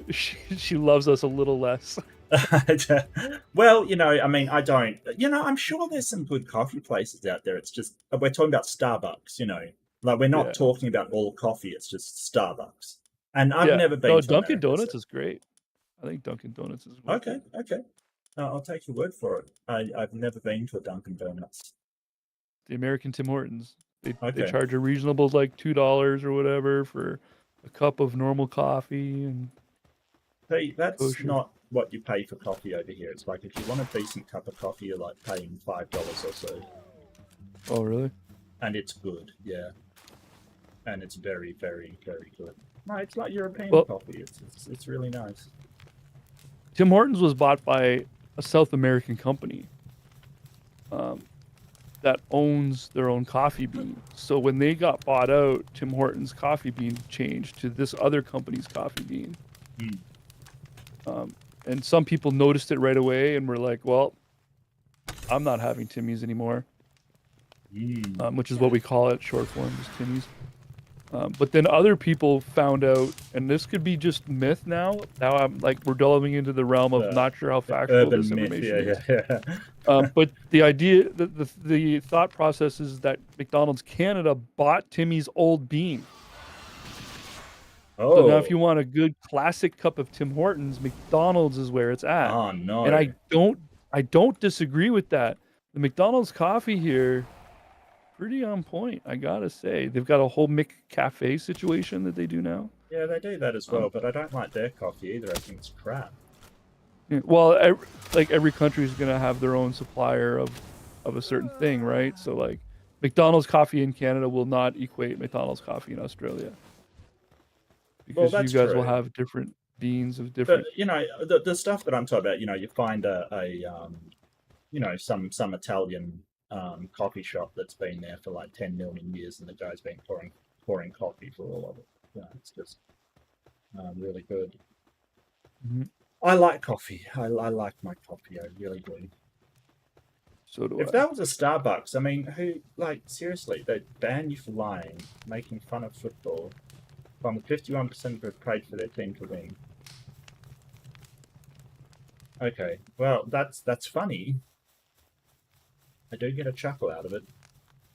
she loves us a little less. well, you know, I mean, I don't, you know, I'm sure there's some good coffee places out there. It's just, we're talking about Starbucks, you know, like we're not Yeah, talking about all coffee, it's just Starbucks. And I've yeah. never been No, to Dunkin' America, so Donuts is great. I think Dunkin' Donuts is way okay, cool. okay. I'll take your word for it. I've never been to a Dunkin' Donuts. The American Tim Hortons, they Okay. charge a reasonable like $2 or whatever for a cup of normal coffee and Hey, that's kosher. not what you pay for coffee over here. It's like if you want a decent cup of coffee, you're like paying $5 or so. Oh, really? And it's good, yeah. And it's very good. No, it's like European Well, coffee. It's really nice. Tim Hortons was bought by a South American company um, that owns their own coffee bean. So when they got bought out, Tim Hortons coffee bean changed to this other company's coffee bean. Mm. Um, and some people noticed it right away and were like, "Well, I'm not having Timmy's anymore," Mm. which is what we call it, short form, is Timmy's. But then other people found out, and this could be just myth now. Now I'm like, we're delving into the realm of The, not sure how the factual this urban myth, information is. yeah. But the idea, the thought process is that McDonald's Canada bought Timmy's old bean. So now, if Oh, you want a good classic cup of Tim Hortons, McDonald's is where it's at. oh And no. I don't disagree with that. The McDonald's coffee here, pretty on point, I gotta say. They've got a whole McCafe situation that they do now. Yeah, they do that as Um, well, but I don't like their coffee either. I think it's crap. yeah, well, like every country is gonna have their own supplier of a certain thing, right? So like McDonald's coffee in Canada will not equate McDonald's coffee in Australia Well, because you that's guys will true. have different beans of But different. you know, the stuff that I'm talking about, you know, you find you know, some Italian coffee shop that's been there for like 10 million years, and the guy's been pouring coffee for all of it. You know, it's just really good. Mhm. I like coffee. I like my coffee. I really do. So do If I. that was a Starbucks, I mean, who, like, seriously, they'd ban you for lying, making fun of football. From 51% have prayed for their team to win. Okay, well, that's funny. I do get a chuckle out of it.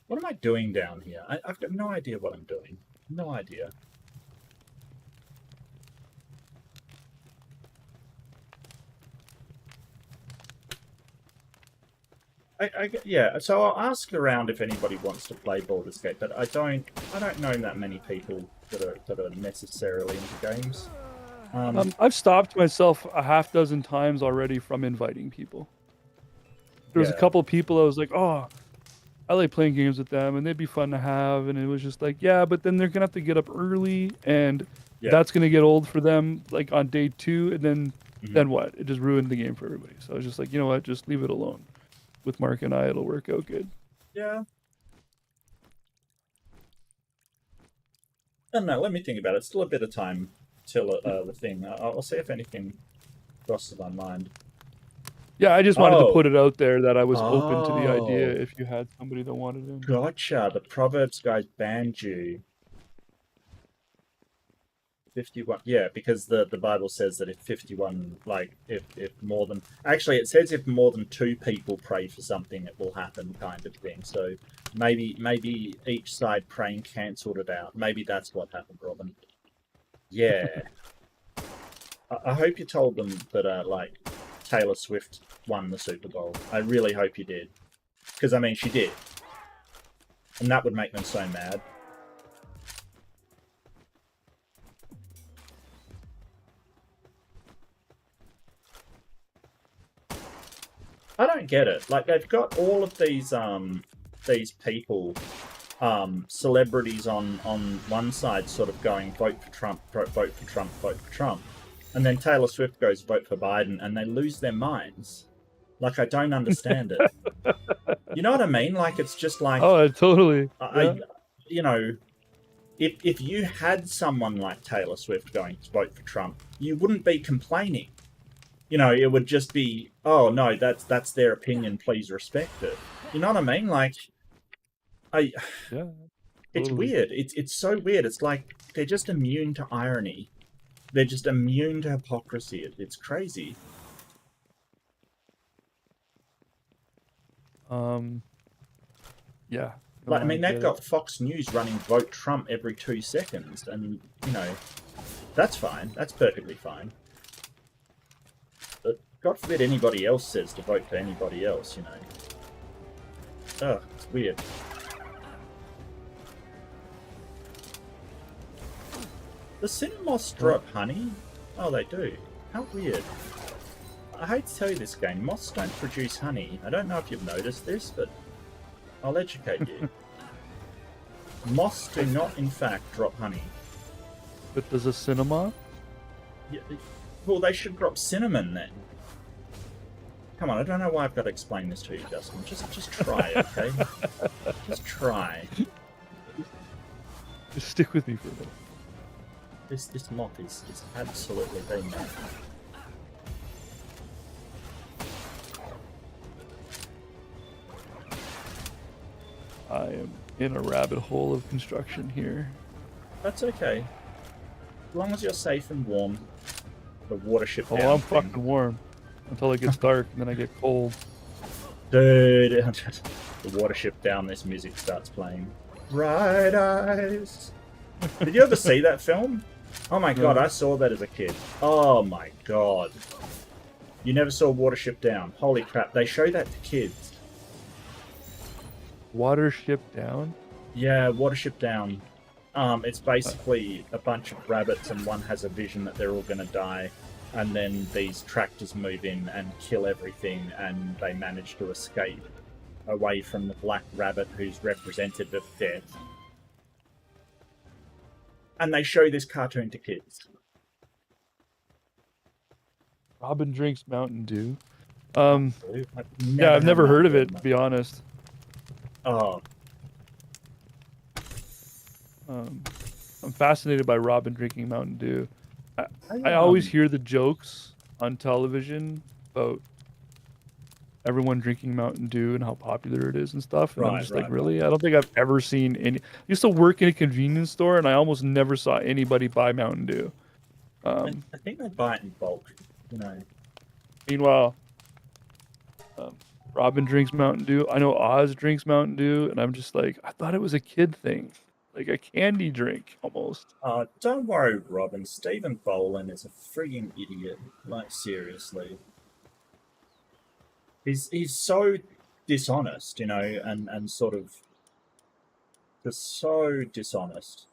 What am I doing down here? I've got no idea what I'm doing. No idea. Yeah, so I'll ask around if anybody wants to play Baldur's Gate, but I don't know that many people that are necessarily into games. I've stopped myself a half dozen times already from inviting people. There was a Yeah, couple people I was like, oh, I like playing games with them, and they'd be fun to have. And it was just like, yeah, but then they're gonna have to get up early, and yeah. that's gonna get old for them, like on day two. And Hmm. then what? It just ruined the game for everybody. So I was just like, you know what? Just leave it alone. With Mark and I, it'll work out good. Yeah. I don't know. Let me think about it. Still a bit of time till the thing. I'll see if anything crosses my mind. Yeah, I just wanted to Oh, put it out there that I was open to the idea oh, if you had somebody that wanted in. gotcha. The Proverbs guys banned you. 51, yeah, because the Bible says that if 51, like if more than, actually it says if more than two people pray for something it will happen, kind of thing. So maybe each side praying cancelled it out. Maybe that's what happened, Robin. Yeah. I hope you told them that like Taylor Swift won the Super Bowl. I really hope you did, because I mean she did, and that would make them so mad. I don't get it. Like they've got all of these people, celebrities on one side, sort of going vote for Trump, vote for Trump, vote for Trump, and then Taylor Swift goes vote for Biden, and they lose their minds. Like I don't understand it. You know what I mean? Like it's just like Oh, totally. I Yeah. you know, if you had someone like Taylor Swift going to vote for Trump, you wouldn't be complaining. You know, it would just be, oh no, that's their opinion. Please respect it. You know what I mean? Like, I, Yeah, it's totally. weird. It's so weird. It's like they're just immune to irony. They're just immune to hypocrisy. It's crazy. Um, yeah. Like, No, I I mean, they've get it. got Fox News running "Vote Trump" every 2 seconds, and you know, that's fine. That's perfectly fine. But God forbid anybody else says to vote for anybody else. You know, ugh, it's weird. The Cinemoss Well, drop honey? Oh, they do. How weird. I hate to tell you this game, moths don't produce honey. I don't know if you've noticed this, but I'll educate you. Moths do not, in fact, drop honey. but does a cinema? Yeah, well, they should drop cinnamon then. Come on, I don't know why I've got to explain this to you, Justin. Just try, okay? Just try. Just stick with me for a minute. This moth is absolutely being mad. I am in a rabbit hole of construction here. That's okay. As long as you're safe and warm. The watership Oh, down I'm thing. fucking warm until it gets dark and then I get cold. Dude, the watership down, this music starts playing. Bright Eyes. Did you ever see that film? Oh my god, No. I saw that as a kid. Oh my god. You never saw Watership Down. Holy crap, they show that to kids. Watership down? Yeah, Watership Down. It's basically a bunch of rabbits and one has a vision that they're all gonna die. And then these tractors move in and kill everything and they manage to escape away from the black rabbit who's representative of death. And they show this cartoon to kids. Robin drinks Mountain Dew. Um, I've yeah, never I've had never heard Mountain of Dew it, in to my... be honest. Oh, Um, I'm fascinated by Robin drinking Mountain Dew. I, I, I always hear the jokes on television about everyone drinking Mountain Dew and how popular it is and stuff. And I'm right, just like, right, right. really? I don't think I've ever seen any. I used to work in a convenience store and I almost never saw anybody buy Mountain Dew. Um, I think they buy it in bulk, you know. Meanwhile, um, Robin drinks Mountain Dew. I know Oz drinks Mountain Dew, and I'm just like, I thought it was a kid thing, like a candy drink almost. Don't worry, Robin. Stephen Boland is a frigging idiot. Like, seriously. He's so dishonest, you know, and sort of just so dishonest.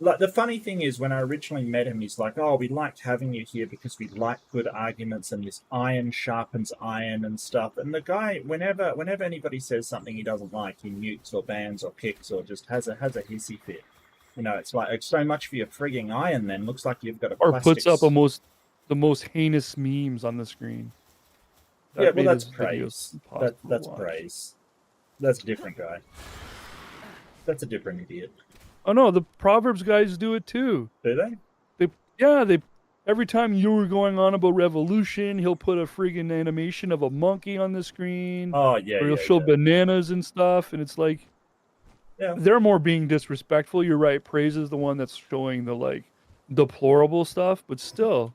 Like, the funny thing is, when I originally met him, he's like, "Oh, we liked having you here because we like good arguments, and this iron sharpens iron and stuff." And the guy, whenever anybody says something he doesn't like, he mutes or bans or kicks or just has a hissy fit. You know, it's like, it's so much for your frigging iron. Then looks like you've got a Or puts up plastics. the most heinous memes on the screen. Yeah, That well, made that's his videos praise. impossible to That's watch. praise. That's a different guy. That's a different idiot. Oh no, the Proverbs guys do it too. Do they? They every time you were going on about revolution, he'll put a friggin' animation of a monkey on the screen, Oh yeah, or he'll yeah, show yeah, bananas and stuff, and it's like yeah. they're more being disrespectful. You're right. Praise is the one that's showing the like deplorable stuff, but still.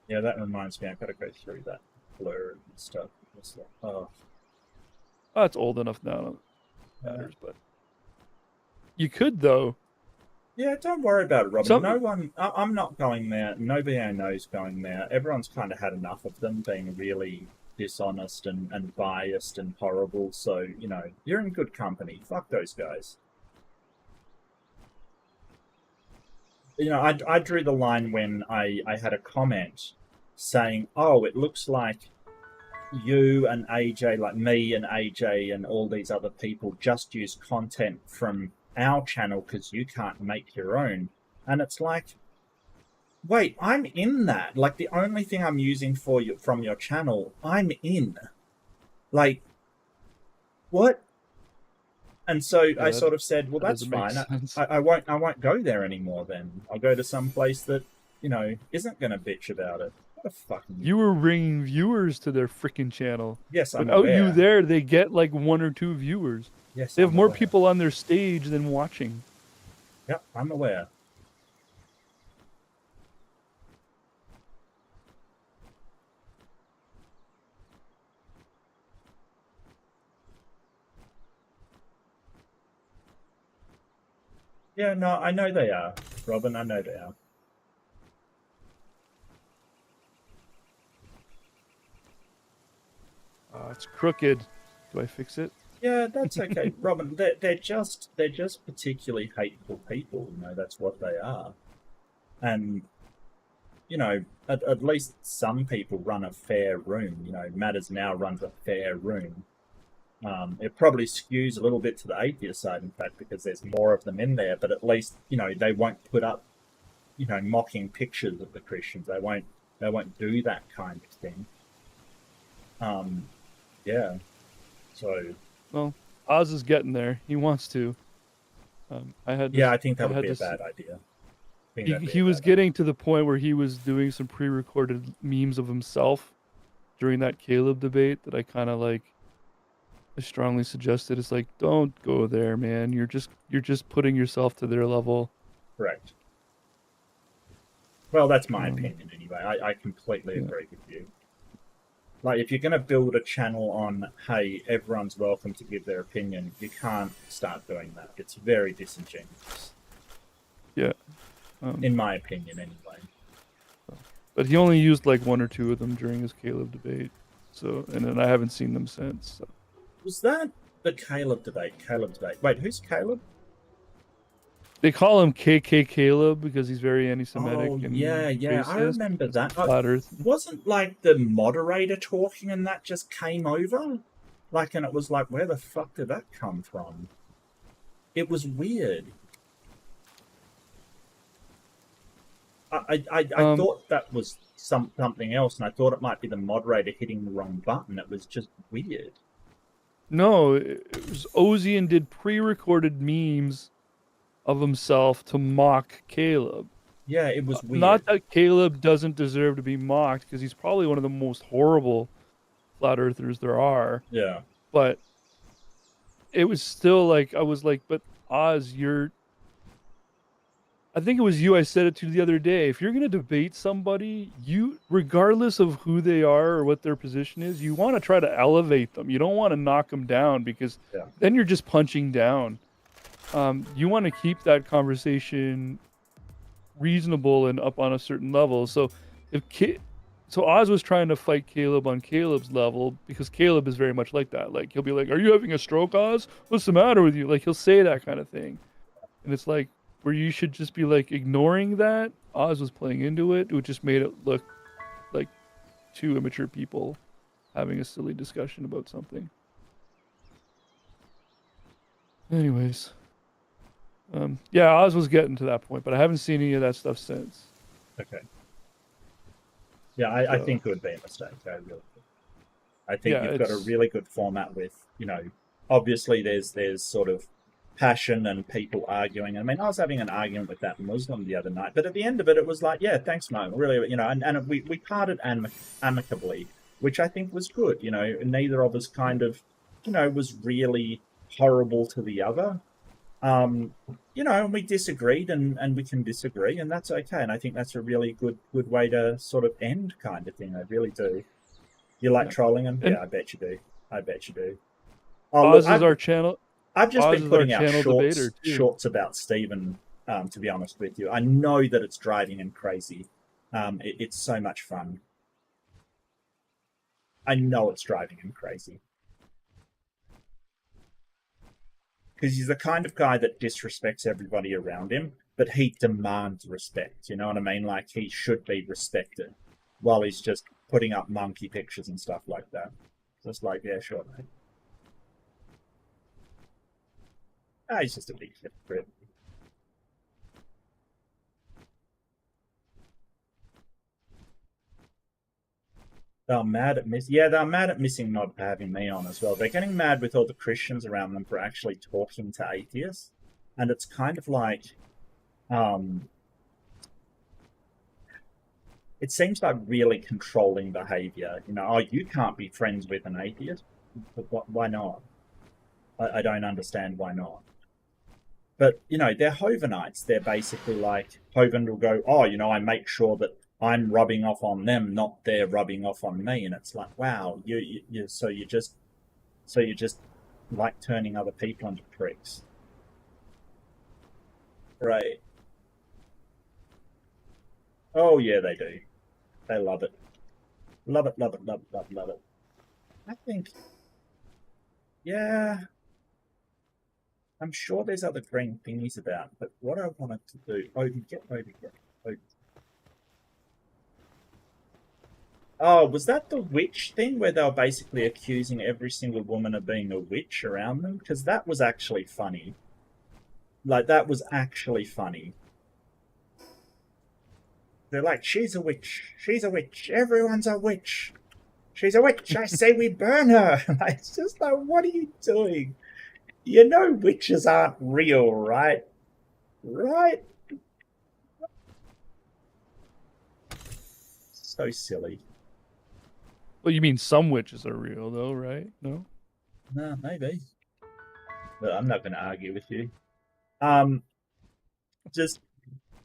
Yeah, that reminds me. I've got to go through that blur and stuff. It's like, oh, Oh, it's old enough now, no yeah. matters, but you could though. Yeah, don't worry about it, Robin. No Some one. I'm not going there. Nobody I know is going there. Everyone's kind of had enough of them being really dishonest and biased and horrible. So, you know, you're in good company. Fuck those guys. You know, I drew the line when I had a comment saying, "Oh, it looks like you and AJ, like me and AJ and all these other people, just use content from our channel because you can't make your own." And it's like, wait, I'm in that. Like, the only thing I'm using for you from your channel, I'm in. Like, what? And so I yeah, sort of said, well, that that's doesn't make fine. sense. I won't go there anymore then. I'll go to some place that, you know, isn't going to bitch about it. What a fucking... You were bringing viewers to their freaking channel. Yes, I'm Without you aware. there, they get like 1 or 2 viewers. Yes, They have I'm more aware. people on their stage than watching. Yep, I'm aware. Yeah, no, I know they are, Robin. I know they are. It's crooked. Do I fix it? Yeah, that's okay, Robin. They're just particularly hateful people. You know, that's what they are. And you know, at least some people run a fair room. You know, Matters Now runs a fair room. It probably skews a little bit to the atheist side, in fact, because there's more of them in there. But at least, you know, they won't put up, you know, mocking pictures of the Christians. They won't do that kind of thing. Um, yeah. So Well, Oz is getting there. He wants to. I had yeah, this. I think I that would had be a this. bad idea. I think He that'd be he a was bad idea. getting to the point where he was doing some pre-recorded memes of himself during that Caleb debate that I kind of like. I strongly suggested it's like don't go there, man. You're just putting yourself to their level. Correct. Well, that's my Um, opinion anyway. I completely yeah. agree with you. Like, if you're going to build a channel on, hey, everyone's welcome to give their opinion, you can't start doing that. It's very disingenuous, Yeah. in my opinion, anyway. But he only used like 1 or 2 of them during his Caleb debate. So, and then I haven't seen them since. So. Was that the Caleb debate? Caleb debate. Wait, who's Caleb? They call him KK Caleb because he's very anti-Semitic Oh, yeah, and yeah. I racist. remember that. Flat Earth. Wasn't like the moderator talking and that just came over? Like, and it was like, where the fuck did that come from? It was weird. I thought that was something else, and I thought it might be the moderator hitting the wrong button. It was just weird. No, it was Ozian did pre-recorded memes of himself to mock Caleb. Yeah, it was weird. Not that Caleb doesn't deserve to be mocked, because he's probably one of the most horrible flat earthers there are. Yeah. But it was still like, I was like, but Oz, I think it was you I said it to the other day. If you're going to debate somebody, you, regardless of who they are or what their position is, you want to try to elevate them. You don't want to knock them down, because then you're just punching down. You want to keep that conversation reasonable and up on a certain level. So so Oz was trying to fight Caleb on Caleb's level, because Caleb is very much like that. Like, he'll be like, "Are you having a stroke, Oz? What's the matter with you?" Like, he'll say that kind of thing. And it's like, where you should just be like ignoring that. Oz was playing into it, which just made it look like two immature people having a silly discussion about something. Anyways. Yeah, Oz was getting to that point, but I haven't seen any of that stuff since. Okay. Yeah, I think it would be a mistake. I think you've got a really good format with, obviously there's sort of passion and people arguing. I mean, I was having an argument with that Muslim the other night, but at the end of it, it was like, yeah, thanks, mate. Really, and we parted amicably, which I think was good. Neither of us kind of, was really horrible to the other. And we disagreed, and we can disagree, and that's okay. And I think that's a really good way to sort of end kind of thing. I really do. You like trolling him? Yeah, I bet you do. Oh, Oz is our channel. I've just been putting out shorts about Stephen, to be honest with you. I know that it's driving him crazy. It's so much fun. I know it's driving him crazy. Because he's the kind of guy that disrespects everybody around him, but he demands respect. You know what I mean? Like, he should be respected, while he's just putting up monkey pictures and stuff like that. Just like, yeah, sure, mate. He's just a big hypocrite. They're mad at missing not having me on as well. They're getting mad with all the Christians around them for actually talking to atheists. And it's kind of like, it seems like really controlling behavior. You can't be friends with an atheist. But why not? I don't understand why not. But, they're Hovenites. They're basically like, Hoven will go, I make sure that I'm rubbing off on them, not they're rubbing off on me. And it's like, wow, so you just like turning other people into pricks. Right. Oh, yeah, they do. They love it. Love it, love it, love it, love it, love it. I think, yeah, I'm sure there's other green thingies about, but what I wanted to do, get over. Oh, was that the witch thing where they were basically accusing every single woman of being a witch around them? Because that was actually funny. Like, that was actually funny. They're like, she's a witch. She's a witch. Everyone's a witch. She's a witch. I say we burn her. It's just like, what are you doing? Witches aren't real, right? Right? So silly. Well, you mean some witches are real, though, right? No? No, maybe. But I'm not going to argue with you. Just,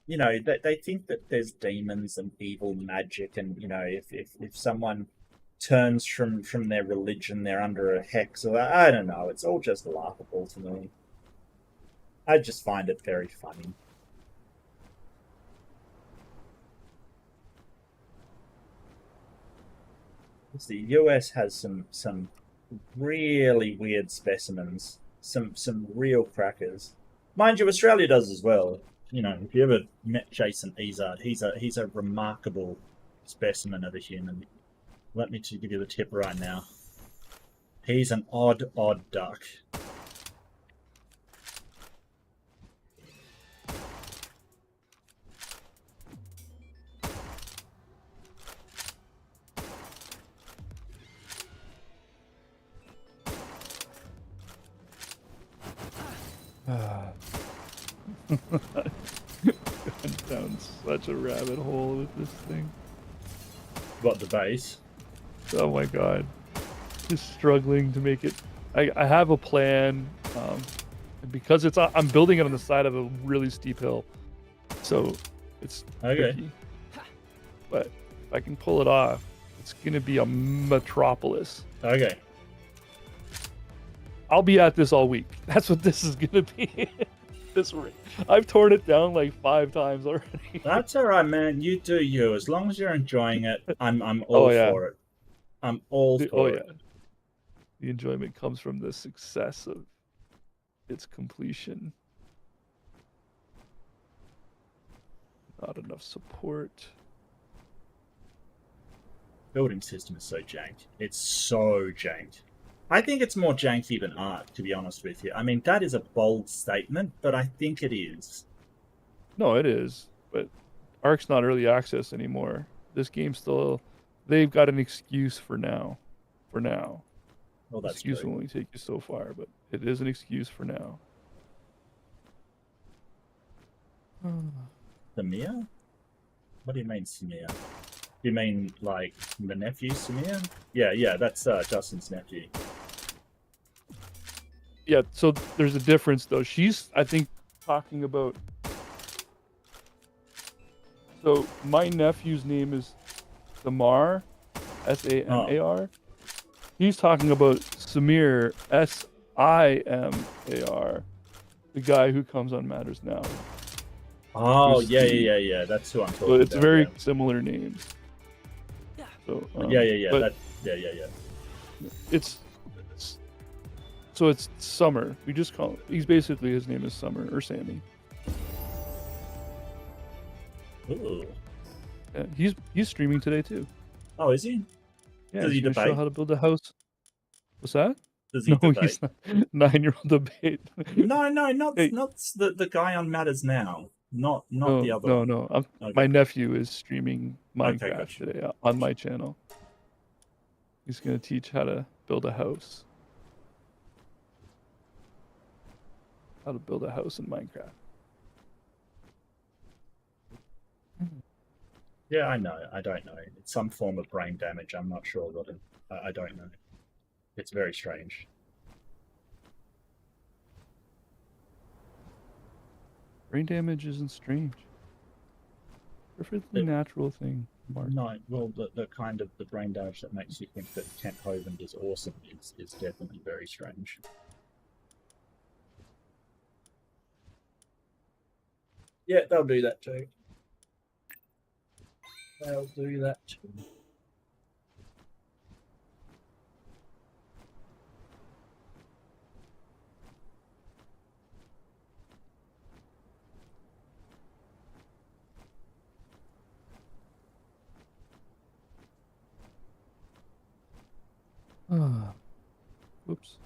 they think that there's demons and evil magic, and, if someone turns from their religion, they're under a hex, or I don't know. It's all just laughable to me. I just find it very funny. The US has some really weird specimens, some real crackers. Mind you, Australia does as well. If you ever met Jason Izard, he's a remarkable specimen of a human. Let me give you the tip right now. He's an odd duck. Going down such a rabbit hole with this thing. What, the base? Oh my god. Just struggling to make it. I have a plan, because I'm building it on the side of a really steep hill, so it's Okay. tricky. But if I can pull it off, it's gonna be a metropolis. Okay. I'll be at this all week. That's what this is gonna be. This rate. I've torn it down like 5 times already. That's all right, man. You do you. As long as you're enjoying it, I'm Oh all yeah. for it. I'm all Oh for yeah. it. The enjoyment comes from the success of its completion. Not enough support. Building system is so janked. It's so janked. I think it's more janky than art, to be honest with you. I mean, that is a bold statement, but I think it is. No, it is, but Ark's not early access anymore. This game still, they've got an excuse for now. For now. Well, that's Excuse true. will only take you so far, but it is an excuse for now. Samir? What do you mean, Samir? You mean, like, the nephew, Samir? Yeah, that's Justin's nephew. Yeah, so there's a difference, though. She's, I think, talking about... So, my nephew's name is Samar, Samar. He's talking about Samir, Simar, the guy who comes on Matters Now. Oh, yeah. That's who I'm talking about. So it's very similar names. So Yeah. But Yeah. it's so it's Summer. We just call it. He's basically, his name is Summer or Sammy. Ooh. Yeah, he's streaming today too. Oh, is he? Yeah, Does he he's gonna show debate? how to build a house. What's that? Does he No, debate? he's not. 9-year-old debate. No, not Hey. the guy on Matters Now. Not the other one. No. Okay. My nephew is streaming Minecraft gotcha. today on my channel. He's gonna teach how to build a house. How to build a house in Minecraft. Yeah, I know. I don't know. It's some form of brain damage. I'm not sure what it. I don't know. It's very strange. Brain damage isn't strange. Perfectly natural thing, Mark. No, well, the kind of the brain damage that makes you think that Kent Hovind is awesome is definitely very strange. Yeah, they'll do that too. They'll do that too. Whoops.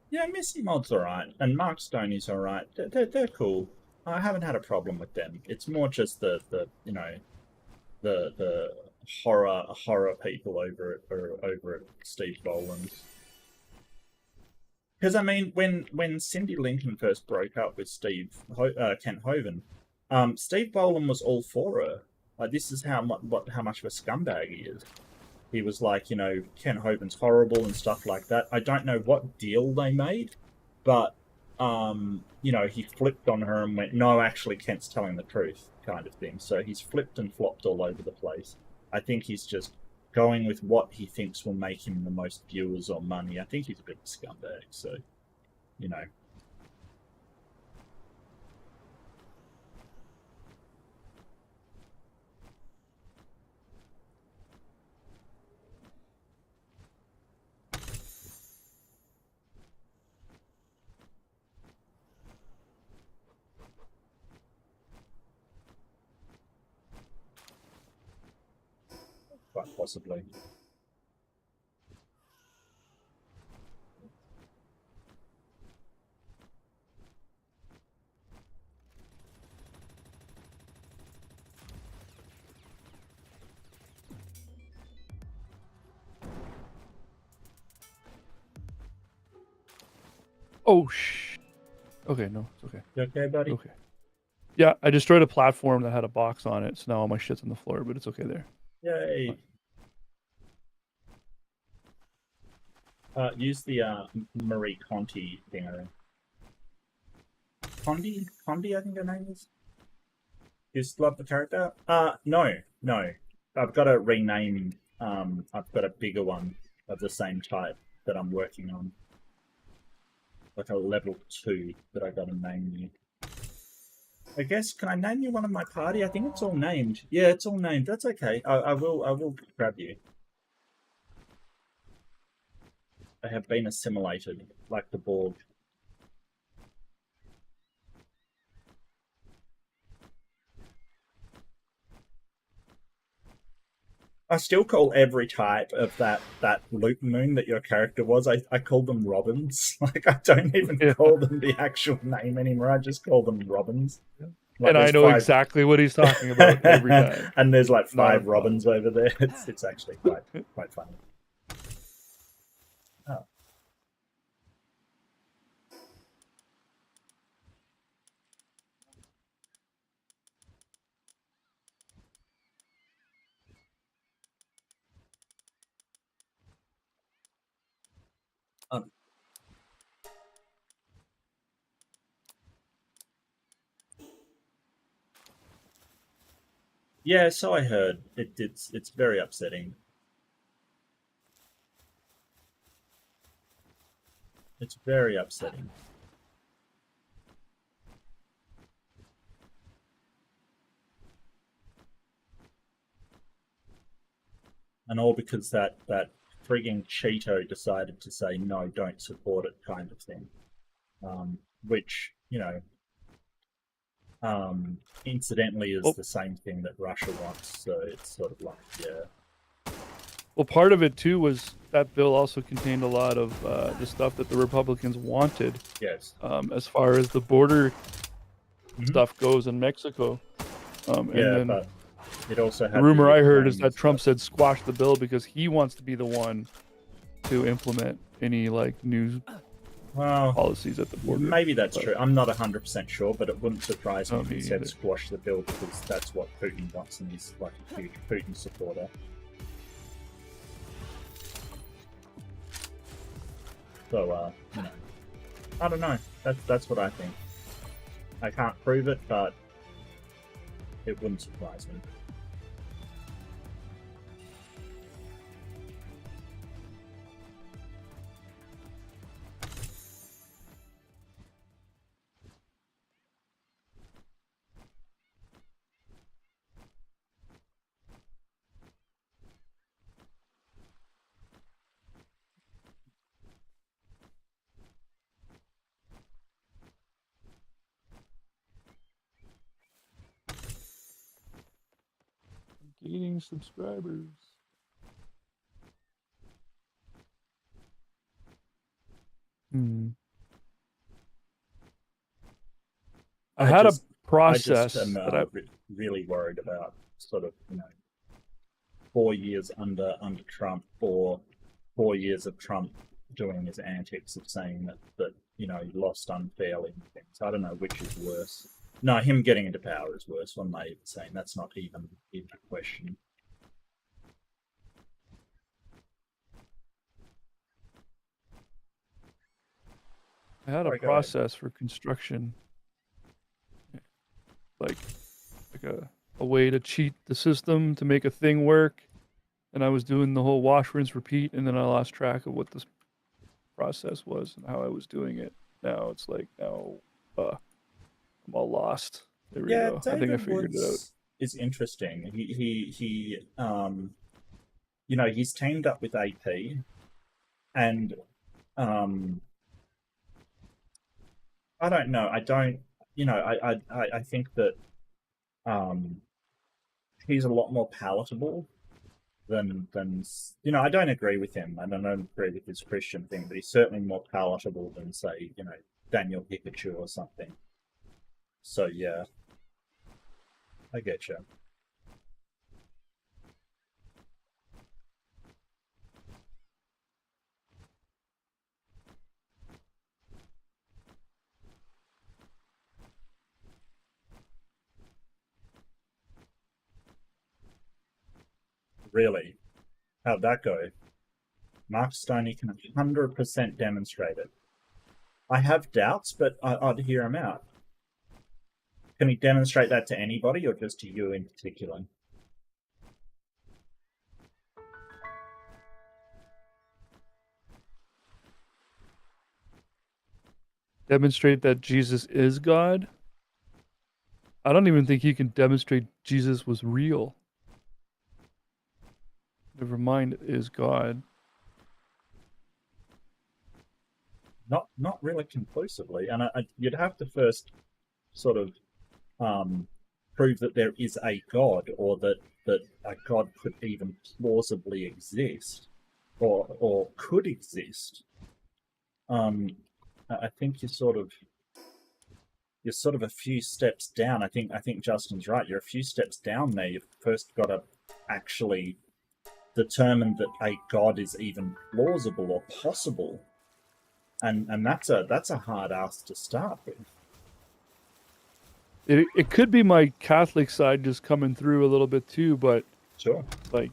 Yeah, Missy Mod's alright, and Mark Stoney's alright. They're cool. I haven't had a problem with them. It's more just the horror people over at Steve Boland. Because I mean, when Cindy Lincoln first broke up with Kent Hovind, Steve Boland was all for her. Like, this is how much of a scumbag he is. He was like, Kent Hovind's horrible and stuff like that. I don't know what deal they made, but he flipped on her and went, no, actually, Kent's telling the truth, kind of thing. So he's flipped and flopped all over the place. I think he's just going with what he thinks will make him the most viewers or money. I think he's a bit of a scumbag, so, quite possibly. Oh, okay, no, it's okay. You okay, buddy? Okay. Yeah, I destroyed a platform that had a box on it, so now all my shit's on the floor, but it's okay there. Yay. Use the Marie Conti thing. Condi, I think her name is. You still love the character? No. I've got to rename. I've got a bigger one of the same type that I'm working on, like a level 2 that I got to name you. I guess, can I name you one of my party? I think it's all named. Yeah, it's all named. That's okay. I will grab you. They have been assimilated, like the Borg. I still call every type of that loop moon that your character was. I call them Robins. Like I don't even call them the actual name anymore. I just call them Robins. Like, and I know exactly what he's talking about every time. And there's like 5 Robins over there. It's actually quite funny. Oh. Yeah, so I heard. It's very upsetting. It's very upsetting. And all because that frigging Cheeto decided to say no, don't support it, kind of thing. Which, you know, incidentally is the same thing that Russia wants. So it's sort of like, yeah. Well, part of it too was that bill also contained a lot of the stuff that the Republicans wanted. Yes. As far as the border stuff goes in Mexico. Yeah, and then but it also had the rumor I heard is that Trump said squash the bill because he wants to be the one to implement any like new policies at the border. Maybe that's true. I'm not 100% sure, but it wouldn't surprise me if he said squash the bill because that's what Putin wants, and he's like a huge Putin supporter. So, you know, I don't know. That's what I think. I can't prove it, but it wouldn't surprise me. Gaining subscribers. I had a process I just am really worried about sort of, you know, 4 years under Trump, or 4 years of Trump doing his antics of saying that you know, he lost unfairly and things. I don't know which is worse. No, him getting into power is worse. What am I even saying? That's not even a question. I had a process for construction, like a way to cheat the system to make a thing work, and I was doing the whole wash, rinse, repeat, and then I lost track of what this process was and how I was doing it. Now it's like I'm all lost. There we go. David I think I figured it out. Is interesting. He you know, he's teamed up with AP, and I don't know. I don't, you know, I think that he's a lot more palatable than you know. I don't agree with him, and I don't agree with his Christian thing, but he's certainly more palatable than, say, you know, Daniel Pikachu or something. So yeah, I get you. Really? How'd that go? Mark Stoney can 100% demonstrate it. I have doubts, but I'd hear him out. Can he demonstrate that to anybody or just to you in particular? Demonstrate that Jesus is God? I don't even think he can demonstrate Jesus was real. Never mind is God. Not really conclusively, and you'd have to first sort of prove that there is a God, or that a God could even plausibly exist, or could exist. I think you're sort of a few steps down. I think Justin's right. You're a few steps down there. You've first got to actually determine that a God is even plausible or possible. And that's a hard ask to start with. It could be my Catholic side just coming through a little bit too, but Sure. like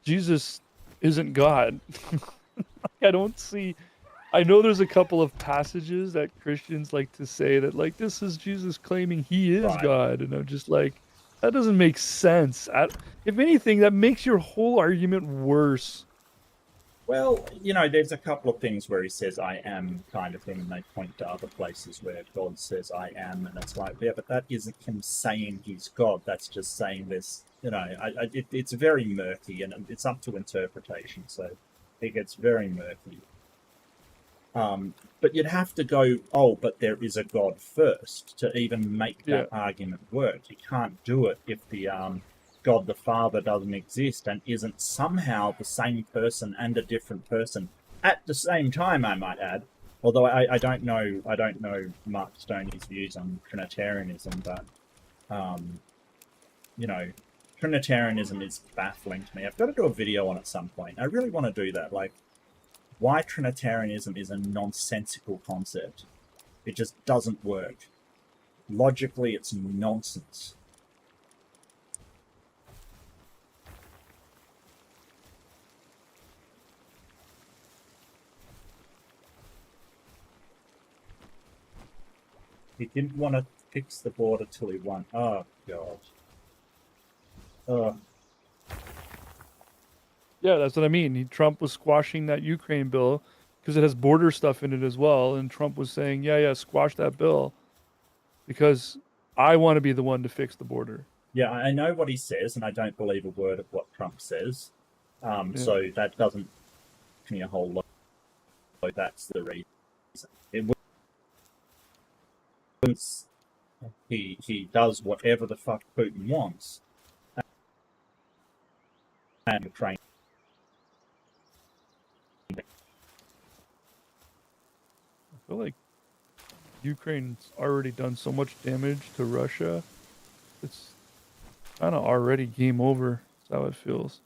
Jesus isn't God. I don't see. I know there's a couple of passages that Christians like to say that like this is Jesus claiming he is Right. God, and I'm just like that doesn't make sense. If anything, that makes your whole argument worse. Well, there's a couple of things where he says "I am" kind of thing, and they point to other places where God says "I am," and it's like, yeah, but that isn't him saying he's God. That's just saying this. It's very murky, and it's up to interpretation. So it gets very murky. But you'd have to go, oh, but there is a God first to even make that argument work. You can't do it if the God the Father doesn't exist and isn't somehow the same person and a different person at the same time, I might add. Although I don't know Mark Stoney's views on Trinitarianism, but Trinitarianism is baffling to me. I've got to do a video on it at some point. I really want to do that. Like, why Trinitarianism is a nonsensical concept. It just doesn't work. Logically, it's nonsense. He didn't want to fix the border till he won. Oh, God. Yeah, that's what I mean. Trump was squashing that Ukraine bill because it has border stuff in it as well. And Trump was saying, yeah, squash that bill because I want to be the one to fix the border. Yeah, I know what he says, and I don't believe a word of what Trump says. So that doesn't give me a whole lot. That's the reason. It was, he does whatever the fuck Putin wants. And Ukraine. I feel like Ukraine's already done so much damage to Russia. It's kind of already game over. That's how it feels.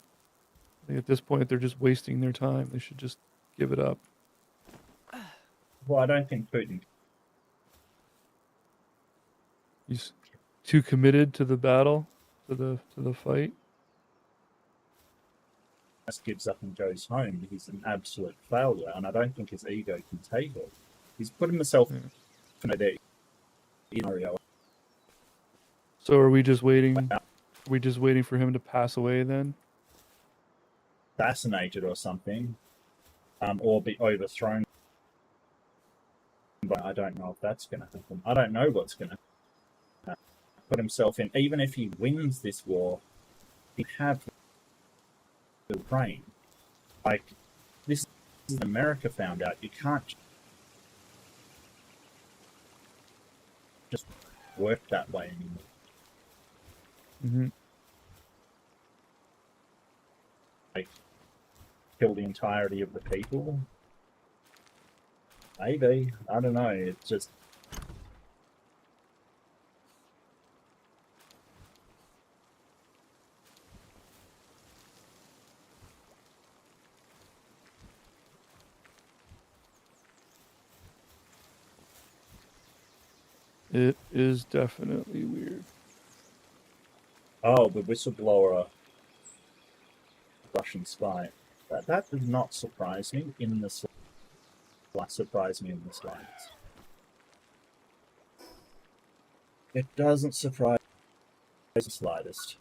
I think at this point, they're just wasting their time. They should just give it up. Well, I don't think Putin. He's too committed to the battle, to the fight. Just gives up and goes home. He's an absolute failure, and I don't think his ego can take it. He's put himself in a scenario. So are we just waiting? Are we just waiting for him to pass away then? Assassinated or something, or be overthrown. But I don't know if that's going to happen. I don't know what's going to happen. Put himself in. Even if he wins this war, he have Ukraine. Like, this is America found out. You can't just work that way anymore. Mm-hmm. Like, kill the entirety of the people? Maybe. I don't know. It's just... It is definitely weird. Oh, the whistleblower Russian spy. That does not surprise me in the slightest. It doesn't surprise me in the slightest.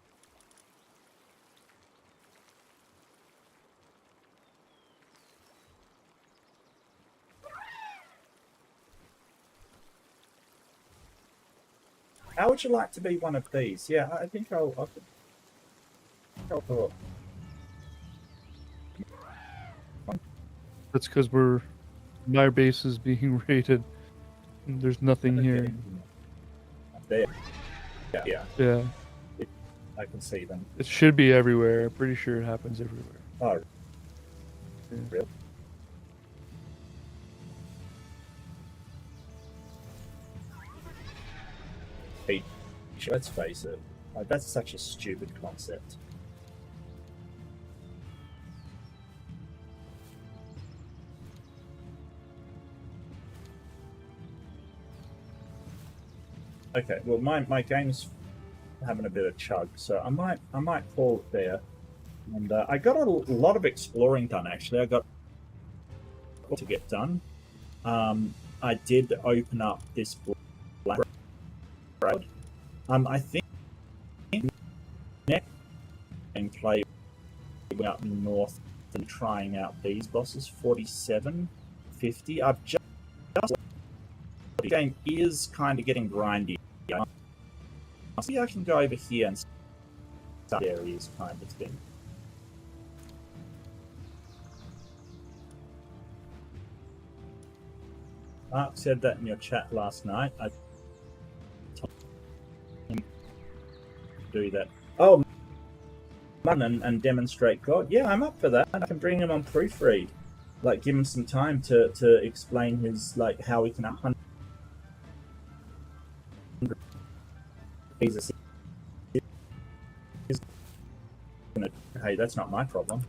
How would you like to be one of these? Yeah, I think I'll thought. That's because my base is being raided. And there's nothing here. There. Yeah. Yeah. I can see them. It should be everywhere. I'm pretty sure it happens everywhere. Oh. Yeah. Really? Hey, let's face it. That's such a stupid concept. Okay, well my game's having a bit of chug, so I might call it there. And I got a lot of exploring done actually. I got to get done. I did open up this black road. I think next and play out north and trying out these bosses 47, 50. I've just the game is kind of getting grindy. See, I can go over here and start areas kind of thing. Mark said that in your chat last night. I told him to do that. Oh, and demonstrate God. Yeah, I'm up for that. I can bring him on proofread. Like, give him some time to explain his, like, how he can 100 Hey, that's not my problem.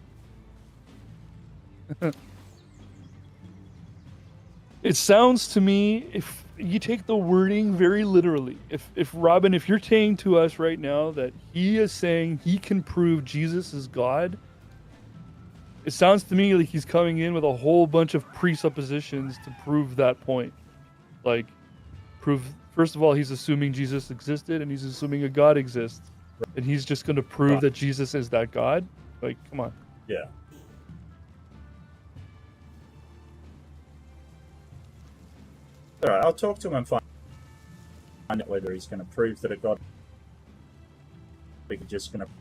It sounds to me, if you take the wording very literally, if Robin, if you're saying to us right now that he is saying he can prove Jesus is God, it sounds to me like he's coming in with a whole bunch of presuppositions to prove that point. Like, first of all, he's assuming Jesus existed, and he's assuming a God exists, and he's just going to prove that Jesus is that God. Like, come on. Yeah. All right, I'll talk to him and find out whether he's going to prove that a God. We're just going to.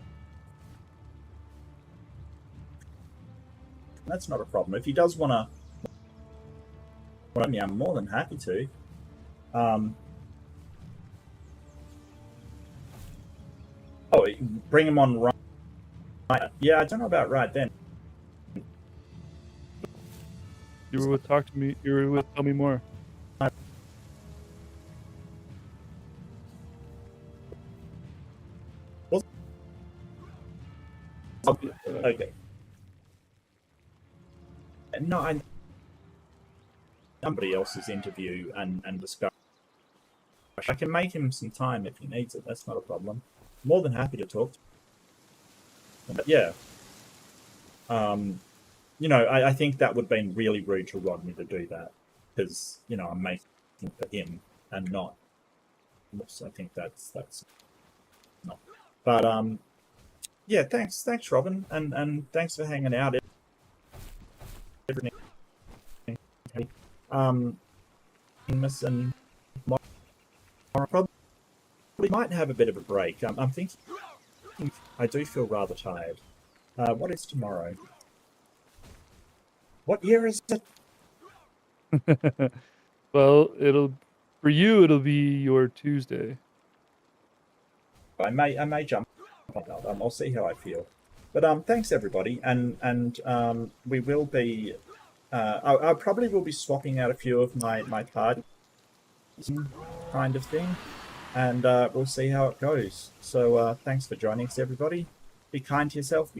That's not a problem. If he does want to, I'm more than happy to. Oh, bring him on right. Yeah, I don't know about right then. You were with talk to me. You were with tell me more. Okay. No, somebody else's interview and discuss. I can make him some time if he needs it. That's not a problem. More than happy to talk to him. But yeah. I think that would have been really rude to Rodney to do that. Because, I'm making it for him and not. So I think that's not. But yeah, thanks Robin, and thanks for hanging out. Miss and probably might have a bit of a break. I'm thinking I do feel rather tired. What is tomorrow? What year is it? Well, for you it'll be your Tuesday. I may jump on that. I'll see how I feel. But thanks everybody, and we will be. I probably will be swapping out a few of my cards, kind of thing, and we'll see how it goes. So thanks for joining us, everybody. Be kind to yourself.